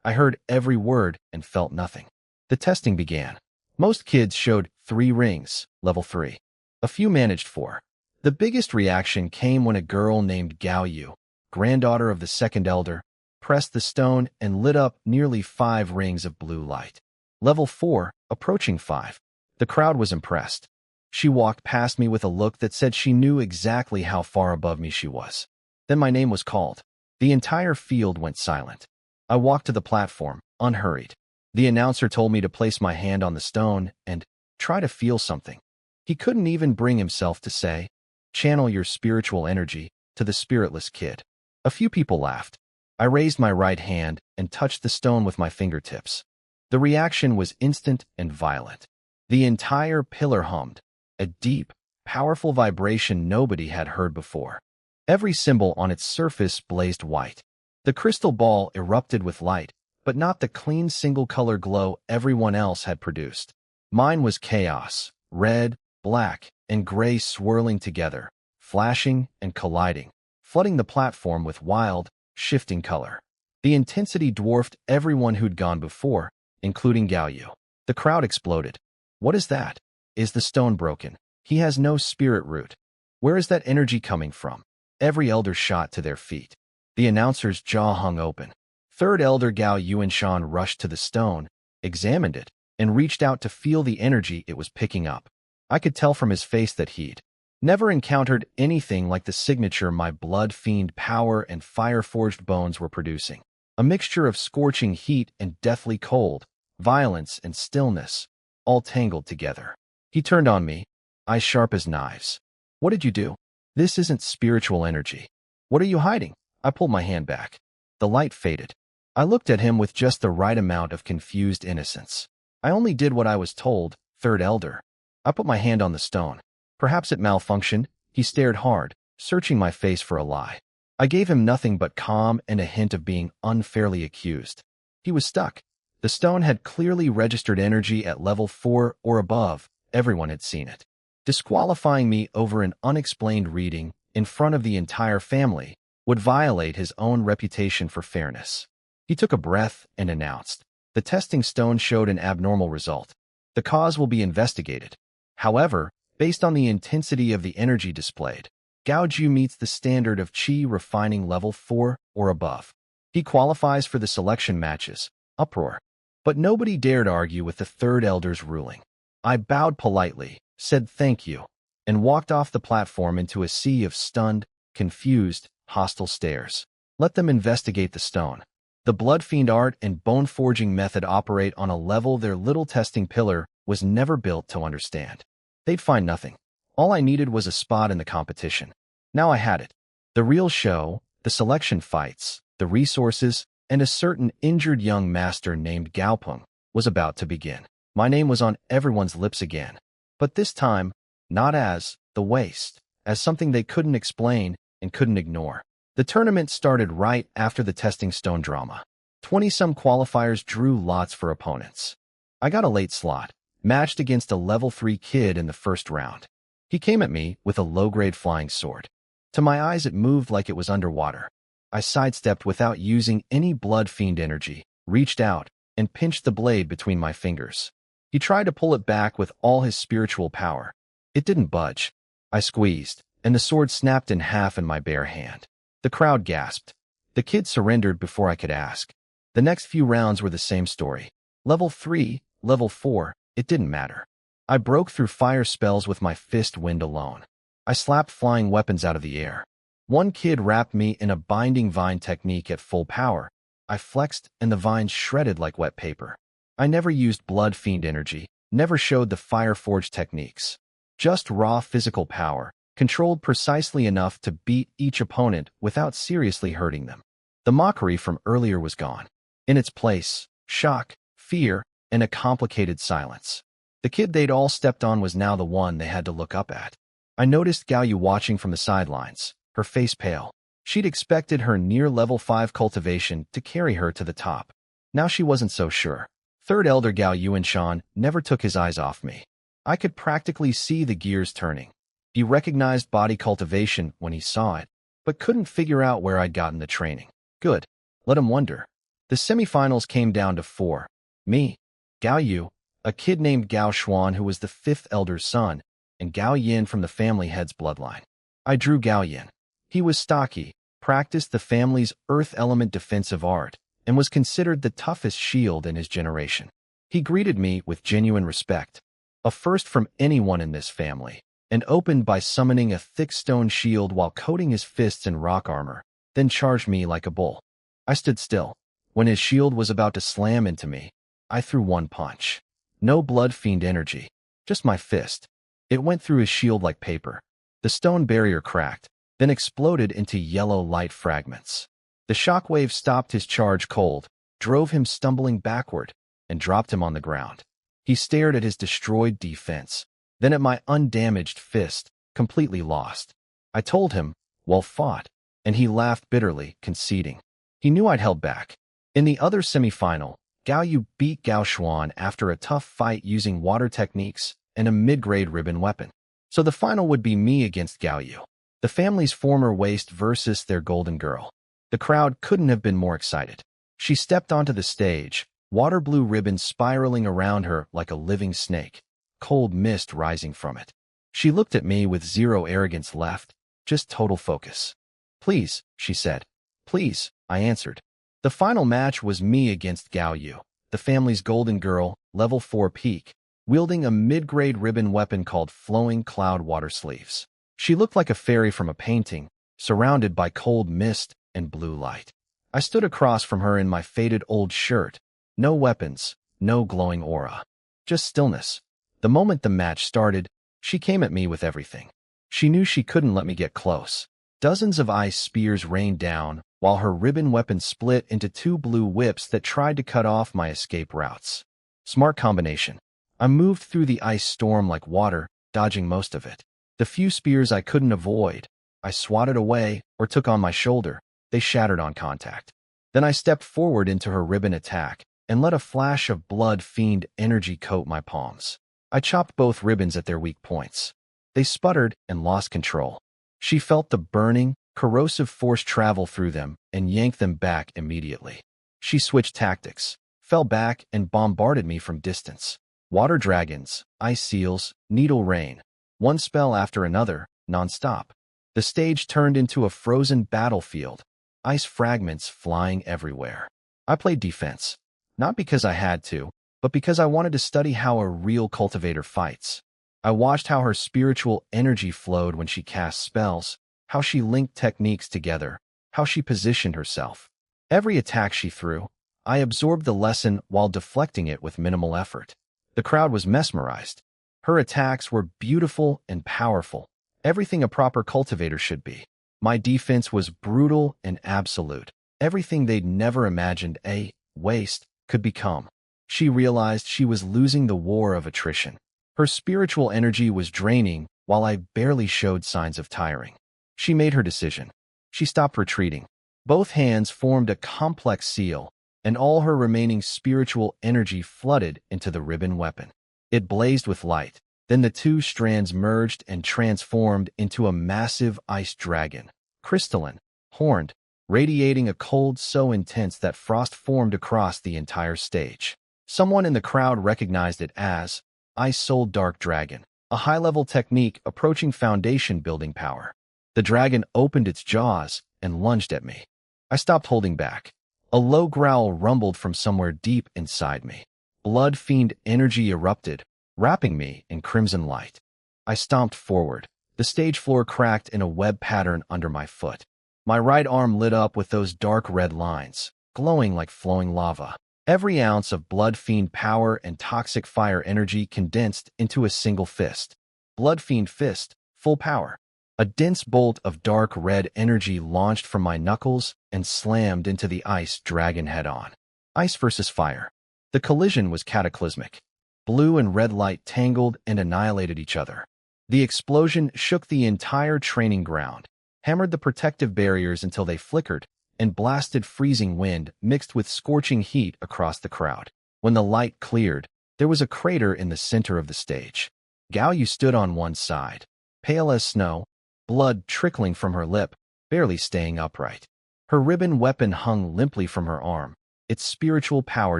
I heard every word and felt nothing. The testing began. Most kids showed 3 rings, level 3. A few managed 4. The biggest reaction came when a girl named Gao Yu, granddaughter of the second elder, pressed the stone and lit up nearly 5 rings of blue light. Level 4, approaching 5. The crowd was impressed. She walked past me with a look that said she knew exactly how far above me she was. Then my name was called. The entire field went silent. I walked to the platform, unhurried. The announcer told me to place my hand on the stone and try to feel something. He couldn't even bring himself to say, "Channel your spiritual energy," to the spiritless kid. A few people laughed. I raised my right hand and touched the stone with my fingertips. The reaction was instant and violent. The entire pillar hummed, a deep, powerful vibration nobody had heard before. Every symbol on its surface blazed white. The crystal ball erupted with light, but not the clean single-color glow everyone else had produced. Mine was chaos, red, black, and gray swirling together, flashing and colliding, flooding the platform with wild, shifting color. The intensity dwarfed everyone who'd gone before, including Gao Yu. The crowd exploded. What is that? Is the stone broken? He has no spirit root. Where is that energy coming from? Every elder shot to their feet. The announcer's jaw hung open. Third elder Gao Yuanshan rushed to the stone, examined it, and reached out to feel the energy it was picking up. I could tell from his face that he'd never encountered anything like the signature my blood fiend power and fire-forged bones were producing. A mixture of scorching heat and deathly cold, violence and stillness, all tangled together. He turned on me, eyes sharp as knives. What did you do? This isn't spiritual energy. What are you hiding? I pulled my hand back. The light faded. I looked at him with just the right amount of confused innocence. I only did what I was told, third elder. I put my hand on the stone. Perhaps it malfunctioned. He stared hard, searching my face for a lie. I gave him nothing but calm and a hint of being unfairly accused. He was stuck. The stone had clearly registered energy at level 4 or above. Everyone had seen it. Disqualifying me over an unexplained reading in front of the entire family would violate his own reputation for fairness. He took a breath and announced, "The testing stone showed an abnormal result. The cause will be investigated. However, based on the intensity of the energy displayed, Gao Ju meets the standard of Qi refining level 4 or above. He qualifies for the selection matches." Uproar. But nobody dared argue with the third elder's ruling. I bowed politely, said thank you, and walked off the platform into a sea of stunned, confused, hostile stares. Let them investigate the stone. The blood fiend art and bone forging method operate on a level their little testing pillar was never built to understand. They'd find nothing. All I needed was a spot in the competition. Now I had it. The real show, the selection fights, the resources, and a certain injured young master named Gao Peng was about to begin. My name was on everyone's lips again. But this time, not as the waste, as something they couldn't explain and couldn't ignore. The tournament started right after the testing stone drama. 20-some qualifiers drew lots for opponents. I got a late slot, matched against a level 3 kid in the first round. He came at me with a low-grade flying sword. To my eyes it moved like it was underwater. I sidestepped without using any blood fiend energy, reached out, and pinched the blade between my fingers. He tried to pull it back with all his spiritual power. It didn't budge. I squeezed, and the sword snapped in half in my bare hand. The crowd gasped. The kid surrendered before I could ask. The next few rounds were the same story. Level 3, level 4, it didn't matter. I broke through fire spells with my fist wind alone. I slapped flying weapons out of the air. One kid wrapped me in a binding vine technique at full power. I flexed, and the vines shredded like wet paper. I never used blood fiend energy, never showed the fire forge techniques. Just raw physical power, controlled precisely enough to beat each opponent without seriously hurting them. The mockery from earlier was gone. In its place, shock, fear, and a complicated silence. The kid they'd all stepped on was now the one they had to look up at. I noticed Gao Yu watching from the sidelines, her face pale. She'd expected her near level 5 cultivation to carry her to the top. Now she wasn't so sure. Third Elder Gao Yuanshan never took his eyes off me. I could practically see the gears turning. He recognized body cultivation when he saw it, but couldn't figure out where I'd gotten the training. Good. Let him wonder. The semifinals came down to 4. Me, Gao Yu, a kid named Gao Xuan who was the 5th elder's son, and Gao Yin from the family head's bloodline. I drew Gao Yin. He was stocky, practiced the family's earth element defensive art, and was considered the toughest shield in his generation. He greeted me with genuine respect, a first from anyone in this family, and opened by summoning a thick stone shield while coating his fists in rock armor, then charged me like a bull. I stood still. When his shield was about to slam into me, I threw one punch. No blood fiend energy, just my fist. It went through his shield like paper. The stone barrier cracked, then exploded into yellow light fragments. The shockwave stopped his charge cold, drove him stumbling backward, and dropped him on the ground. He stared at his destroyed defense, then at my undamaged fist, completely lost. I told him, well fought, and he laughed bitterly, conceding. He knew I'd held back. In the other semifinal, Gao Yu beat Gao Xuan after a tough fight using water techniques and a mid-grade ribbon weapon. So the final would be me against Gao Yu, the family's former waist versus their golden girl. The crowd couldn't have been more excited. She stepped onto the stage, water blue ribbon spiraling around her like a living snake, cold mist rising from it. She looked at me with zero arrogance left, just total focus. Please, she said. Please, I answered. The final match was me against Gao Yu, the family's golden girl, level 4 peak, wielding a mid-grade ribbon weapon called Flowing Cloud Water Sleeves. She looked like a fairy from a painting, surrounded by cold mist and blue light. I stood across from her in my faded old shirt. No weapons, no glowing aura. Just stillness. The moment the match started, she came at me with everything. She knew she couldn't let me get close. Dozens of ice spears rained down, while her ribbon weapon split into 2 blue whips that tried to cut off my escape routes. Smart combination. I moved through the ice storm like water, dodging most of it. The few spears I couldn't avoid, I swatted away or took on my shoulder. They shattered on contact. Then I stepped forward into her ribbon attack and let a flash of blood fiend energy coat my palms. I chopped both ribbons at their weak points. They sputtered and lost control. She felt the burning, corrosive force travel through them and yank them back immediately. She switched tactics, fell back and bombarded me from distance. Water dragons, ice seals, needle rain. One spell after another, non-stop. The stage turned into a frozen battlefield, ice fragments flying everywhere. I played defense, not because I had to, but because I wanted to study how a real cultivator fights. I watched how her spiritual energy flowed when she cast spells, how she linked techniques together, how she positioned herself. Every attack she threw, I absorbed the lesson while deflecting it with minimal effort. The crowd was mesmerized. Her attacks were beautiful and powerful, everything a proper cultivator should be. My defense was brutal and absolute, everything they'd never imagined a waste could become. She realized she was losing the war of attrition. Her spiritual energy was draining while I barely showed signs of tiring. She made her decision. She stopped retreating. Both hands formed a complex seal, and all her remaining spiritual energy flooded into the ribbon weapon. It blazed with light. Then the 2 strands merged and transformed into a massive ice dragon, crystalline, horned, radiating a cold so intense that frost formed across the entire stage. Someone in the crowd recognized it as Ice Soul Dark Dragon, a high-level technique approaching foundation building power. The dragon opened its jaws and lunged at me. I stopped holding back. A low growl rumbled from somewhere deep inside me. Blood fiend energy erupted, wrapping me in crimson light. I stomped forward. The stage floor cracked in a web pattern under my foot. My right arm lit up with those dark red lines, glowing like flowing lava. Every ounce of blood fiend power and toxic fire energy condensed into a single fist. Blood fiend fist, full power. A dense bolt of dark red energy launched from my knuckles and slammed into the ice dragon head-on. Ice versus fire. The collision was cataclysmic. Blue and red light tangled and annihilated each other. The explosion shook the entire training ground, hammered the protective barriers until they flickered, and blasted freezing wind mixed with scorching heat across the crowd. When the light cleared, there was a crater in the center of the stage. Gao Yu stood on one side, pale as snow, blood trickling from her lip, barely staying upright. Her ribbon weapon hung limply from her arm, its spiritual power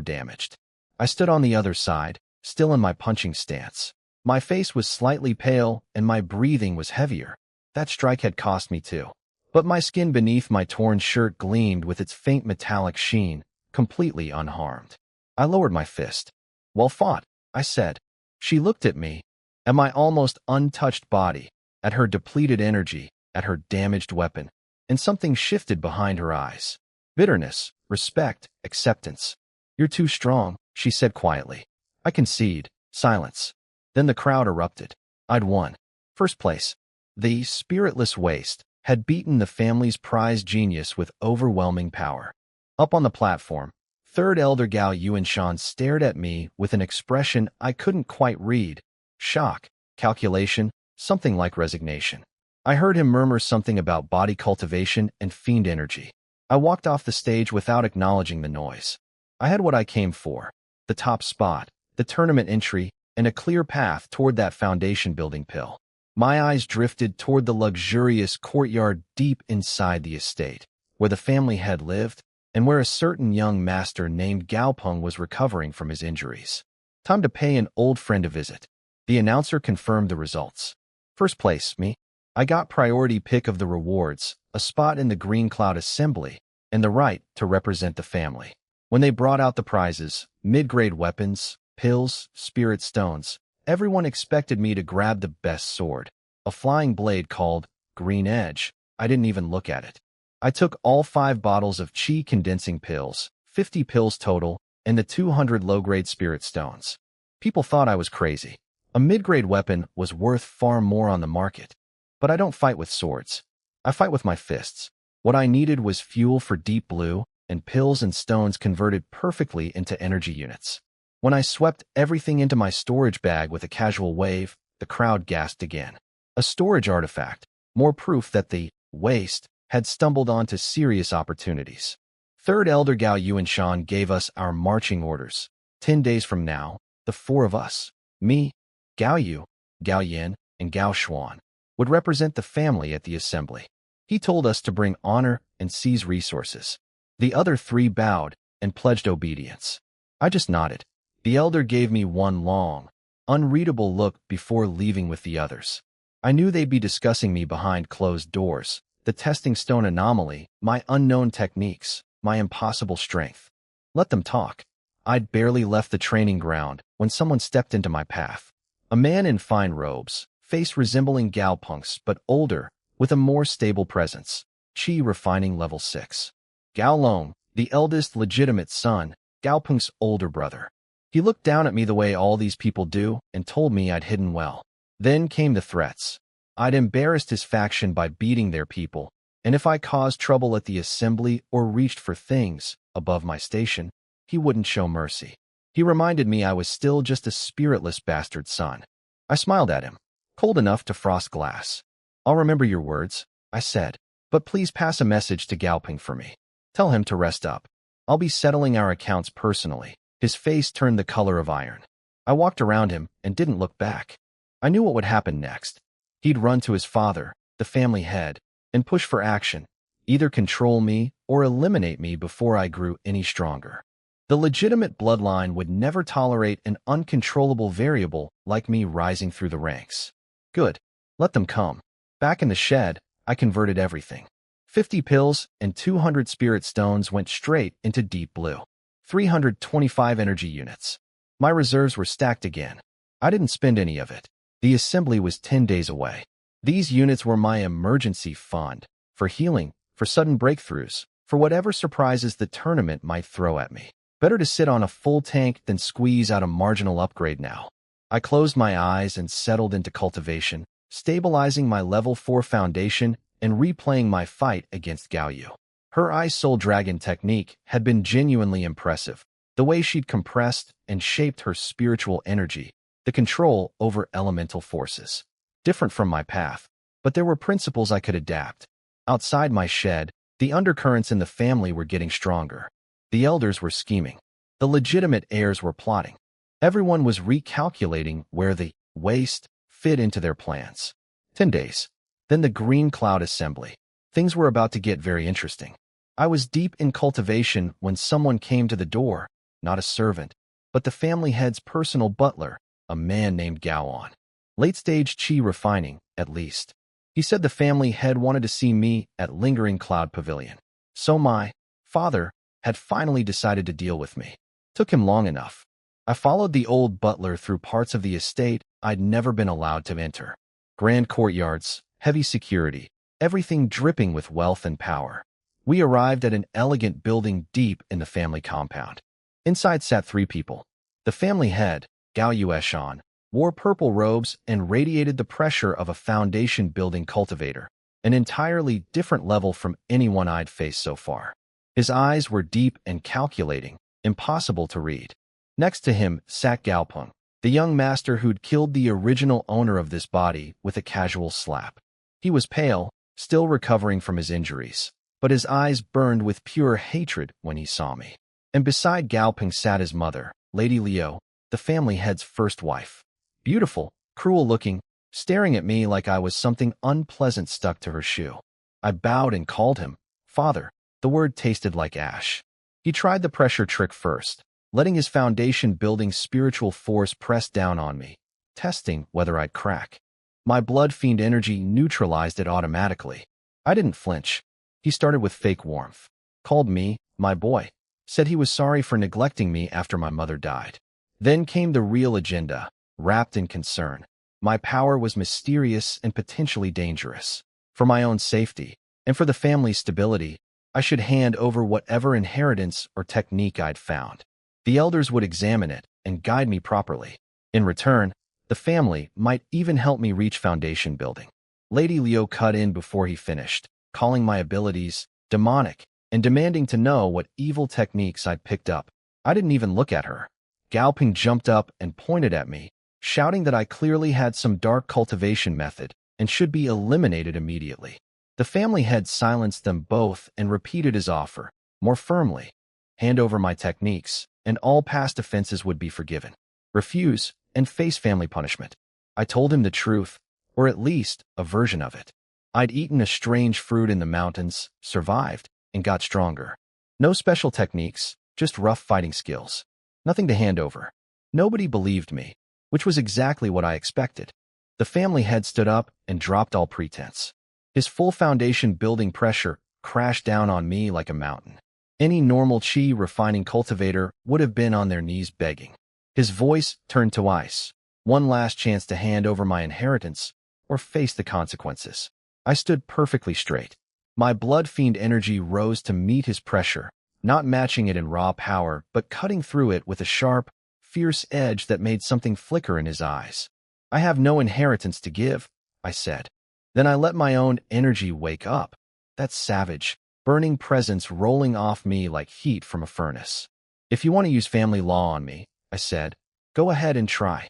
damaged. I stood on the other side, still in my punching stance. My face was slightly pale, and my breathing was heavier. That strike had cost me too. But my skin beneath my torn shirt gleamed with its faint metallic sheen, completely unharmed. I lowered my fist. "Well fought," I said. She looked at me, at my almost untouched body, at her depleted energy, at her damaged weapon, and something shifted behind her eyes. Bitterness, respect, acceptance. "You're too strong," she said quietly. I concede. Silence. Then the crowd erupted. I'd won. First place. The spiritless waste had beaten the family's prized genius with overwhelming power. Up on the platform, Third Elder Gao Yuanshan stared at me with an expression I couldn't quite read. Shock, calculation, something like resignation. I heard him murmur something about body cultivation and fiend energy. I walked off the stage without acknowledging the noise. I had what I came for: the top spot, the tournament entry, and a clear path toward that foundation-building pill. My eyes drifted toward the luxurious courtyard deep inside the estate, where the family had lived, and where a certain young master named Gao Peng was recovering from his injuries. Time to pay an old friend a visit. The announcer confirmed the results. First place, me. I got priority pick of the rewards, a spot in the Green Cloud Assembly, and the right to represent the family. When they brought out the prizes, mid-grade weapons, pills, spirit stones, everyone expected me to grab the best sword, a flying blade called Green Edge. I didn't even look at it. I took all 5 bottles of Qi condensing pills, 50 pills total, and the 200 low-grade spirit stones. People thought I was crazy. A mid-grade weapon was worth far more on the market. But I don't fight with swords. I fight with my fists. What I needed was fuel for Deep Blue, and pills and stones converted perfectly into energy units. When I swept everything into my storage bag with a casual wave, the crowd gasped again. A storage artifact, more proof that the waste had stumbled onto serious opportunities. Third Elder Gao Yuanshan gave us our marching orders. 10 days from now, the 4 of us, me, Gao Yu, Gao Yin, and Gao Xuan, would represent the family at the assembly. He told us to bring honor and seize resources. The other 3 bowed and pledged obedience. I just nodded. The elder gave me one long, unreadable look before leaving with the others. I knew they'd be discussing me behind closed doors, the testing stone anomaly, my unknown techniques, my impossible strength. Let them talk. I'd barely left the training ground when someone stepped into my path. A man in fine robes, face resembling Gao Peng's but older, with a more stable presence. Qi refining level 6. Gao Long, the eldest legitimate son, Gao Peng's older brother. He looked down at me the way all these people do and told me I'd hidden well. Then came the threats. I'd embarrassed his faction by beating their people, and if I caused trouble at the assembly or reached for things above my station, he wouldn't show mercy. He reminded me I was still just a spiritless bastard son. I smiled at him, cold enough to frost glass. "I'll remember your words," I said, "but please pass a message to Gao Peng for me. Tell him to rest up. I'll be settling our accounts personally." His face turned the color of iron. I walked around him and didn't look back. I knew what would happen next. He'd run to his father, the family head, and push for action, either control me or eliminate me before I grew any stronger. The legitimate bloodline would never tolerate an uncontrollable variable like me rising through the ranks. Good. Let them come. Back in the shed, I converted everything. 50 pills and 200 spirit stones went straight into Deep Blue. 325 energy units. My reserves were stacked again. I didn't spend any of it. The assembly was 10 days away. These units were my emergency fund, for healing, for sudden breakthroughs, for whatever surprises the tournament might throw at me. Better to sit on a full tank than squeeze out a marginal upgrade now. I closed my eyes and settled into cultivation, stabilizing my level 4 foundation and replaying my fight against Gao Yu. Her Ice Soul Dragon technique had been genuinely impressive. The way she'd compressed and shaped her spiritual energy, the control over elemental forces. Different from my path, but there were principles I could adapt. Outside my shed, the undercurrents in the family were getting stronger. The elders were scheming. The legitimate heirs were plotting. Everyone was recalculating where the waste fit into their plans. 10 days. Then the Green Cloud Assembly. Things were about to get very interesting. I was deep in cultivation when someone came to the door, not a servant, but the family head's personal butler, a man named Gao. Late-stage Qi refining, at least. He said the family head wanted to see me at Lingering Cloud Pavilion. So my father had finally decided to deal with me. Took him long enough. I followed the old butler through parts of the estate I'd never been allowed to enter. Grand courtyards, heavy security, everything dripping with wealth and power. We arrived at an elegant building deep in the family compound. Inside sat 3 people. The family head, Gao Yueshan, wore purple robes and radiated the pressure of a foundation-building cultivator, an entirely different level from anyone I'd faced so far. His eyes were deep and calculating, impossible to read. Next to him sat Gao Peng, the young master who'd killed the original owner of this body with a casual slap. He was pale, still recovering from his injuries, but his eyes burned with pure hatred when he saw me. And beside Gao Peng sat his mother, Lady Liu, the family head's first wife. Beautiful, cruel-looking, staring at me like I was something unpleasant stuck to her shoe. I bowed and called him father. The word tasted like ash. He tried the pressure trick first, letting his foundation-building spiritual force press down on me, testing whether I'd crack. My blood fiend energy neutralized it automatically. I didn't flinch. He started with fake warmth, called me my boy, said he was sorry for neglecting me after my mother died. Then came the real agenda, wrapped in concern. My power was mysterious and potentially dangerous. For my own safety, and for the family's stability, I should hand over whatever inheritance or technique I'd found. The elders would examine it and guide me properly. In return, the family might even help me reach foundation building. Lady Liu cut in before he finished, calling my abilities demonic and demanding to know what evil techniques I'd picked up. I didn't even look at her. Gao Peng jumped up and pointed at me, shouting that I clearly had some dark cultivation method and should be eliminated immediately. The family head silenced them both and repeated his offer, more firmly. Hand over my techniques, and all past offenses would be forgiven. Refuse, and face family punishment. I told him the truth, or at least a version of it. I'd eaten a strange fruit in the mountains, survived, and got stronger. No special techniques, just rough fighting skills. Nothing to hand over. Nobody believed me, which was exactly what I expected. The family head stood up and dropped all pretense. His full foundation building pressure crashed down on me like a mountain. Any normal Qi refining cultivator would have been on their knees begging. His voice turned to ice. One last chance to hand over my inheritance or face the consequences. I stood perfectly straight. My blood fiend energy rose to meet his pressure, not matching it in raw power, but cutting through it with a sharp, fierce edge that made something flicker in his eyes. I have no inheritance to give, I said. Then I let my own energy wake up. That savage, burning presence rolling off me like heat from a furnace. If you want to use family law on me, I said, go ahead and try.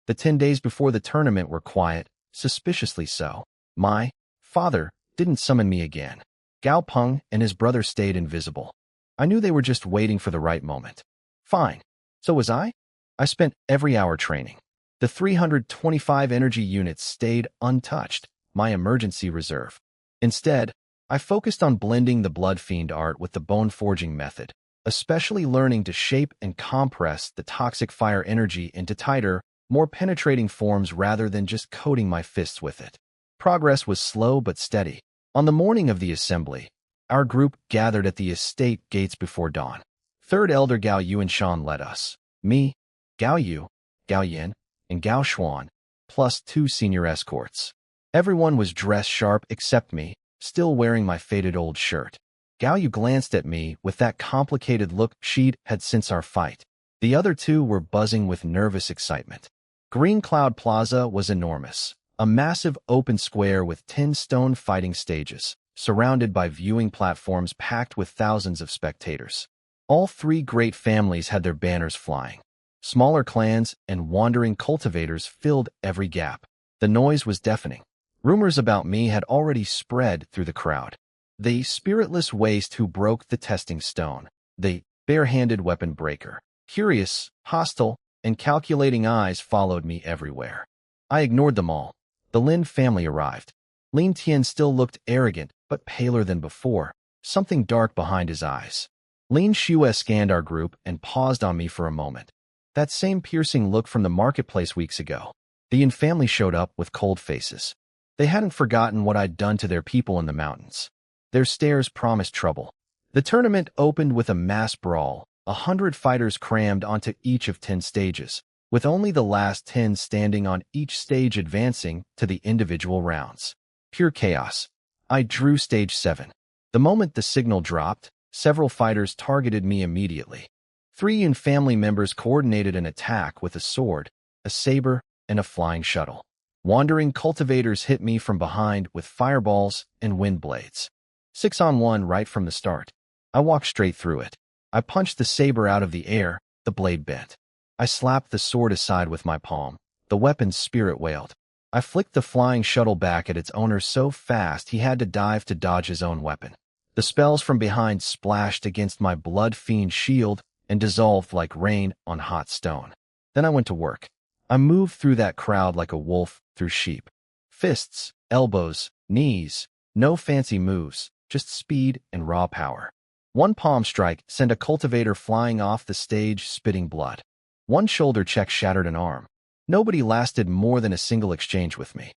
The 10 days before the tournament were quiet, suspiciously so. My father didn't summon me again. Gao Peng and his brother stayed invisible. I knew they were just waiting for the right moment. Fine. So was I? I spent every hour training. The 325 energy units stayed untouched, my emergency reserve. Instead, I focused on blending the blood fiend art with the bone forging method, especially learning to shape and compress the toxic fire energy into tighter, more penetrating forms rather than just coating my fists with it. Progress was slow but steady. On the morning of the assembly, our group gathered at the estate gates before dawn. Third Elder Gao Yuanshan led us. Me, Gao Yu, Gao Yin, and Gao Xuan, plus 2 senior escorts. Everyone was dressed sharp except me, still wearing my faded old shirt. Gao Yu glanced at me with that complicated look she'd had since our fight. The other 2 were buzzing with nervous excitement. Green Cloud Plaza was enormous, a massive open square with 10 stone fighting stages, surrounded by viewing platforms packed with thousands of spectators. All 3 great families had their banners flying. Smaller clans and wandering cultivators filled every gap. The noise was deafening. Rumors about me had already spread through the crowd. The spiritless waste who broke the testing stone, the bare-handed weapon breaker, Curious, hostile, and calculating eyes followed me everywhere. I ignored them all. The Lin family arrived. Lin Tian still looked arrogant, but paler than before, something dark behind his eyes. Lin Xue scanned our group and paused on me for a moment. That same piercing look from the marketplace weeks ago. The Yin family showed up with cold faces. They hadn't forgotten what I'd done to their people in the mountains. Their stares promised trouble. The tournament opened with a mass brawl, 100 fighters crammed onto each of 10 stages, with only the last 10 standing on each stage advancing to the individual rounds. Pure chaos. I drew stage 7. The moment the signal dropped, several fighters targeted me immediately. 3 Yin family members coordinated an attack with a sword, a saber, and a flying shuttle. Wandering cultivators hit me from behind with fireballs and wind blades. 6-on-1 right from the start. I walked straight through it. I punched the saber out of the air, the blade bent. I slapped the sword aside with my palm. The weapon's spirit wailed. I flicked the flying shuttle back at its owner so fast he had to dive to dodge his own weapon. The spells from behind splashed against my blood fiend shield and dissolved like rain on hot stone. Then I went to work. I moved through that crowd like a wolf through sheep. Fists, elbows, knees, no fancy moves, just speed and raw power. One palm strike sent a cultivator flying off the stage, spitting blood. One shoulder check shattered an arm. Nobody lasted more than a single exchange with me.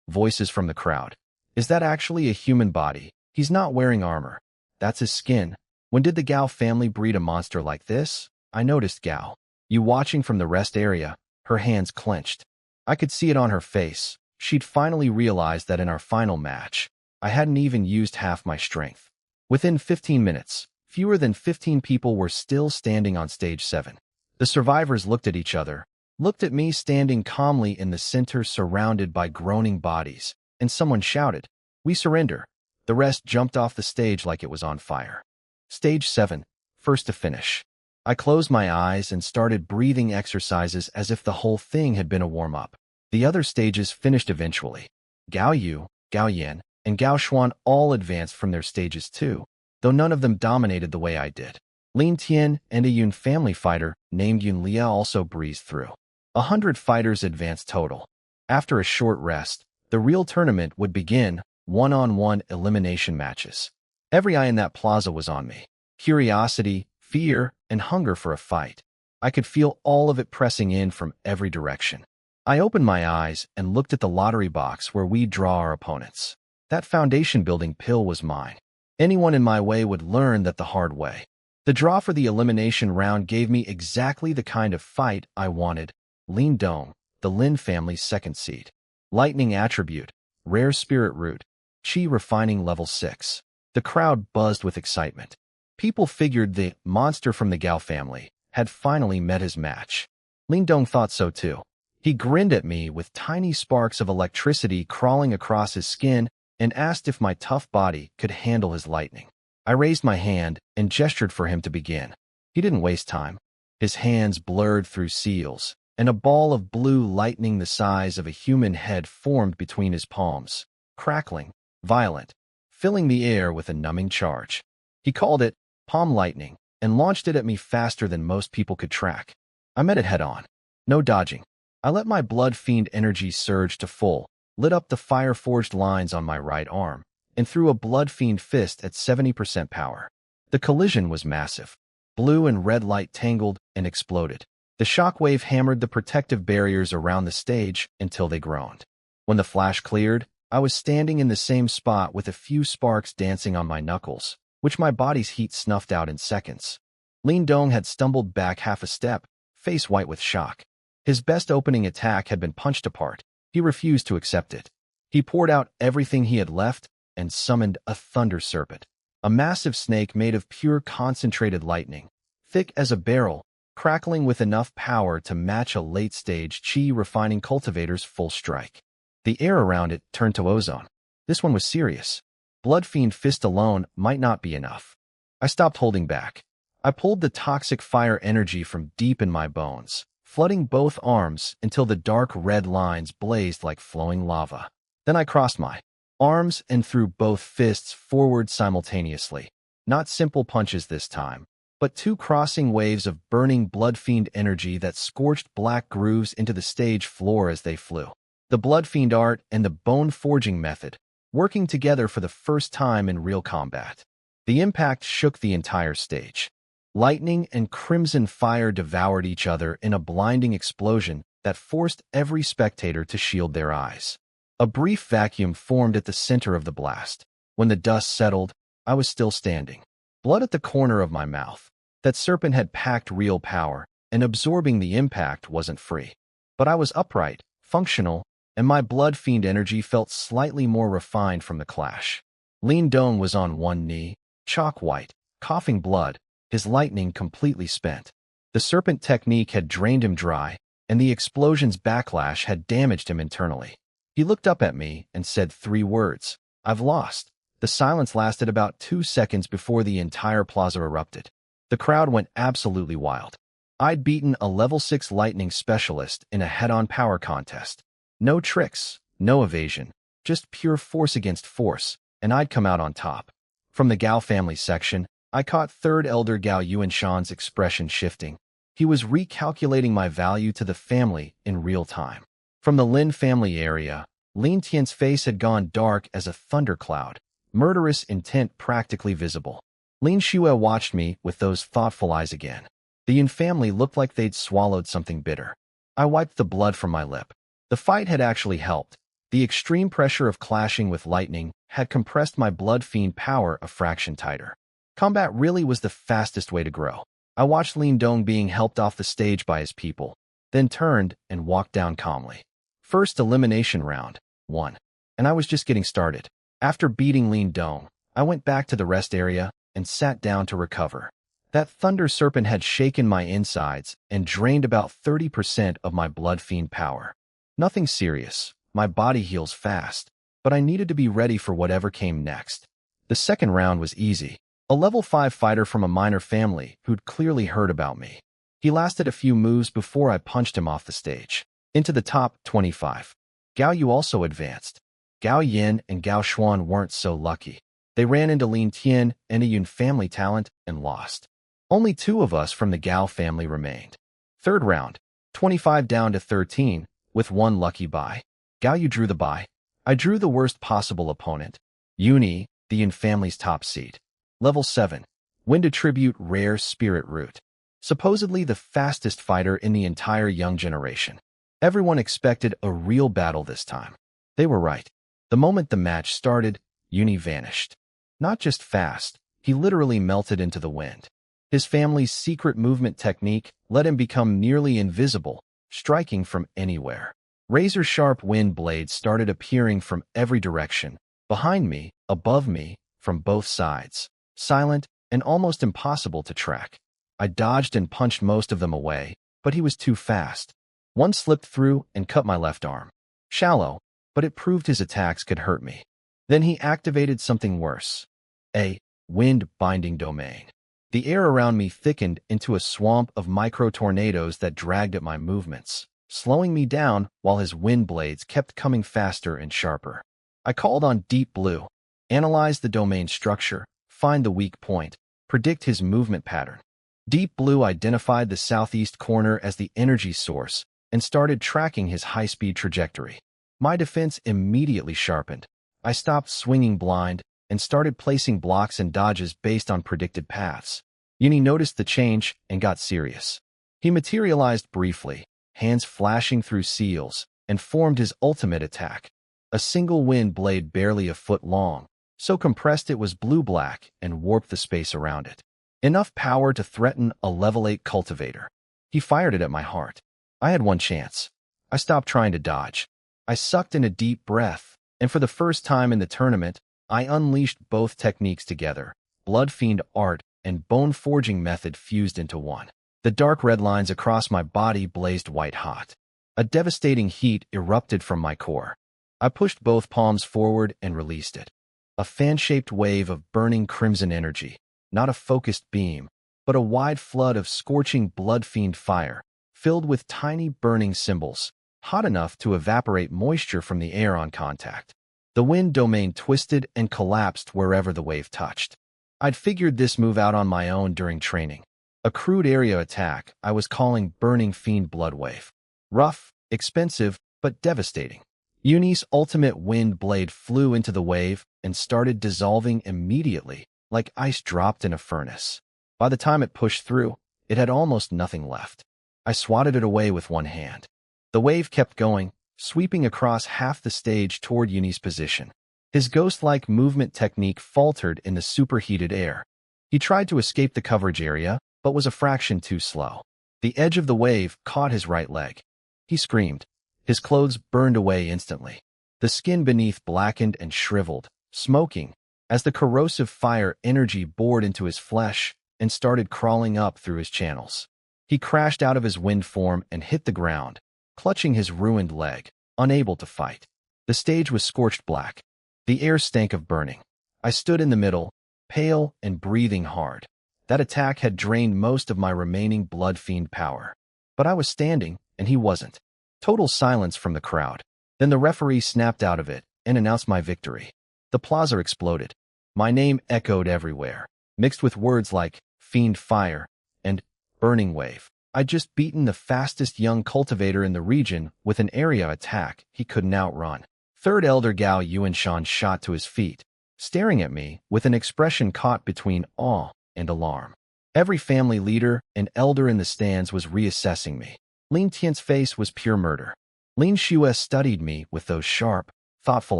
Voices from the crowd. Is that actually a human body? He's not wearing armor. That's his skin. When did the Gao family breed a monster like this? I noticed Gao. You watching from the rest area, her hands clenched. I could see it on her face. She'd finally realized that in our final match, I hadn't even used half my strength. Within 15 minutes, fewer than 15 people were still standing on stage 7. The survivors looked at each other, looked at me standing calmly in the center surrounded by groaning bodies, and someone shouted, "We surrender." The rest jumped off the stage like it was on fire. Stage 7, first to finish. I closed my eyes and started breathing exercises as if the whole thing had been a warm-up. The other stages finished eventually. Gao Yu, Gao Yan, and Gao Xuan all advanced from their stages too, though none of them dominated the way I did. Lin Tian and a Yun family fighter named Yun Lia also breezed through. 100 fighters advanced total. After a short rest, the real tournament would begin, one-on-one elimination matches. Every eye in that plaza was on me. Curiosity, fear, and hunger for a fight. I could feel all of it pressing in from every direction. I opened my eyes and looked at the lottery box where we draw our opponents. That foundation-building pill was mine. Anyone in my way would learn that the hard way. The draw for the elimination round gave me exactly the kind of fight I wanted. Lin Dong, the Lin family's second seed. Lightning attribute, rare spirit root, Qi refining level 6. The crowd buzzed with excitement. People figured the monster from the Gao family had finally met his match. Lin Dong thought so too. He grinned at me with tiny sparks of electricity crawling across his skin and asked if my tough body could handle his lightning. I raised my hand and gestured for him to begin. He didn't waste time. His hands blurred through seals, and a ball of blue lightning the size of a human head formed between his palms, crackling, violent, filling the air with a numbing charge. He called it palm lightning and launched it at me faster than most people could track. I met it head-on. No dodging. I let my blood fiend energy surge to full, lit up the fire-forged lines on my right arm, and threw a blood fiend fist at 70% power. The collision was massive. Blue and red light tangled and exploded. The shockwave hammered the protective barriers around the stage until they groaned. When the flash cleared, I was standing in the same spot with a few sparks dancing on my knuckles, which my body's heat snuffed out in seconds. Lin Dong had stumbled back half a step, face white with shock. His best opening attack had been punched apart. He refused to accept it. He poured out everything he had left and summoned a thunder serpent, a massive snake made of pure concentrated lightning, thick as a barrel, crackling with enough power to match a late-stage Qi refining cultivator's full strike. The air around it turned to ozone. This one was serious. Blood Fiend Fist alone might not be enough. I stopped holding back. I pulled the toxic fire energy from deep in my bones, flooding both arms until the dark red lines blazed like flowing lava. Then I crossed my arms and threw both fists forward simultaneously. Not simple punches this time. but two crossing waves of burning blood-fiend energy that scorched black grooves into the stage floor as they flew. The blood-fiend art and the bone-forging method, working together for the first time in real combat. The impact shook the entire stage. Lightning and crimson fire devoured each other in a blinding explosion that forced every spectator to shield their eyes. A brief vacuum formed at the center of the blast. When the dust settled, I was still standing. Blood at the corner of my mouth. That serpent had packed real power, and absorbing the impact wasn't free. But I was upright, functional, and my blood-fiend energy felt slightly more refined from the clash. Lin Dong was on one knee, chalk white, coughing blood, his lightning completely spent. The serpent technique had drained him dry, and the explosion's backlash had damaged him internally. He looked up at me and said 3 words. "I've lost." The silence lasted about 2 seconds before the entire plaza erupted. The crowd went absolutely wild. I'd beaten a level 6 lightning specialist in a head-on power contest. No tricks, no evasion, just pure force against force, and I'd come out on top. From the Gao family section, I caught third elder Gao Yuanshan's expression shifting. He was recalculating my value to the family in real time. From the Lin family area, Lin Tian's face had gone dark as a thundercloud, murderous intent practically visible. Lin Shue watched me with those thoughtful eyes again. The Yin family looked like they'd swallowed something bitter. I wiped the blood from my lip. The fight had actually helped. The extreme pressure of clashing with lightning had compressed my blood-fiend power a fraction tighter. Combat really was the fastest way to grow. I watched Lin Dong being helped off the stage by his people, then turned and walked down calmly. First elimination round, 1. And I was just getting started. After beating Lin Dong, I went back to the rest area and sat down to recover. That thunder serpent had shaken my insides and drained about 30% of my blood-fiend power. Nothing serious. My body heals fast, but I needed to be ready for whatever came next. The second round was easy. A level 5 fighter from a minor family who'd clearly heard about me. He lasted a few moves before I punched him off the stage. Into the top 25. Gao Yu also advanced. Gao Yin and Gao Xuan weren't so lucky. They ran into Lin Tian and a Yun family talent and lost. Only 2 of us from the Gao family remained. Third round, 25 down to 13, with 1 lucky bye. Gao Yu drew the bye. I drew the worst possible opponent. Yuni, the Yin family's top seed. Level 7. Wind Attribute Rare Spirit Root. Supposedly the fastest fighter in the entire young generation. Everyone expected a real battle this time. They were right. The moment the match started, Yuni vanished. Not just fast, he literally melted into the wind. His family's secret movement technique let him become nearly invisible, striking from anywhere. Razor-sharp wind blades started appearing from every direction, behind me, above me, from both sides. Silent and almost impossible to track. I dodged and punched most of them away, but he was too fast. One slipped through and cut my left arm. Shallow, but it proved his attacks could hurt me. Then he activated something worse. A wind-binding domain. The air around me thickened into a swamp of micro-tornadoes that dragged at my movements, slowing me down while his wind blades kept coming faster and sharper. I called on Deep Blue, analyzed the domain structure, find the weak point, predict his movement pattern. Deep Blue identified the southeast corner as the energy source and started tracking his high-speed trajectory. My defense immediately sharpened. I stopped swinging blind and started placing blocks and dodges based on predicted paths. Yuni noticed the change and got serious. He materialized briefly, hands flashing through seals, and formed his ultimate attack. A single wind blade barely a foot long, so compressed it was blue-black and warped the space around it. Enough power to threaten a level 8 cultivator. He fired it at my heart. I had one chance. I stopped trying to dodge. I sucked in a deep breath, and for the first time in the tournament, I unleashed both techniques together. Blood-fiend art and bone-forging method fused into one. The dark red lines across my body blazed white-hot. A devastating heat erupted from my core. I pushed both palms forward and released it. A fan-shaped wave of burning crimson energy, not a focused beam, but a wide flood of scorching blood-fiend fire, filled with tiny burning symbols, hot enough to evaporate moisture from the air on contact. The wind domain twisted and collapsed wherever the wave touched. I'd figured this move out on my own during training. A crude area attack I was calling Burning Fiend Bloodwave. Rough, expensive, but devastating. Yunie's ultimate wind blade flew into the wave and started dissolving immediately, like ice dropped in a furnace. By the time it pushed through, it had almost nothing left. I swatted it away with one hand. The wave kept going, sweeping across half the stage toward Yunie's position. His ghost-like movement technique faltered in the superheated air. He tried to escape the coverage area, but was a fraction too slow. The edge of the wave caught his right leg. He screamed. His clothes burned away instantly. The skin beneath blackened and shriveled, smoking, as the corrosive fire energy bored into his flesh and started crawling up through his channels. He crashed out of his wind form and hit the ground, clutching his ruined leg, unable to fight. The stage was scorched black. The air stank of burning. I stood in the middle, pale and breathing hard. That attack had drained most of my remaining blood fiend power. But I was standing, and he wasn't. Total silence from the crowd. Then the referee snapped out of it and announced my victory. The plaza exploded. My name echoed everywhere, mixed with words like Fiend Fire and Burning Wave. I'd just beaten the fastest young cultivator in the region with an area attack he couldn't outrun. Third Elder Gao Yuanshan shot to his feet, staring at me with an expression caught between awe and alarm. Every family leader and elder in the stands was reassessing me. Lin Tian's face was pure murder. Lin Xue studied me with those sharp, thoughtful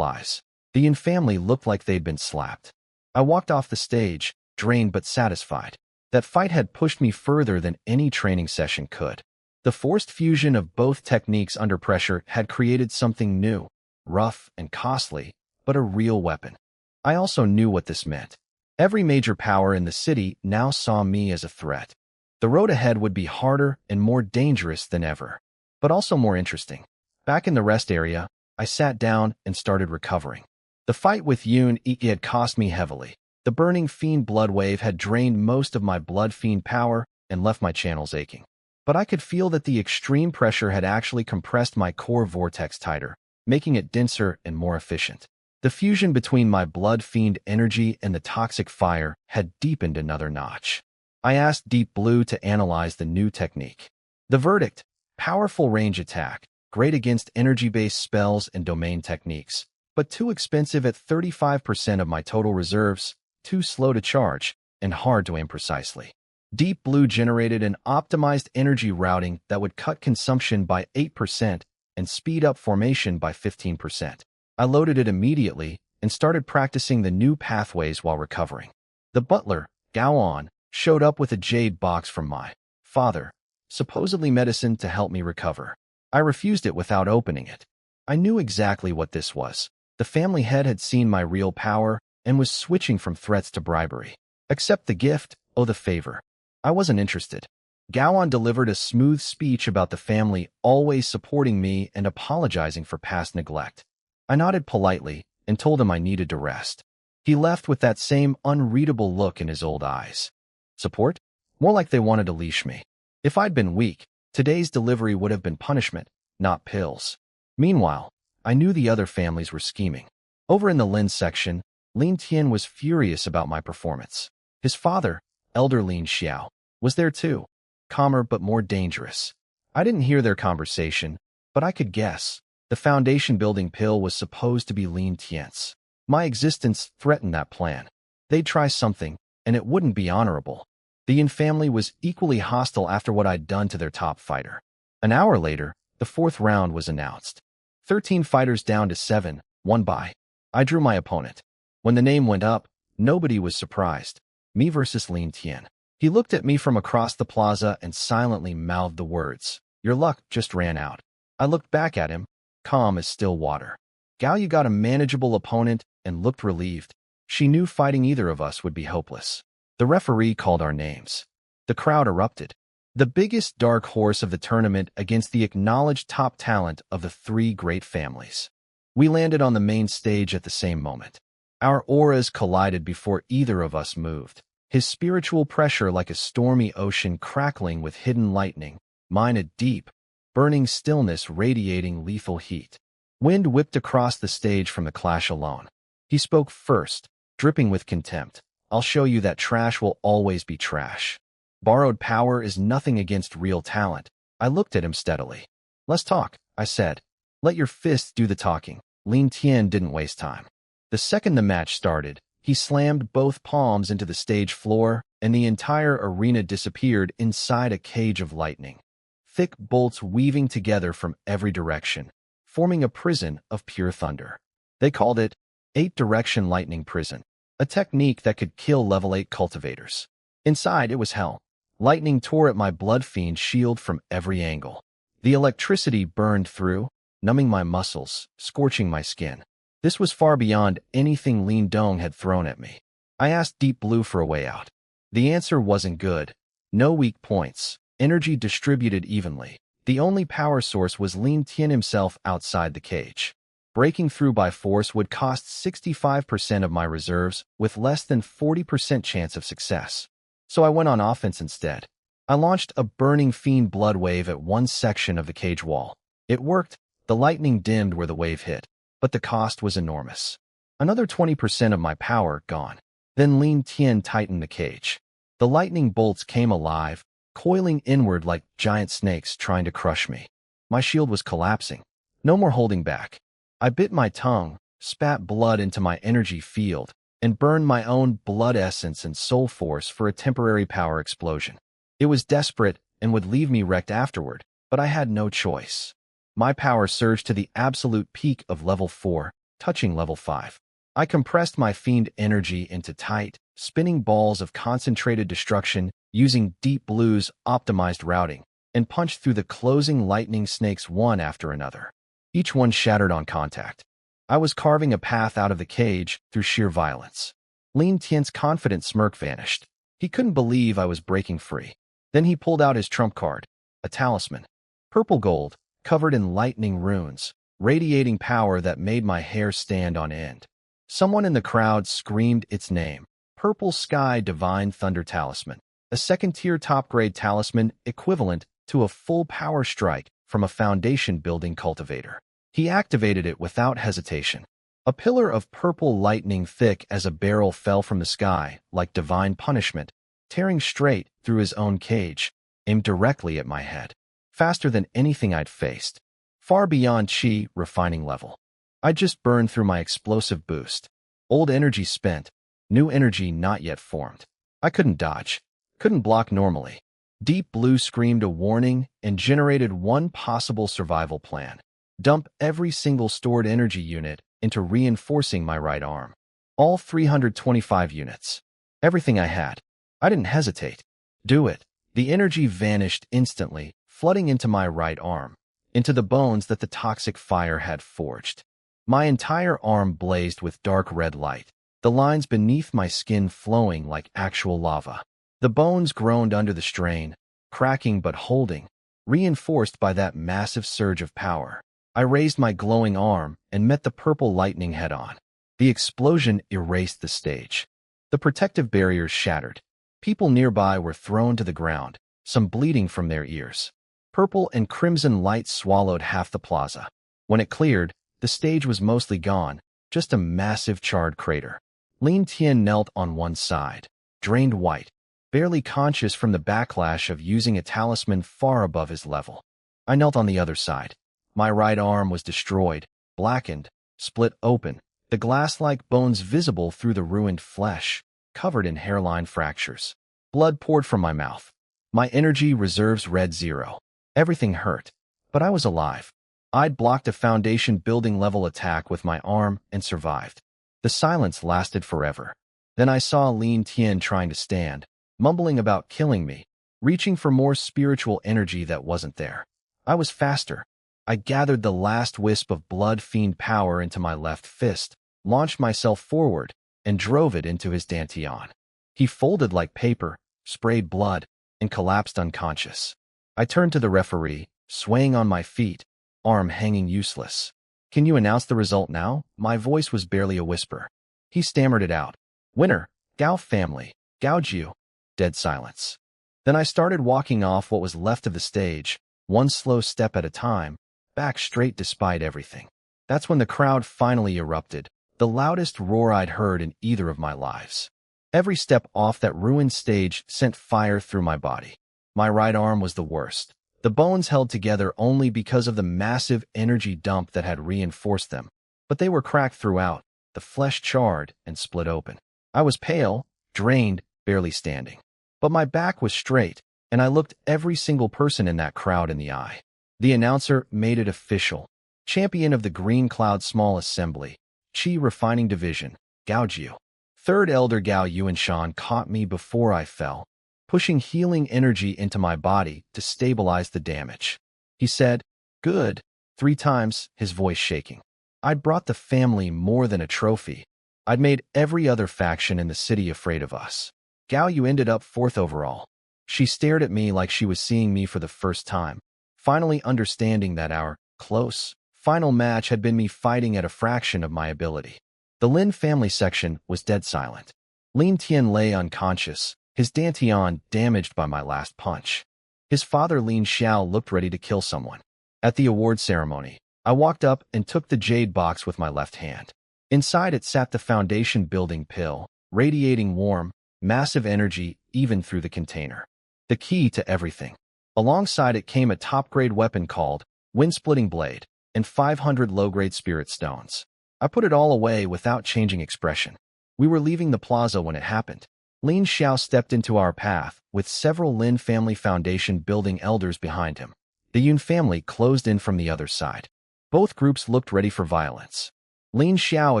eyes. The Yin family looked like they'd been slapped. I walked off the stage, drained but satisfied. That fight had pushed me further than any training session could. The forced fusion of both techniques under pressure had created something new, rough and costly, but a real weapon. I also knew what this meant. Every major power in the city now saw me as a threat. The road ahead would be harder and more dangerous than ever, but also more interesting. Back in the rest area, I sat down and started recovering. The fight with Yun Yi had cost me heavily. The Burning Fiend Bloodwave had drained most of my blood fiend power and left my channels aching. But I could feel that the extreme pressure had actually compressed my core vortex tighter, making it denser and more efficient. The fusion between my blood fiend energy and the toxic fire had deepened another notch. I asked Deep Blue to analyze the new technique. The verdict: powerful range attack, great against energy-based spells and domain techniques, but too expensive at 35% of my total reserves, too slow to charge, and hard to aim precisely. Deep Blue generated an optimized energy routing that would cut consumption by 8% and speed up formation by 15%. I loaded it immediately and started practicing the new pathways while recovering. The butler, Gao On, showed up with a jade box from my father, supposedly medicine to help me recover. I refused it without opening it. I knew exactly what this was. The family head had seen my real power and was switching from threats to bribery. Accept the gift, owe the favor. I wasn't interested. Gao On delivered a smooth speech about the family always supporting me and apologizing for past neglect. I nodded politely and told him I needed to rest. He left with that same unreadable look in his old eyes. Support? More like they wanted to leash me. If I'd been weak, today's delivery would have been punishment, not pills. Meanwhile, I knew the other families were scheming. Over in the Lin section, Lin Tian was furious about my performance. His father, Elder Lin Xiao, was there too, calmer but more dangerous. I didn't hear their conversation, but I could guess. The foundation-building pill was supposed to be Lin Tian's. My existence threatened that plan. They'd try something, and it wouldn't be honorable. The Yin family was equally hostile after what I'd done to their top fighter. An hour later, the fourth round was announced. 13 fighters down to 7, one by. I drew my opponent. When the name went up, nobody was surprised. Me versus Lin Tian. He looked at me from across the plaza and silently mouthed the words, "Your luck just ran out." I looked back at him, calm as still water. Gao Yu got a manageable opponent and looked relieved. She knew fighting either of us would be hopeless. The referee called our names. The crowd erupted. The biggest dark horse of the tournament against the acknowledged top talent of the three great families. We landed on the main stage at the same moment. Our auras collided before either of us moved. His spiritual pressure like a stormy ocean crackling with hidden lightning, mine a deep, burning stillness radiating lethal heat. Wind whipped across the stage from the clash alone. He spoke first, dripping with contempt. "I'll show you that trash will always be trash." Borrowed power is nothing against real talent. I looked at him steadily. Let's talk, I said. Let your fists do the talking. Lin Tian didn't waste time. The second the match started, he slammed both palms into the stage floor, and the entire arena disappeared inside a cage of lightning. Thick bolts weaving together from every direction, forming a prison of pure thunder. They called it 8-direction lightning prison, a technique that could kill level 8 cultivators. Inside, it was hell. Lightning tore at my blood fiend shield from every angle. The electricity burned through, numbing my muscles, scorching my skin. This was far beyond anything Lin Dong had thrown at me. I asked Deep Blue for a way out. The answer wasn't good. No weak points, energy distributed evenly. The only power source was Lin Tian himself outside the cage. Breaking through by force would cost 65% of my reserves, with less than 40% chance of success. So I went on offense instead. I launched a burning fiend blood wave at one section of the cage wall. It worked. The lightning dimmed where the wave hit, but the cost was enormous. Another 20% of my power gone. Then Lin Tian tightened the cage. The lightning bolts came alive, coiling inward like giant snakes trying to crush me. My shield was collapsing. No more holding back. I bit my tongue, spat blood into my energy field, and burned my own blood essence and soul force for a temporary power explosion. It was desperate and would leave me wrecked afterward, but I had no choice. My power surged to the absolute peak of level 4, touching level 5. I compressed my fiend energy into tight, spinning balls of concentrated destruction using Deep Blue's optimized routing, and punched through the closing lightning snakes one after another. Each one shattered on contact. I was carving a path out of the cage through sheer violence. Lin Tian's confident smirk vanished. He couldn't believe I was breaking free. Then he pulled out his trump card, a talisman. Purple gold, covered in lightning runes, radiating power that made my hair stand on end. Someone in the crowd screamed its name. Purple Sky Divine Thunder Talisman, a second-tier top-grade talisman equivalent to a full power strike from a foundation-building cultivator. He activated it without hesitation. A pillar of purple lightning thick as a barrel fell from the sky, like divine punishment, tearing straight through his own cage, aimed directly at my head. Faster than anything I'd faced. Far beyond Qi refining level. I just burned through my explosive boost. Old energy spent, new energy not yet formed. I couldn't dodge, couldn't block normally. Deep Blue screamed a warning and generated one possible survival plan. Dump every single stored energy unit into reinforcing my right arm. All 325 units. Everything I had. I didn't hesitate. Do it. The energy vanished instantly, flooding into my right arm, into the bones that the toxic fire had forged. My entire arm blazed with dark red light, the lines beneath my skin flowing like actual lava. The bones groaned under the strain, cracking but holding, reinforced by that massive surge of power. I raised my glowing arm and met the purple lightning head-on. The explosion erased the stage. The protective barriers shattered. People nearby were thrown to the ground, some bleeding from their ears. Purple and crimson light swallowed half the plaza. When it cleared, the stage was mostly gone, just a massive charred crater. Lin Tian knelt on one side, drained white, barely conscious from the backlash of using a talisman far above his level. I knelt on the other side. My right arm was destroyed, blackened, split open, the glass-like bones visible through the ruined flesh, covered in hairline fractures. Blood poured from my mouth. My energy reserves read 0. Everything hurt, but I was alive. I'd blocked a foundation-building level attack with my arm and survived. The silence lasted forever. Then I saw Lin Tian trying to stand, mumbling about killing me, reaching for more spiritual energy that wasn't there. I was faster. I gathered the last wisp of blood fiend power into my left fist, launched myself forward, and drove it into his dantian. He folded like paper, sprayed blood, and collapsed unconscious. I turned to the referee, swaying on my feet, arm hanging useless. "Can you announce the result now?" My voice was barely a whisper. He stammered it out. "Winner, Gao family, Gao Jiu." Dead silence. Then I started walking off what was left of the stage, one slow step at a time, back straight despite everything. That's when the crowd finally erupted, the loudest roar I'd heard in either of my lives. Every step off that ruined stage sent fire through my body. My right arm was the worst. The bones held together only because of the massive energy dump that had reinforced them, but they were cracked throughout, the flesh charred and split open. I was pale, drained, barely standing. But my back was straight, and I looked every single person in that crowd in the eye. The announcer made it official. Champion of the Green Cloud Small Assembly, Qi Refining Division, Gao Jiu. Third Elder Gao Yuanshan caught me before I fell, pushing healing energy into my body to stabilize the damage. He said, "Good," 3 times, his voice shaking. I'd brought the family more than a trophy. I'd made every other faction in the city afraid of us. Gao Yu ended up 4th overall. She stared at me like she was seeing me for the first time, finally understanding that our close, final match had been me fighting at a fraction of my ability. The Lin family section was dead silent. Lin Tian lay unconscious, his dantian damaged by my last punch. His father Lin Xiao looked ready to kill someone. At the award ceremony, I walked up and took the jade box with my left hand. Inside it sat the foundation building pill, radiating warm, massive energy even through the container. The key to everything. Alongside it came a top-grade weapon called Wind-Splitting Blade and 500 low-grade spirit stones. I put it all away without changing expression. We were leaving the plaza when it happened. Lin Xiao stepped into our path, with several Lin family foundation building elders behind him. The Yun family closed in from the other side. Both groups looked ready for violence. Lin Xiao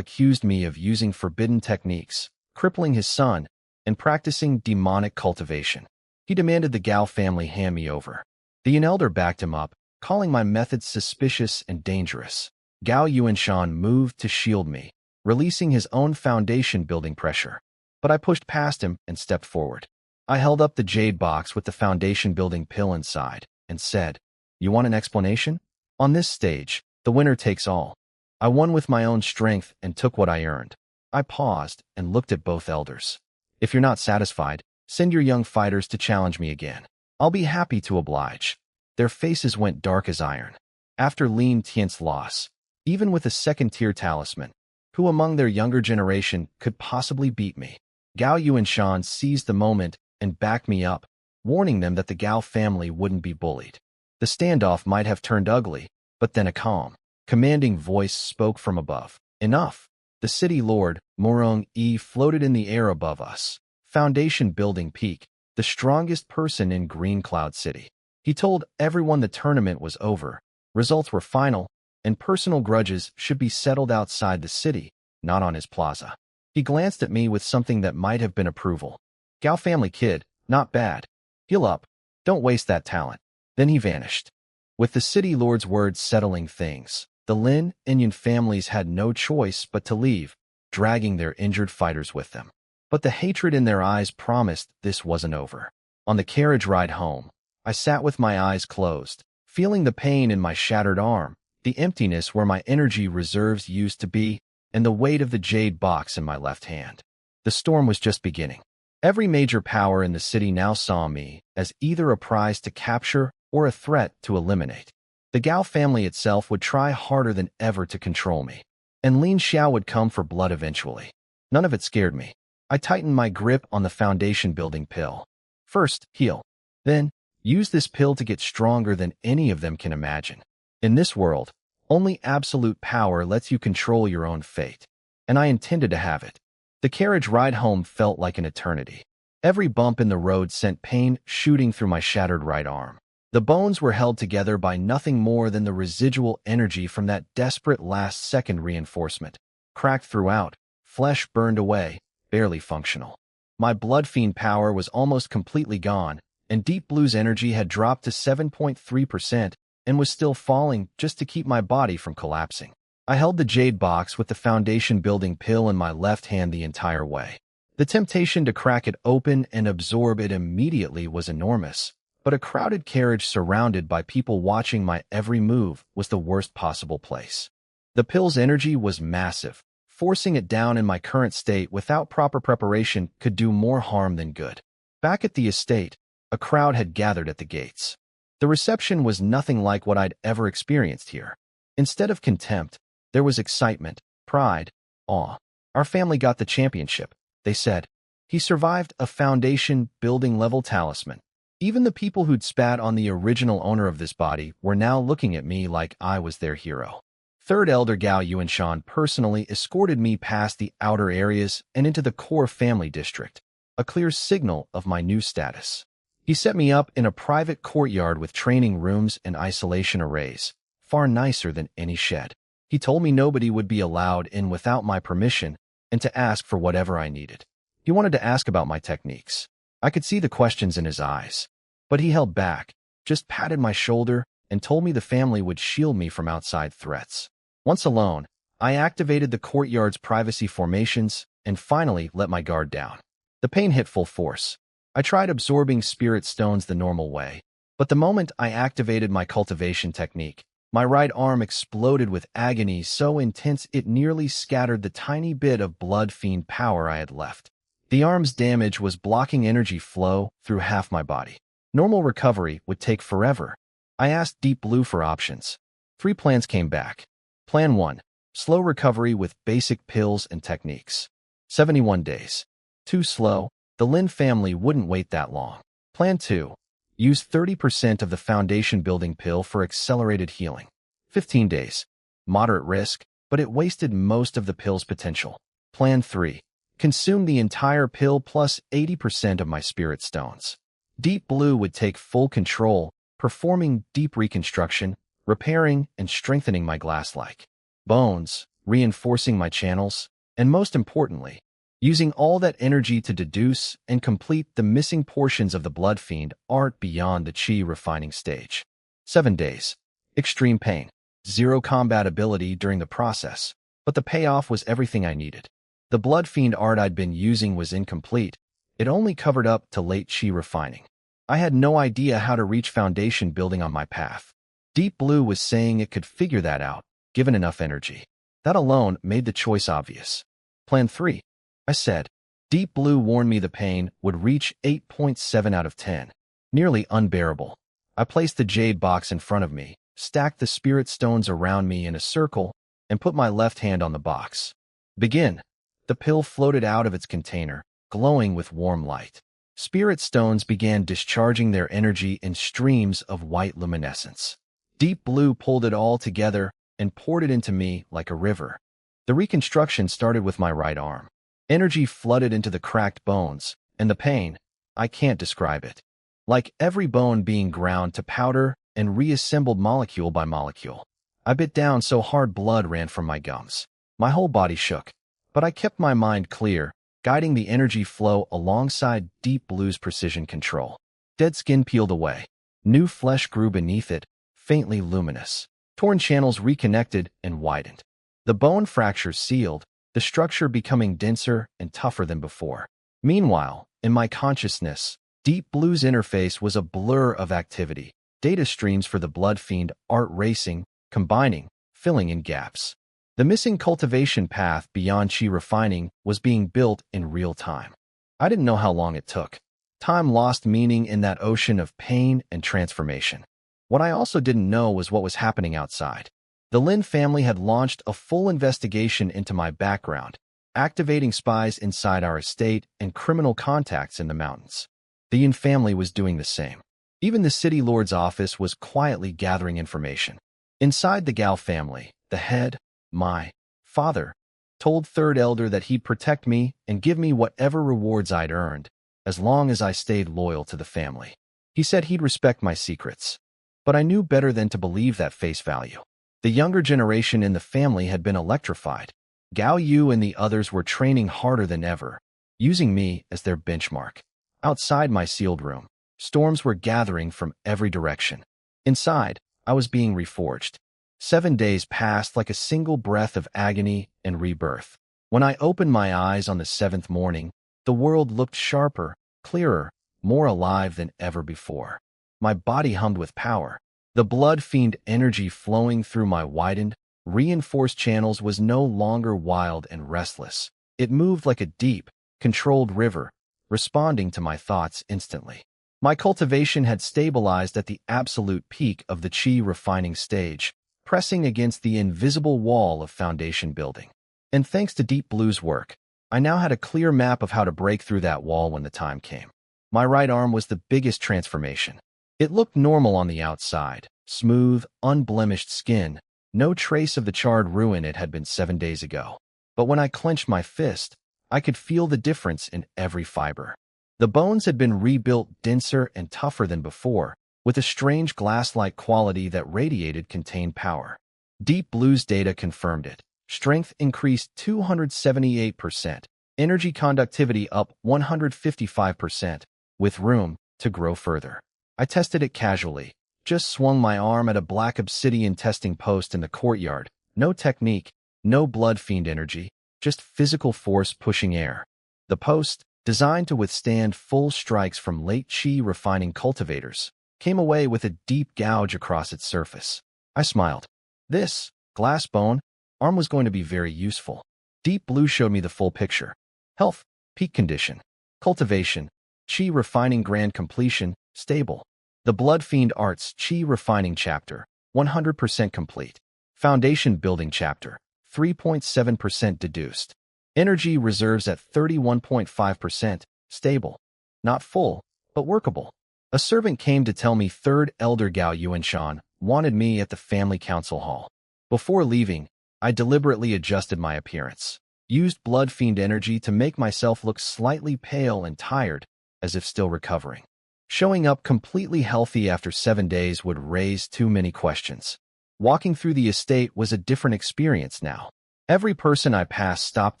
accused me of using forbidden techniques, crippling his son, and practicing demonic cultivation. He demanded the Gao family hand me over. The Yun elder backed him up, calling my methods suspicious and dangerous. Gao Yuanshan moved to shield me, releasing his own foundation building pressure. But I pushed past him and stepped forward. I held up the jade box with the foundation building pill inside and said, "You want an explanation? On this stage, the winner takes all. I won with my own strength and took what I earned." I paused and looked at both elders. "If you're not satisfied, send your young fighters to challenge me again. I'll be happy to oblige." Their faces went dark as iron. After Lin Tian's loss, even with a second-tier talisman, who among their younger generation could possibly beat me? Gao Yuanshan seized the moment and backed me up, warning them that the Gao family wouldn't be bullied. The standoff might have turned ugly, but then a calm, commanding voice spoke from above. "Enough!" The city lord, Morong Yi, floated in the air above us. Foundation building peak, the strongest person in Green Cloud City. He told everyone the tournament was over, results were final, and personal grudges should be settled outside the city, not on his plaza. He glanced at me with something that might have been approval. "Gao family kid, not bad. Heal up. Don't waste that talent." Then he vanished. With the city lord's words settling things, the Lin and Yun families had no choice but to leave, dragging their injured fighters with them. But the hatred in their eyes promised this wasn't over. On the carriage ride home, I sat with my eyes closed, feeling the pain in my shattered arm, the emptiness where my energy reserves used to be, and the weight of the jade box in my left hand. The storm was just beginning. Every major power in the city now saw me as either a prize to capture or a threat to eliminate. The Gao family itself would try harder than ever to control me, and Lin Xiao would come for blood eventually. None of it scared me. I tightened my grip on the foundation building pill. First, heal. Then, use this pill to get stronger than any of them can imagine. In this world, only absolute power lets you control your own fate, and I intended to have it. The carriage ride home felt like an eternity. Every bump in the road sent pain shooting through my shattered right arm. The bones were held together by nothing more than the residual energy from that desperate last-second reinforcement. Cracked throughout, flesh burned away, barely functional. My blood fiend power was almost completely gone, and Deep Blue's energy had dropped to 7.3% and was still falling just to keep my body from collapsing. I held the jade box with the foundation building pill in my left hand the entire way. The temptation to crack it open and absorb it immediately was enormous, but a crowded carriage surrounded by people watching my every move was the worst possible place. The pill's energy was massive. Forcing it down in my current state without proper preparation could do more harm than good. Back at the estate, a crowd had gathered at the gates. The reception was nothing like what I'd ever experienced here. Instead of contempt, there was excitement, pride, awe. "Our family got the championship," they said. He survived a foundation building level talisman. Even the people who'd spat on the original owner of this body were now looking at me like I was their hero. Third Elder Gao Yuanshan personally escorted me past the outer areas and into the core family district, a clear signal of my new status. He set me up in a private courtyard with training rooms and isolation arrays, far nicer than any shed. He told me nobody would be allowed in without my permission and to ask for whatever I needed. He wanted to ask about my techniques. I could see the questions in his eyes, but he held back, just patted my shoulder and told me the family would shield me from outside threats. Once alone, I activated the courtyard's privacy formations and finally let my guard down. The pain hit full force. I tried absorbing spirit stones the normal way, but the moment I activated my cultivation technique, my right arm exploded with agony so intense it nearly scattered the tiny bit of blood fiend power I had left. The arm's damage was blocking energy flow through half my body. Normal recovery would take forever. I asked Deep Blue for options. 3 plans came back. Plan 1. Slow recovery with basic pills and techniques. 71 days. Too slow. The Lin family wouldn't wait that long. Plan 2. Use 30% of the foundation building pill for accelerated healing. 15 days. Moderate risk, but it wasted most of the pill's potential. Plan 3. Consume the entire pill plus 80% of my spirit stones. Deep Blue would take full control, performing deep reconstruction, repairing and strengthening my glass-like bones, reinforcing my channels, and most importantly, using all that energy to deduce and complete the missing portions of the blood fiend art beyond the chi refining stage. 7 days. Extreme pain. Zero combat ability during the process, but the payoff was everything I needed. The blood fiend art I'd been using was incomplete. It only covered up to late chi refining. I had no idea how to reach foundation building on my path. Deep Blue was saying it could figure that out, given enough energy. That alone made the choice obvious. Plan 3. I said. Deep Blue warned me the pain would reach 8.7 out of 10. Nearly unbearable. I placed the jade box in front of me, stacked the spirit stones around me in a circle, and put my left hand on the box. Begin. The pill floated out of its container, glowing with warm light. Spirit stones began discharging their energy in streams of white luminescence. Deep Blue pulled it all together and poured it into me like a river. The reconstruction started with my right arm. Energy flooded into the cracked bones, and the pain, I can't describe it. Like every bone being ground to powder and reassembled molecule by molecule. I bit down so hard blood ran from my gums. My whole body shook, but I kept my mind clear, guiding the energy flow alongside Deep Blue's precision control. Dead skin peeled away. New flesh grew beneath it, faintly luminous. Torn channels reconnected and widened. The bone fractures sealed, the structure becoming denser and tougher than before. Meanwhile, in my consciousness, Deep Blue's interface was a blur of activity, data streams for the blood fiend art racing, combining, filling in gaps. The missing cultivation path beyond chi refining was being built in real time. I didn't know how long it took. Time lost meaning in that ocean of pain and transformation. What I also didn't know was what was happening outside. The Lin family had launched a full investigation into my background, activating spies inside our estate and criminal contacts in the mountains. The Yin family was doing the same. Even the city lord's office was quietly gathering information. Inside the Gao family, the head, my father, told Third Elder that he'd protect me and give me whatever rewards I'd earned, as long as I stayed loyal to the family. He said he'd respect my secrets. But I knew better than to believe that face value. The younger generation in the family had been electrified. Gao Yu and the others were training harder than ever, using me as their benchmark. Outside my sealed room, storms were gathering from every direction. Inside, I was being reforged. 7 days passed like a single breath of agony and rebirth. When I opened my eyes on the 7th morning, the world looked sharper, clearer, more alive than ever before. My body hummed with power. The blood fiend energy flowing through my widened, reinforced channels was no longer wild and restless. It moved like a deep, controlled river, responding to my thoughts instantly. My cultivation had stabilized at the absolute peak of the chi refining stage, pressing against the invisible wall of foundation building. And thanks to Deep Blue's work, I now had a clear map of how to break through that wall when the time came. My right arm was the biggest transformation. It looked normal on the outside, smooth, unblemished skin, no trace of the charred ruin it had been 7 days ago. But when I clenched my fist, I could feel the difference in every fiber. The bones had been rebuilt denser and tougher than before, with a strange glass-like quality that radiated contained power. Deep Blue's data confirmed it. Strength increased 278%, energy conductivity up 155%, with room to grow further. I tested it casually, just swung my arm at a black obsidian testing post in the courtyard. No technique, no blood fiend energy, just physical force pushing air. The post, designed to withstand full strikes from late chi refining cultivators, came away with a deep gouge across its surface. I smiled. This, glass bone, arm was going to be very useful. Deep Blue showed me the full picture. Health, peak condition. Cultivation, chi refining grand completion, stable. The Blood Fiend Arts Chi Refining Chapter, 100% complete. Foundation Building Chapter, 3.7% deduced. Energy reserves at 31.5%, stable. Not full, but workable. A servant came to tell me Third Elder Gao Yuanshan wanted me at the family council hall. Before leaving, I deliberately adjusted my appearance, used Blood Fiend energy to make myself look slightly pale and tired, as if still recovering. Showing up completely healthy after 7 days would raise too many questions. Walking through the estate was a different experience now. Every person I passed stopped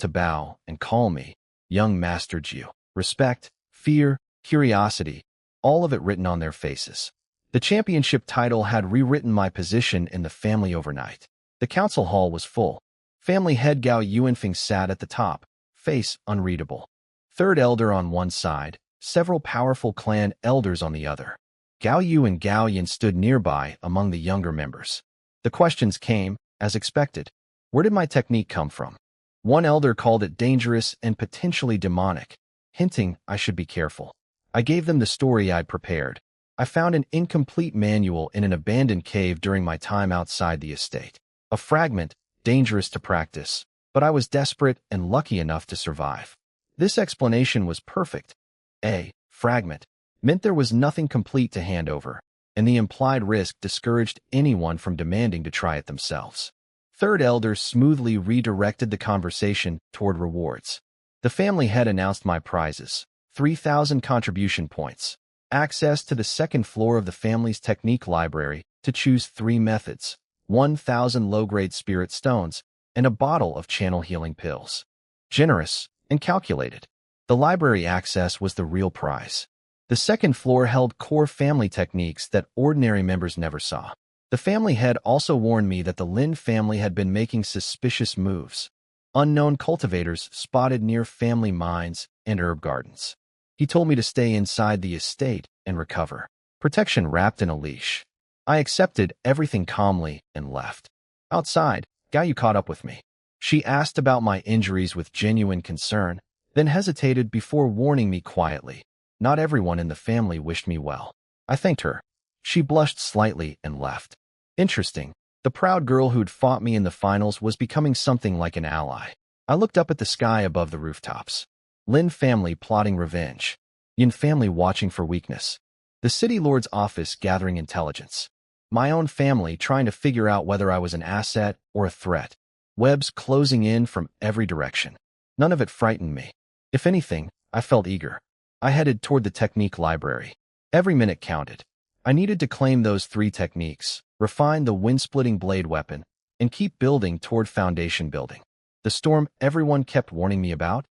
to bow and call me young Master Jiu. Respect, fear, curiosity, all of it written on their faces. The championship title had rewritten my position in the family overnight. The council hall was full. Family head Gao Yuanfeng sat at the top, face unreadable. Third elder on one side, several powerful clan elders on the other. Gao Yu and Gao Yan stood nearby among the younger members. The questions came, as expected. Where did my technique come from? One elder called it dangerous and potentially demonic, hinting I should be careful. I gave them the story I'd prepared. I found an incomplete manual in an abandoned cave during my time outside the estate. A fragment, dangerous to practice, but I was desperate and lucky enough to survive. This explanation was perfect. A fragment meant there was nothing complete to hand over, and the implied risk discouraged anyone from demanding to try it themselves. Third elder smoothly redirected the conversation toward rewards. The family head announced my prizes: 3,000 contribution points, access to the second floor of the family's technique library to choose 3 methods, 1,000 low-grade spirit stones, and a bottle of channel healing pills. Generous and calculated. The library access was the real prize. The second floor held core family techniques that ordinary members never saw. The family head also warned me that the Lin family had been making suspicious moves. Unknown cultivators spotted near family mines and herb gardens. He told me to stay inside the estate and recover. Protection wrapped in a leash. I accepted everything calmly and left. Outside, Gaoyu caught up with me. She asked about my injuries with genuine concern, then hesitated before warning me quietly. Not everyone in the family wished me well. I thanked her. She blushed slightly and left. Interesting. The proud girl who'd fought me in the finals was becoming something like an ally. I looked up at the sky above the rooftops. Lin family plotting revenge. Yin family watching for weakness. The city lord's office gathering intelligence. My own family trying to figure out whether I was an asset or a threat. Webs closing in from every direction. None of it frightened me. If anything, I felt eager. I headed toward the technique library. Every minute counted. I needed to claim those 3 techniques, refine the wind-splitting blade weapon, and keep building toward foundation building. The storm everyone kept warning me about?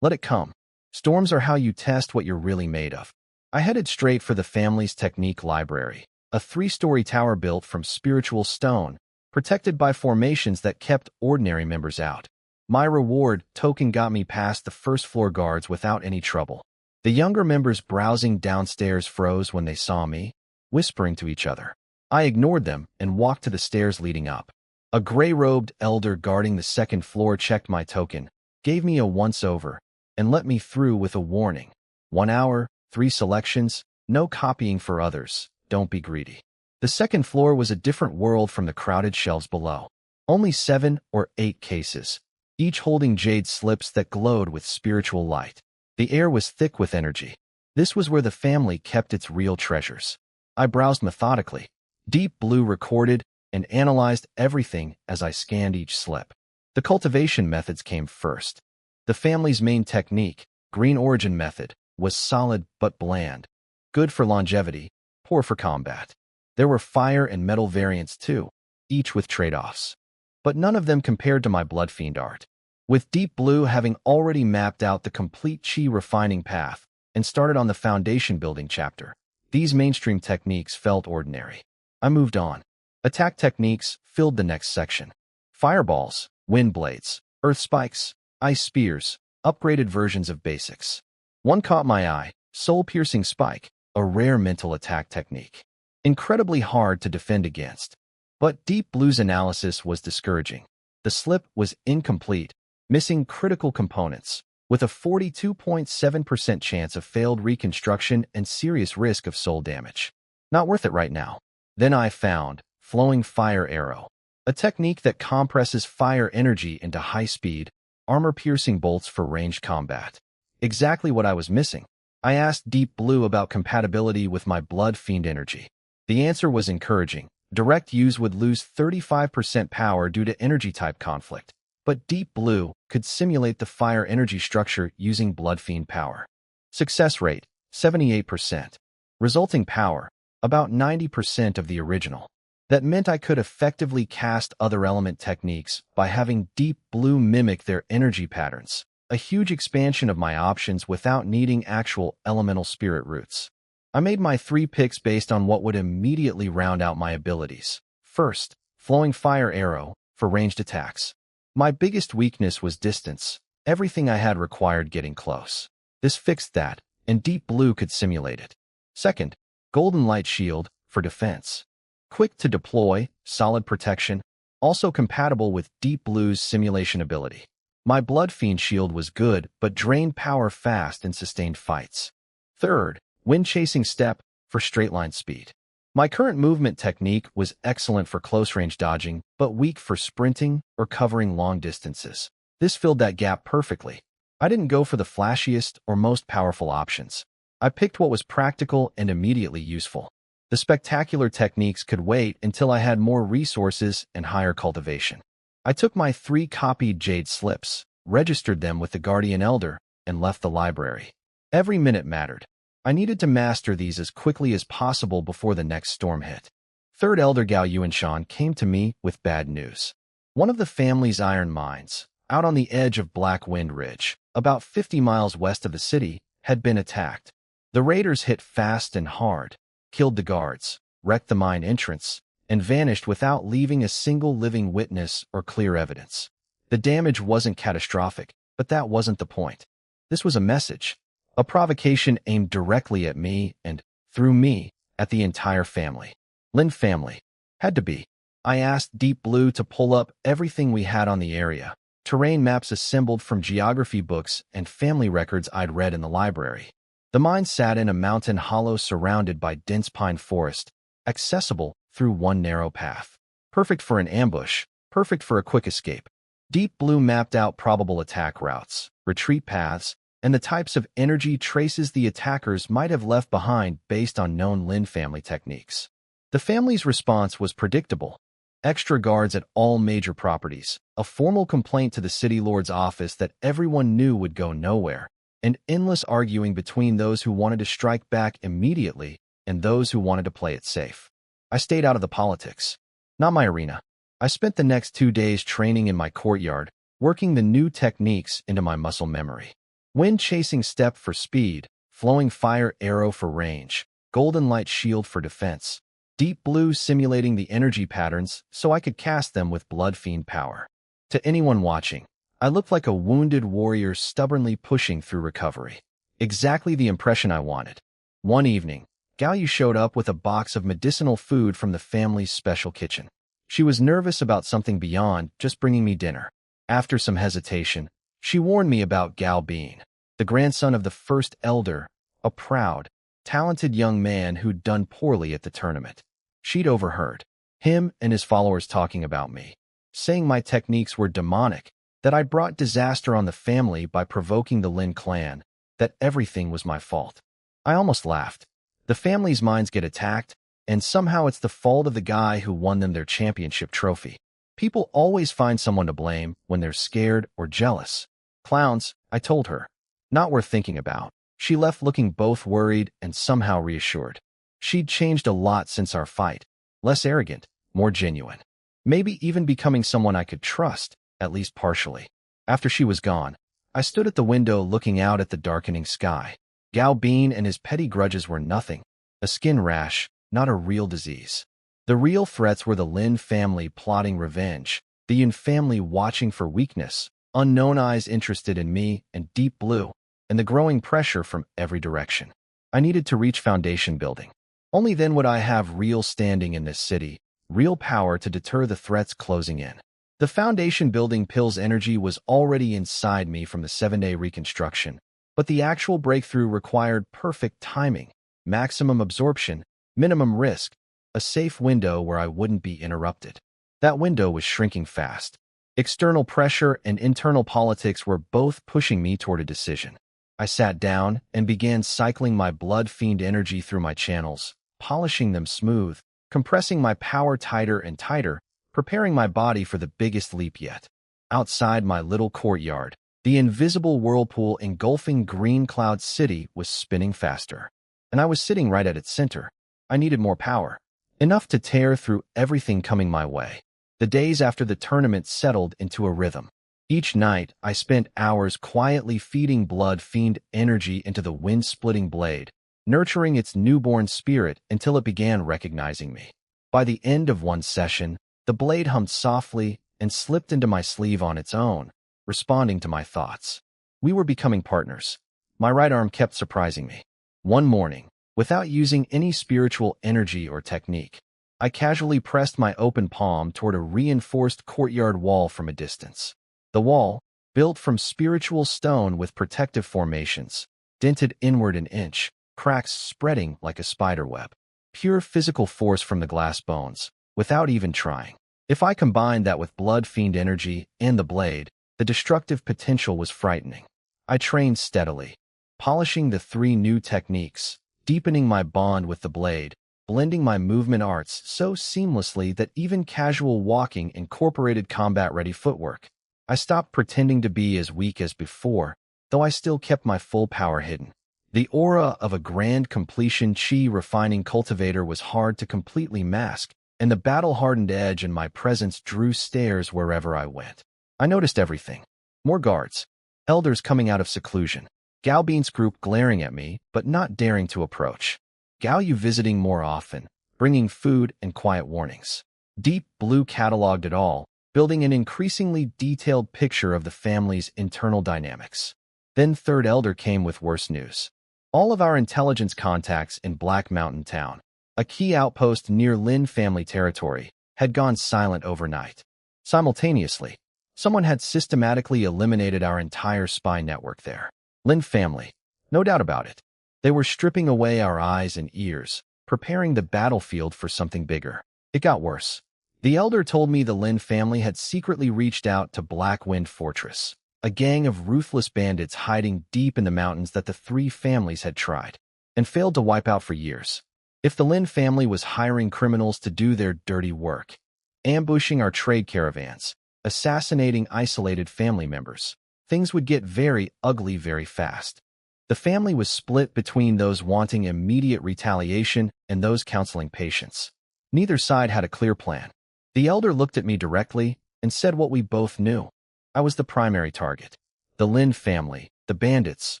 Let it come. Storms are how you test what you're really made of. I headed straight for the family's technique library, a 3-story tower built from spiritual stone, protected by formations that kept ordinary members out. My reward token got me past the first-floor guards without any trouble. The younger members browsing downstairs froze when they saw me, whispering to each other. I ignored them and walked to the stairs leading up. A gray-robed elder guarding the second floor checked my token, gave me a once-over, and let me through with a warning. 1 hour, 3 selections, no copying for others, don't be greedy. The second floor was a different world from the crowded shelves below. Only 7 or 8 cases, each holding jade slips that glowed with spiritual light. The air was thick with energy. This was where the family kept its real treasures. I browsed methodically. Deep Blue recorded and analyzed everything as I scanned each slip. The cultivation methods came first. The family's main technique, Green Origin method, was solid but bland. Good for longevity, poor for combat. There were fire and metal variants too, each with trade-offs. But none of them compared to my Blood Fiend art. With Deep Blue having already mapped out the complete chi refining path and started on the foundation building chapter, these mainstream techniques felt ordinary. I moved on. Attack techniques filled the next section. Fireballs, wind blades, earth spikes, ice spears, upgraded versions of basics. One caught my eye, soul-piercing spike, a rare mental attack technique. Incredibly hard to defend against. But Deep Blue's analysis was discouraging. The slip was incomplete, missing critical components, with a 42.7% chance of failed reconstruction and serious risk of soul damage. Not worth it right now. Then I found Flowing Fire Arrow, a technique that compresses fire energy into high-speed, armor-piercing bolts for ranged combat. Exactly what I was missing. I asked Deep Blue about compatibility with my Blood Fiend energy. The answer was encouraging. Direct use would lose 35% power due to energy type conflict, but Deep Blue could simulate the fire energy structure using Blood Fiend power. Success rate, 78%. Resulting power, about 90% of the original. That meant I could effectively cast other element techniques by having Deep Blue mimic their energy patterns, a huge expansion of my options without needing actual elemental spirit roots. I made my 3 picks based on what would immediately round out my abilities. First, Flowing Fire Arrow for ranged attacks. My biggest weakness was distance. Everything I had required getting close. This fixed that, and Deep Blue could simulate it. Second, Golden Light Shield for defense. Quick to deploy, solid protection, also compatible with Deep Blue's simulation ability. My Blood Fiend shield was good, but drained power fast in sustained fights. Third, Wind Chasing Step for straight-line speed. My current movement technique was excellent for close-range dodging, but weak for sprinting or covering long distances. This filled that gap perfectly. I didn't go for the flashiest or most powerful options. I picked what was practical and immediately useful. The spectacular techniques could wait until I had more resources and higher cultivation. I took my 3 copied jade slips, registered them with the Guardian Elder, and left the library. Every minute mattered. I needed to master these as quickly as possible before the next storm hit. Third Elder Gao Yuanshan came to me with bad news. One of the family's iron mines, out on the edge of Black Wind Ridge, about 50 miles west of the city, had been attacked. The raiders hit fast and hard, killed the guards, wrecked the mine entrance, and vanished without leaving a single living witness or clear evidence. The damage wasn't catastrophic, but that wasn't the point. This was a message, a provocation aimed directly at me and, through me, at the entire family. Lin family. Had to be. I asked Deep Blue to pull up everything we had on the area, terrain maps assembled from geography books and family records I'd read in the library. The mine sat in a mountain hollow surrounded by dense pine forest, accessible through one narrow path. Perfect for an ambush, perfect for a quick escape. Deep Blue mapped out probable attack routes, retreat paths, and the types of energy traces the attackers might have left behind based on known Lin family techniques. The family's response was predictable. Extra guards at all major properties, a formal complaint to the city lord's office that everyone knew would go nowhere, and endless arguing between those who wanted to strike back immediately and those who wanted to play it safe. I stayed out of the politics. Not my arena. I spent the next 2 days training in my courtyard, working the new techniques into my muscle memory. Wind Chasing Step for speed, Flowing Fire Arrow for range, Golden Light Shield for defense, Deep Blue simulating the energy patterns so I could cast them with Blood Fiend power. To anyone watching, I looked like a wounded warrior stubbornly pushing through recovery. Exactly the impression I wanted. One evening, Gaoyu showed up with a box of medicinal food from the family's special kitchen. She was nervous about something beyond just bringing me dinner. After some hesitation, she warned me about Gao Bean, the grandson of the first elder, a proud, talented young man who'd done poorly at the tournament. She'd overheard him and his followers talking about me, saying my techniques were demonic, that I brought disaster on the family by provoking the Lin clan, that everything was my fault. I almost laughed. The family's minds get attacked, and somehow it's the fault of the guy who won them their championship trophy. People always find someone to blame when they're scared or jealous. Clowns, I told her. Not worth thinking about. She left looking both worried and somehow reassured. She'd changed a lot since our fight. Less arrogant, more genuine. Maybe even becoming someone I could trust, at least partially. After she was gone, I stood at the window looking out at the darkening sky. Gao Bean and his petty grudges were nothing. A skin rash, not a real disease. The real threats were the Lin family plotting revenge, the Yun family watching for weakness, unknown eyes interested in me, and Deep Blue, and the growing pressure from every direction. I needed to reach foundation building. Only then would I have real standing in this city, real power to deter the threats closing in. The foundation building pill's energy was already inside me from the 7-day reconstruction, but the actual breakthrough required perfect timing, maximum absorption, minimum risk, a safe window where I wouldn't be interrupted. That window was shrinking fast. External pressure and internal politics were both pushing me toward a decision. I sat down and began cycling my blood fiend energy through my channels, polishing them smooth, compressing my power tighter and tighter, preparing my body for the biggest leap yet. Outside my little courtyard, the invisible whirlpool engulfing Green Cloud City was spinning faster. And I was sitting right at its center. I needed more power. Enough to tear through everything coming my way. The days after the tournament settled into a rhythm. Each night, I spent hours quietly feeding blood fiend energy into the wind-splitting blade, nurturing its newborn spirit until it began recognizing me. By the end of one session, the blade hummed softly and slipped into my sleeve on its own, responding to my thoughts. We were becoming partners. My right arm kept surprising me. One morning, without using any spiritual energy or technique, I casually pressed my open palm toward a reinforced courtyard wall from a distance. The wall, built from spiritual stone with protective formations, dented inward an inch, cracks spreading like a spider web. Pure physical force from the glass bones, without even trying. If I combined that with blood fiend energy and the blade, the destructive potential was frightening. I trained steadily, polishing the 3 new techniques, deepening my bond with the blade, blending my movement arts so seamlessly that even casual walking incorporated combat-ready footwork. I stopped pretending to be as weak as before, though I still kept my full power hidden. The aura of a grand completion chi refining cultivator was hard to completely mask, and the battle-hardened edge in my presence drew stares wherever I went. I noticed everything. More guards, elders coming out of seclusion, Gao Bean's group glaring at me, but not daring to approach. Gao Yu visiting more often, bringing food and quiet warnings. Deep Blue cataloged it all, building an increasingly detailed picture of the family's internal dynamics. Then Third Elder came with worse news. All of our intelligence contacts in Black Mountain Town, a key outpost near Lin family territory, had gone silent overnight. Simultaneously, someone had systematically eliminated our entire spy network there. Lin family, no doubt about it. They were stripping away our eyes and ears, preparing the battlefield for something bigger. It got worse. The elder told me the Lin family had secretly reached out to Black Wind Fortress, a gang of ruthless bandits hiding deep in the mountains that the 3 families had tried and failed to wipe out for years. If the Lin family was hiring criminals to do their dirty work, ambushing our trade caravans, assassinating isolated family members, things would get very ugly very fast. The family was split between those wanting immediate retaliation and those counseling patience. Neither side had a clear plan. The elder looked at me directly and said what we both knew. I was the primary target. The Lin family, the bandits,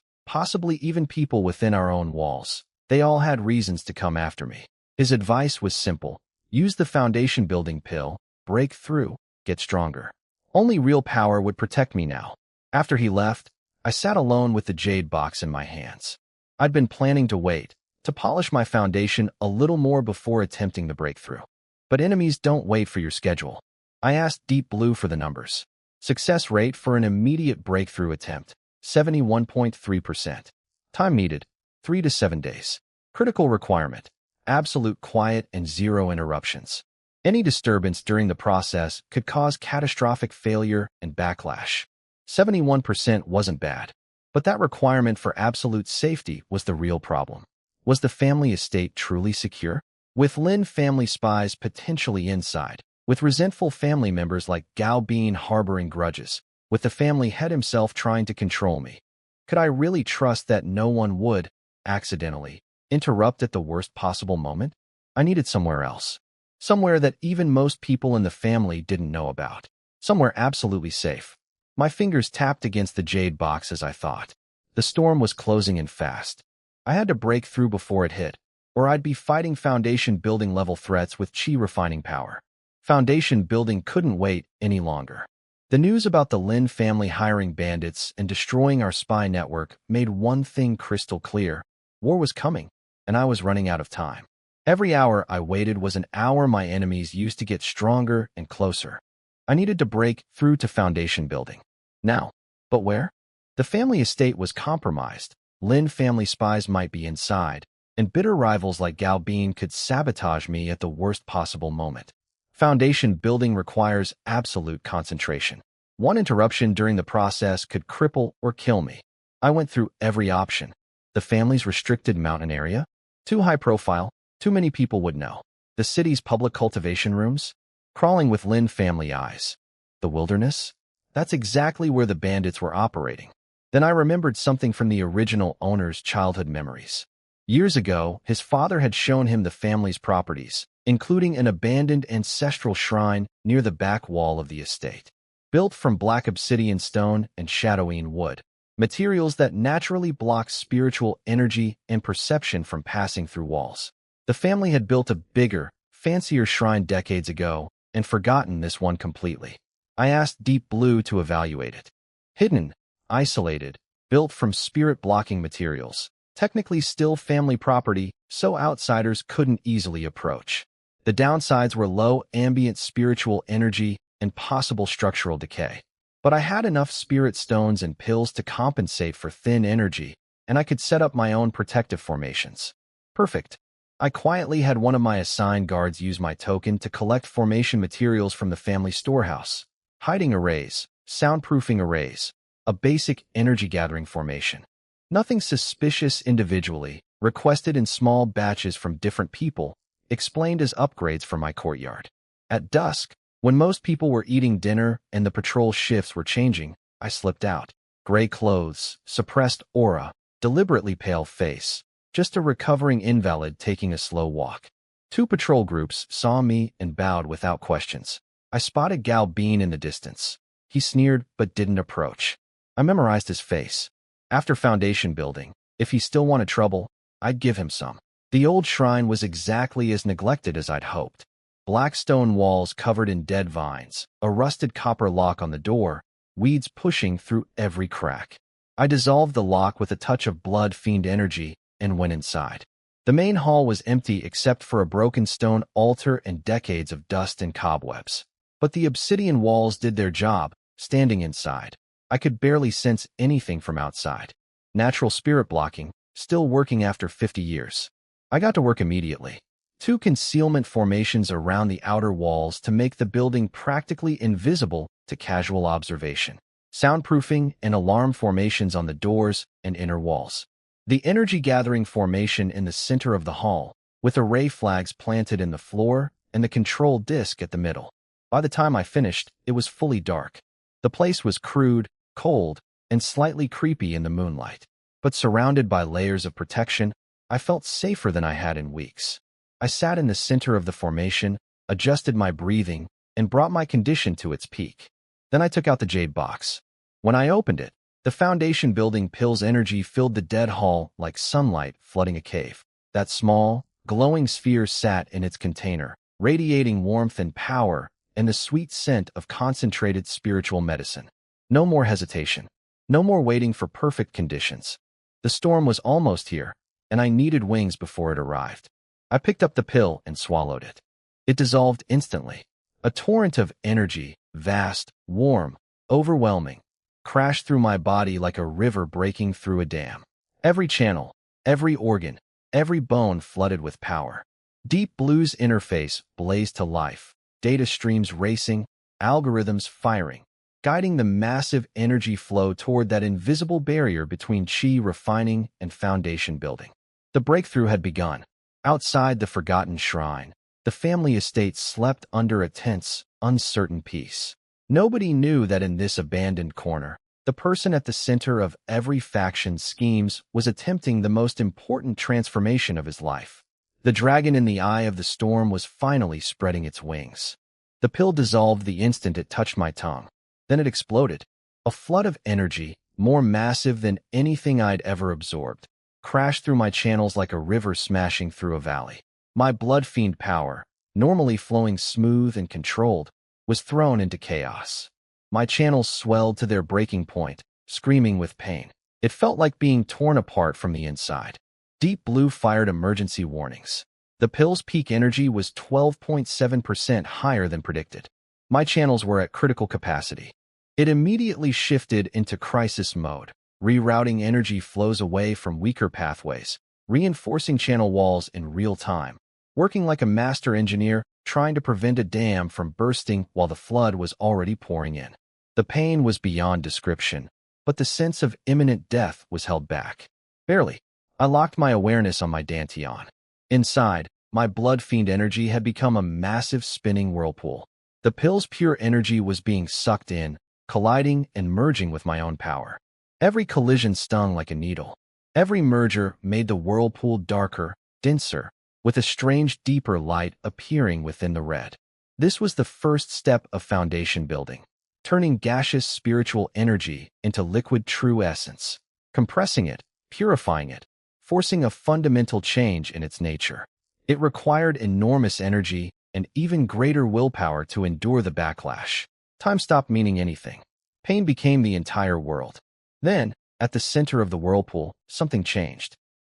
possibly even people within our own walls. They all had reasons to come after me. His advice was simple. Use the foundation building pill, break through, get stronger. Only real power would protect me now. After he left, I sat alone with the jade box in my hands. I'd been planning to wait, to polish my foundation a little more before attempting the breakthrough. But enemies don't wait for your schedule. I asked Deep Blue for the numbers. Success rate for an immediate breakthrough attempt, 71.3%. Time needed, 3 to 7 days. Critical requirement, absolute quiet and 0 interruptions. Any disturbance during the process could cause catastrophic failure and backlash. 71% wasn't bad. But that requirement for absolute safety was the real problem. Was the family estate truly secure? With Lin family spies potentially inside, with resentful family members like Gao Bean harboring grudges, with the family head himself trying to control me. Could I really trust that no one would, accidentally, interrupt at the worst possible moment? I needed somewhere else. Somewhere that even most people in the family didn't know about. Somewhere absolutely safe. My fingers tapped against the jade box as I thought. The storm was closing in fast. I had to break through before it hit, or I'd be fighting foundation building level threats with chi refining power. Foundation building couldn't wait any longer. The news about the Lin family hiring bandits and destroying our spy network made one thing crystal clear. War was coming, and I was running out of time. Every hour I waited was an hour my enemies used to get stronger and closer. I needed to break through to foundation building. Now. But where? The family estate was compromised. Lin family spies might be inside, and bitter rivals like Gao Bean could sabotage me at the worst possible moment. Foundation building requires absolute concentration. One interruption during the process could cripple or kill me. I went through every option. The family's restricted mountain area? Too high profile, too many people would know. The city's public cultivation rooms? Crawling with Lin family eyes. The wilderness? That's exactly where the bandits were operating. Then I remembered something from the original owner's childhood memories. Years ago, his father had shown him the family's properties, including an abandoned ancestral shrine near the back wall of the estate. Built from black obsidian stone and shadowine wood, materials that naturally block spiritual energy and perception from passing through walls. The family had built a bigger, fancier shrine decades ago and forgotten this one completely. I asked Deep Blue to evaluate it. Hidden, isolated, built from spirit-blocking materials, technically still family property, so outsiders couldn't easily approach. The downsides were low ambient spiritual energy and possible structural decay. But I had enough spirit stones and pills to compensate for thin energy, and I could set up my own protective formations. Perfect. I quietly had one of my assigned guards use my token to collect formation materials from the family storehouse. Hiding arrays, soundproofing arrays, a basic energy-gathering formation. Nothing suspicious individually, requested in small batches from different people, explained as upgrades for my courtyard. At dusk, when most people were eating dinner and the patrol shifts were changing, I slipped out. Gray clothes, suppressed aura, deliberately pale face, just a recovering invalid taking a slow walk. 2 patrol groups saw me and bowed without questions. I spotted Gao Bean in the distance. He sneered but didn't approach. I memorized his face. After foundation building, if he still wanted trouble, I'd give him some. The old shrine was exactly as neglected as I'd hoped. Black stone walls covered in dead vines, a rusted copper lock on the door, weeds pushing through every crack. I dissolved the lock with a touch of blood fiend energy and went inside. The main hall was empty except for a broken stone altar and decades of dust and cobwebs. But the obsidian walls did their job, standing inside. I could barely sense anything from outside. Natural spirit blocking, still working after 50 years. I got to work immediately. 2 concealment formations around the outer walls to make the building practically invisible to casual observation. Soundproofing and alarm formations on the doors and inner walls. The energy-gathering formation in the center of the hall, with array flags planted in the floor and the control disc at the middle. By the time I finished, it was fully dark. The place was crude, cold, and slightly creepy in the moonlight. But surrounded by layers of protection, I felt safer than I had in weeks. I sat in the center of the formation, adjusted my breathing, and brought my condition to its peak. Then I took out the jade box. When I opened it, the foundation building pill's energy filled the dead hall like sunlight flooding a cave. That small, glowing sphere sat in its container, radiating warmth and power, and the sweet scent of concentrated spiritual medicine. No more hesitation. No more waiting for perfect conditions. The storm was almost here, and I needed wings before it arrived. I picked up the pill and swallowed it. It dissolved instantly. A torrent of energy, vast, warm, overwhelming, crashed through my body like a river breaking through a dam. Every channel, every organ, every bone flooded with power. Deep Blue's interface blazed to life. Data streams racing, algorithms firing. guiding the massive energy flow toward that invisible barrier between chi refining and foundation building. The breakthrough had begun. Outside the forgotten shrine, the family estate slept under a tense, uncertain peace. Nobody knew that in this abandoned corner, the person at the center of every faction's schemes was attempting the most important transformation of his life. The dragon in the eye of the storm was finally spreading its wings. The pill dissolved the instant it touched my tongue. Then it exploded. A flood of energy, more massive than anything I'd ever absorbed, crashed through my channels like a river smashing through a valley. My blood fiend power, normally flowing smooth and controlled, was thrown into chaos. My channels swelled to their breaking point, screaming with pain. It felt like being torn apart from the inside. Deep Blue fired emergency warnings. The pill's peak energy was 12.7% higher than predicted. My channels were at critical capacity. It immediately shifted into crisis mode, rerouting energy flows away from weaker pathways, reinforcing channel walls in real time, working like a master engineer trying to prevent a dam from bursting while the flood was already pouring in. The pain was beyond description, but the sense of imminent death was held back. Barely. I locked my awareness on my Dantian. Inside, my blood fiend energy had become a massive spinning whirlpool. The pill's pure energy was being sucked in, colliding and merging with my own power. Every collision stung like a needle. Every merger made the whirlpool darker, denser, with a strange deeper light appearing within the red. This was the first step of foundation building, turning gaseous spiritual energy into liquid true essence, compressing it, purifying it, forcing a fundamental change in its nature. It required enormous energy and even greater willpower to endure the backlash. Time stopped meaning anything. Pain became the entire world. Then, at the center of the whirlpool, something changed.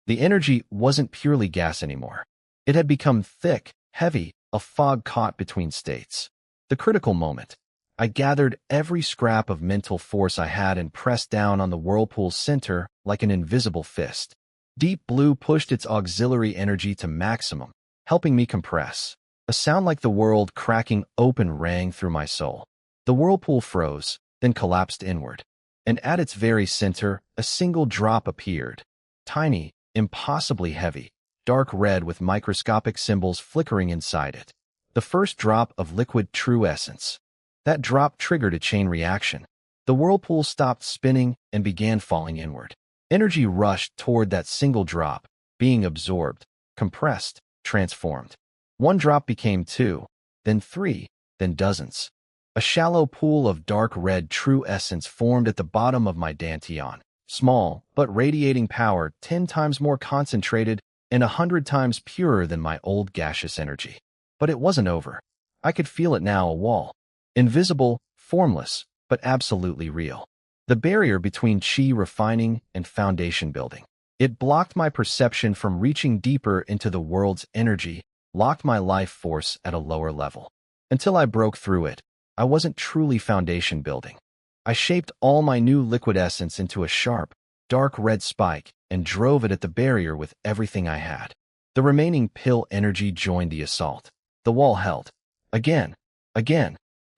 The energy wasn't purely gas anymore. It had become thick, heavy, a fog caught between states. The critical moment. I gathered every scrap of mental force I had and pressed down on the whirlpool's center like an invisible fist. Deep Blue pushed its auxiliary energy to maximum, helping me compress. A sound like the world cracking open rang through my soul. The whirlpool froze, then collapsed inward. And at its very center, a single drop appeared. Tiny, impossibly heavy, dark red with microscopic symbols flickering inside it. The first drop of liquid true essence. That drop triggered a chain reaction. The whirlpool stopped spinning and began falling inward. Energy rushed toward that single drop, being absorbed, compressed, transformed. One drop became two, then three, then dozens. A shallow pool of dark red true essence formed at the bottom of my Dantian, small, but radiating power 10 times more concentrated and 100 times purer than my old gaseous energy. But it wasn't over. I could feel it now, a wall. Invisible, formless, but absolutely real. The barrier between chi refining and foundation building. It blocked my perception from reaching deeper into the world's energy, locked my life force at a lower level. Until I broke through it, I wasn't truly foundation building. I shaped all my new liquid essence into a sharp, dark red spike and drove it at the barrier with everything I had. The remaining pill energy joined the assault. The wall held. Again.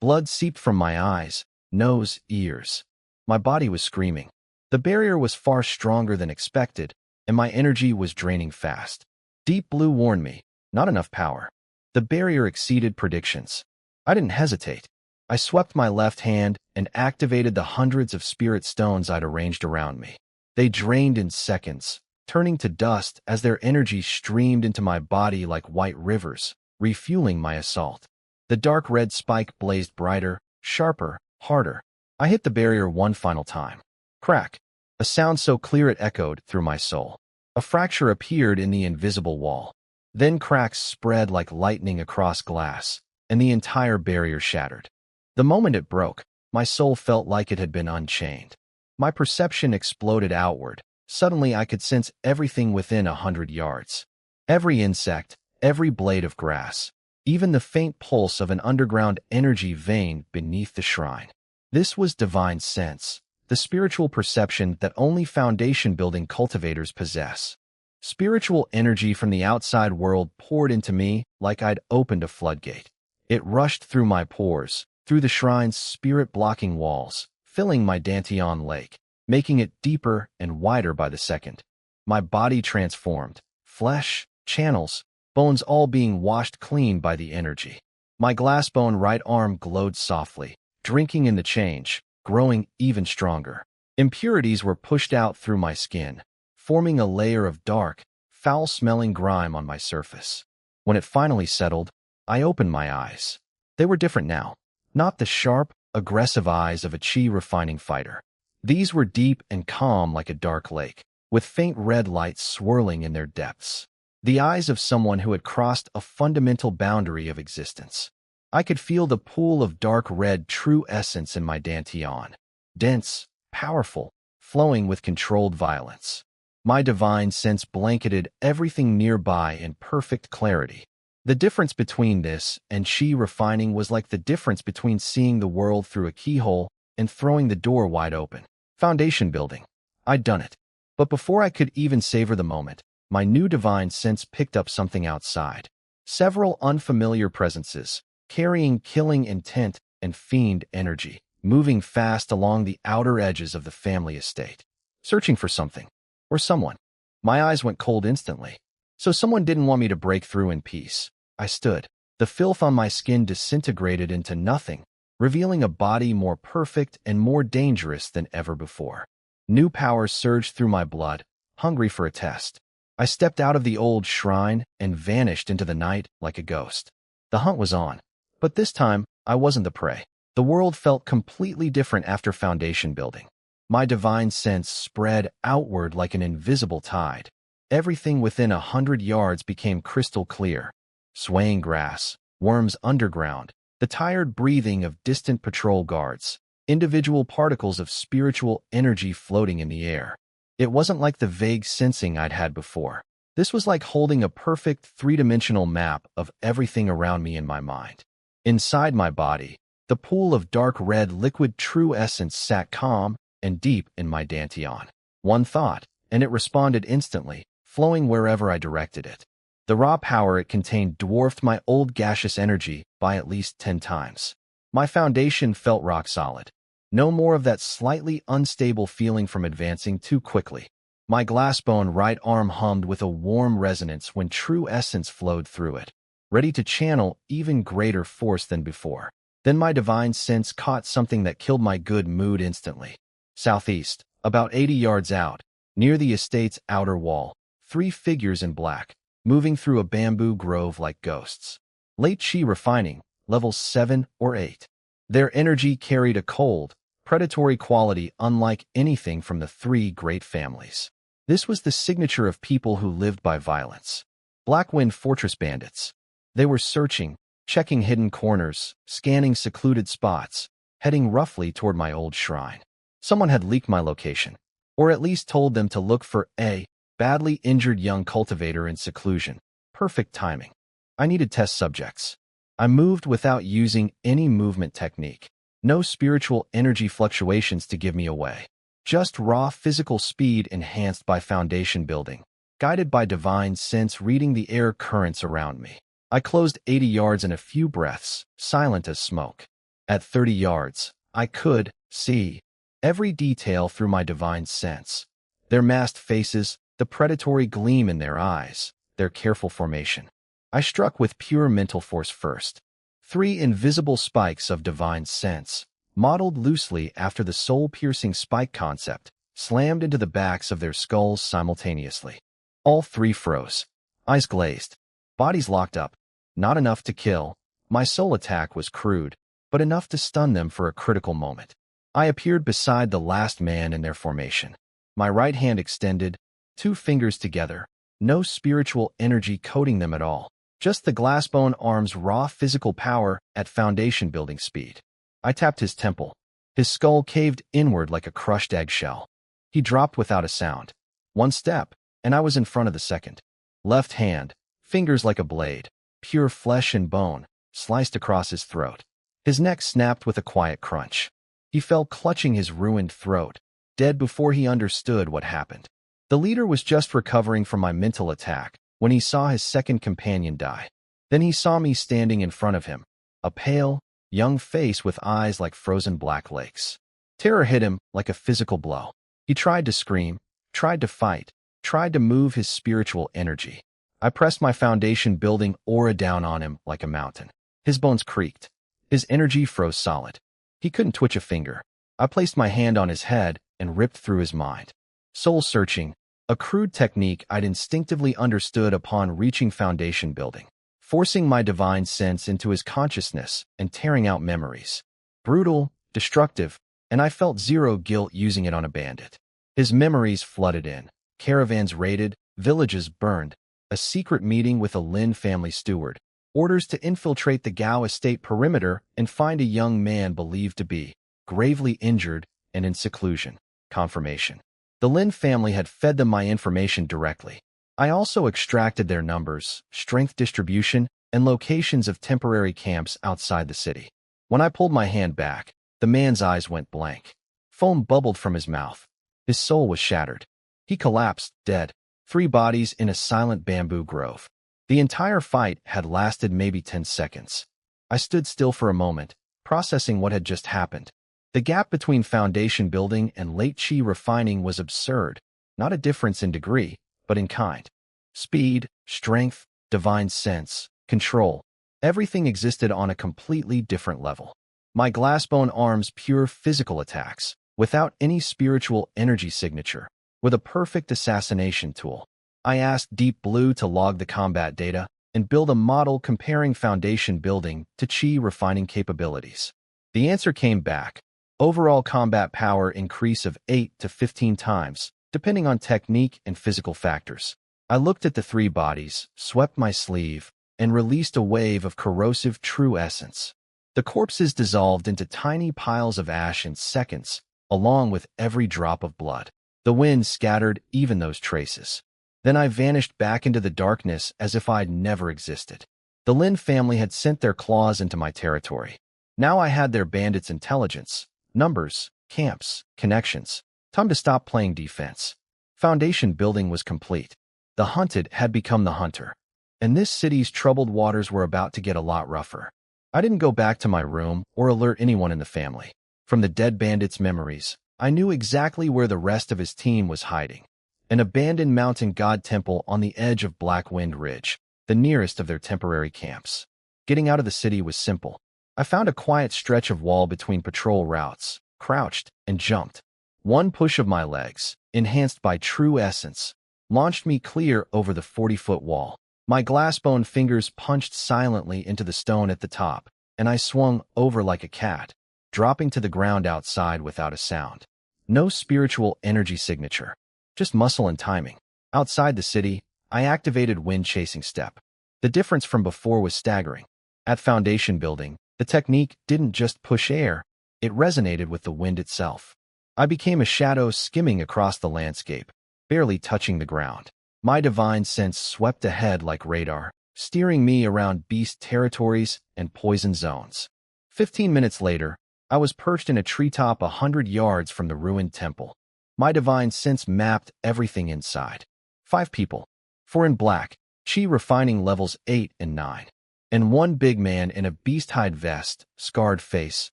Blood seeped from my eyes, nose, ears. My body was screaming. The barrier was far stronger than expected, and my energy was draining fast. Deep Blue warned me, not enough power. The barrier exceeded predictions. I didn't hesitate. I swept my left hand and activated the hundreds of spirit stones I'd arranged around me. They drained in seconds, turning to dust as their energy streamed into my body like white rivers, refueling my assault. The dark red spike blazed brighter, sharper, harder. I hit the barrier one final time. Crack. A sound so clear it echoed through my soul. A fracture appeared in the invisible wall. Then cracks spread like lightning across glass, and the entire barrier shattered. The moment it broke, my soul felt like it had been unchained. My perception exploded outward. Suddenly I could sense everything within 100 yards. Every insect, every blade of grass, even the faint pulse of an underground energy vein beneath the shrine. This was divine sense, the spiritual perception that only foundation-building cultivators possess. Spiritual energy from the outside world poured into me like I'd opened a floodgate. It rushed through my pores, through the shrine's spirit-blocking walls, filling my Dantian lake, making it deeper and wider by the second. My body transformed, flesh, channels, bones all being washed clean by the energy. My glass-bone right arm glowed softly, drinking in the change, growing even stronger. Impurities were pushed out through my skin, forming a layer of dark, foul-smelling grime on my surface. When it finally settled, I opened my eyes. They were different now. Not the sharp, aggressive eyes of a chi-refining fighter. These were deep and calm like a dark lake, with faint red lights swirling in their depths. The eyes of someone who had crossed a fundamental boundary of existence. I could feel the pool of dark red true essence in my Dantian. Dense, powerful, flowing with controlled violence. My divine sense blanketed everything nearby in perfect clarity. The difference between this and chi refining was like the difference between seeing the world through a keyhole and throwing the door wide open. Foundation building. I'd done it. But before I could even savor the moment, my new divine sense picked up something outside. Several unfamiliar presences, carrying killing intent and fiend energy, moving fast along the outer edges of the family estate, searching for something, or someone. My eyes went cold instantly. So someone didn't want me to break through in peace. I stood. The filth on my skin disintegrated into nothing, revealing a body more perfect and more dangerous than ever before. New power surged through my blood, hungry for a test. I stepped out of the old shrine and vanished into the night like a ghost. The hunt was on, but this time I wasn't the prey. The world felt completely different after foundation building. My divine sense spread outward like an invisible tide. Everything within 100 yards became crystal clear. Swaying grass, worms underground, the tired breathing of distant patrol guards, individual particles of spiritual energy floating in the air. It wasn't like the vague sensing I'd had before. This was like holding a perfect three-dimensional map of everything around me in my mind. Inside my body, the pool of dark red liquid true essence sat calm and deep in my Dantian. One thought, and it responded instantly, flowing wherever I directed it. The raw power it contained dwarfed my old gaseous energy by at least 10 times. My foundation felt rock solid. No more of that slightly unstable feeling from advancing too quickly. My glass-bone right arm hummed with a warm resonance when true essence flowed through it, ready to channel even greater force than before. Then my divine sense caught something that killed my good mood instantly. Southeast, about 80 yards out, near the estate's outer wall, 3 figures in black, moving through a bamboo grove like ghosts. Late chi refining, levels 7 or 8. Their energy carried a cold, predatory quality unlike anything from the 3 great families. This was the signature of people who lived by violence. Blackwind Fortress bandits. They were searching, checking hidden corners, scanning secluded spots, heading roughly toward my old shrine. Someone had leaked my location, or at least told them to look for a badly injured young cultivator in seclusion. Perfect timing. I needed test subjects. I moved without using any movement technique. No spiritual energy fluctuations to give me away. Just raw physical speed enhanced by foundation building, guided by divine sense reading the air currents around me. I closed 80 yards in a few breaths, silent as smoke. At 30 yards, I could see every detail through my divine sense. Their masked faces, the predatory gleam in their eyes, their careful formation. I struck with pure mental force first. 3 invisible spikes of divine sense, modeled loosely after the soul-piercing spike concept, slammed into the backs of their skulls simultaneously. All 3 froze, eyes glazed, bodies locked up. Not enough to kill. My soul attack was crude, but enough to stun them for a critical moment. I appeared beside the last man in their formation. My right hand extended, 2 fingers together, no spiritual energy coating them at all. Just the glass-bone arm's raw physical power at foundation building speed. I tapped his temple. His skull caved inward like a crushed eggshell. He dropped without a sound. 1 step, and I was in front of the second. Left hand, fingers like a blade, pure flesh and bone, sliced across his throat. His neck snapped with a quiet crunch. He fell clutching his ruined throat, dead before he understood what happened. The leader was just recovering from my mental attack when he saw his second companion die. Then he saw me standing in front of him, a pale, young face with eyes like frozen black lakes. Terror hit him like a physical blow. He tried to scream, tried to fight, tried to move his spiritual energy. I pressed my foundation building aura down on him like a mountain. His bones creaked. His energy froze solid. He couldn't twitch a finger. I placed my hand on his head and ripped through his mind. Soul searching, a crude technique I'd instinctively understood upon reaching foundation building, forcing my divine sense into his consciousness and tearing out memories. Brutal, destructive, and I felt zero guilt using it on a bandit. His memories flooded in. Caravans raided, villages burned, a secret meeting with a Lin family steward, orders to infiltrate the Gao estate perimeter and find a young man believed to be gravely injured and in seclusion. Confirmation. The Lin family had fed them my information directly. I also extracted their numbers, strength distribution, and locations of temporary camps outside the city. When I pulled my hand back, the man's eyes went blank. Foam bubbled from his mouth. His soul was shattered. He collapsed, dead. 3 bodies in a silent bamboo grove. The entire fight had lasted maybe 10 seconds. I stood still for a moment, processing what had just happened. The gap between foundation building and late chi refining was absurd, not a difference in degree, but in kind. Speed, strength, divine sense, control, everything existed on a completely different level. My glassbone arms pure physical attacks, without any spiritual energy signature, with a perfect assassination tool. I asked Deep Blue to log the combat data and build a model comparing foundation building to chi refining capabilities. The answer came back. Overall combat power increase of 8 to 15 times, depending on technique and physical factors. I looked at the 3 bodies, swept my sleeve, and released a wave of corrosive true essence. The corpses dissolved into tiny piles of ash in seconds, along with every drop of blood. The wind scattered even those traces. Then I vanished back into the darkness as if I'd never existed. The Lin family had sent their claws into my territory. Now I had their bandits' intelligence, numbers, camps, connections. Time to stop playing defense. Foundation building was complete. The hunted had become the hunter. And this city's troubled waters were about to get a lot rougher. I didn't go back to my room or alert anyone in the family. From the dead bandits' memories, I knew exactly where the rest of his team was hiding. An abandoned mountain god temple on the edge of Blackwind Ridge, the nearest of their temporary camps. Getting out of the city was simple. I found a quiet stretch of wall between patrol routes, crouched, and jumped. One push of my legs, enhanced by true essence, launched me clear over the 40-foot wall. My glassbone fingers punched silently into the stone at the top, and I swung over like a cat, dropping to the ground outside without a sound. No spiritual energy signature, just muscle and timing. Outside the city, I activated wind-chasing step. The difference from before was staggering. At foundation building, the technique didn't just push air, it resonated with the wind itself. I became a shadow skimming across the landscape, barely touching the ground. My divine sense swept ahead like radar, steering me around beast territories and poison zones. 15 minutes later, I was perched in a treetop 100 yards from the ruined temple. My divine sense mapped everything inside. 5 people, 4 in black, chi refining levels 8 and 9, and 1 big man in a beast-hide vest, scarred face,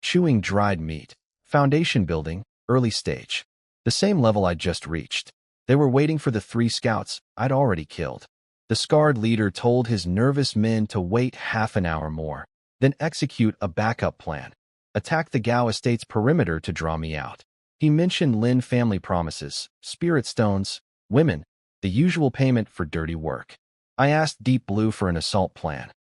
chewing dried meat. Foundation building, early stage. The same level I'd just reached. They were waiting for the 3 scouts I'd already killed. The scarred leader told his nervous men to wait half an hour more, then execute a backup plan. Attack the Gao estate's perimeter to draw me out. He mentioned Lin family promises, spirit stones, women, the usual payment for dirty work. I asked Deep Blue for an assault plan.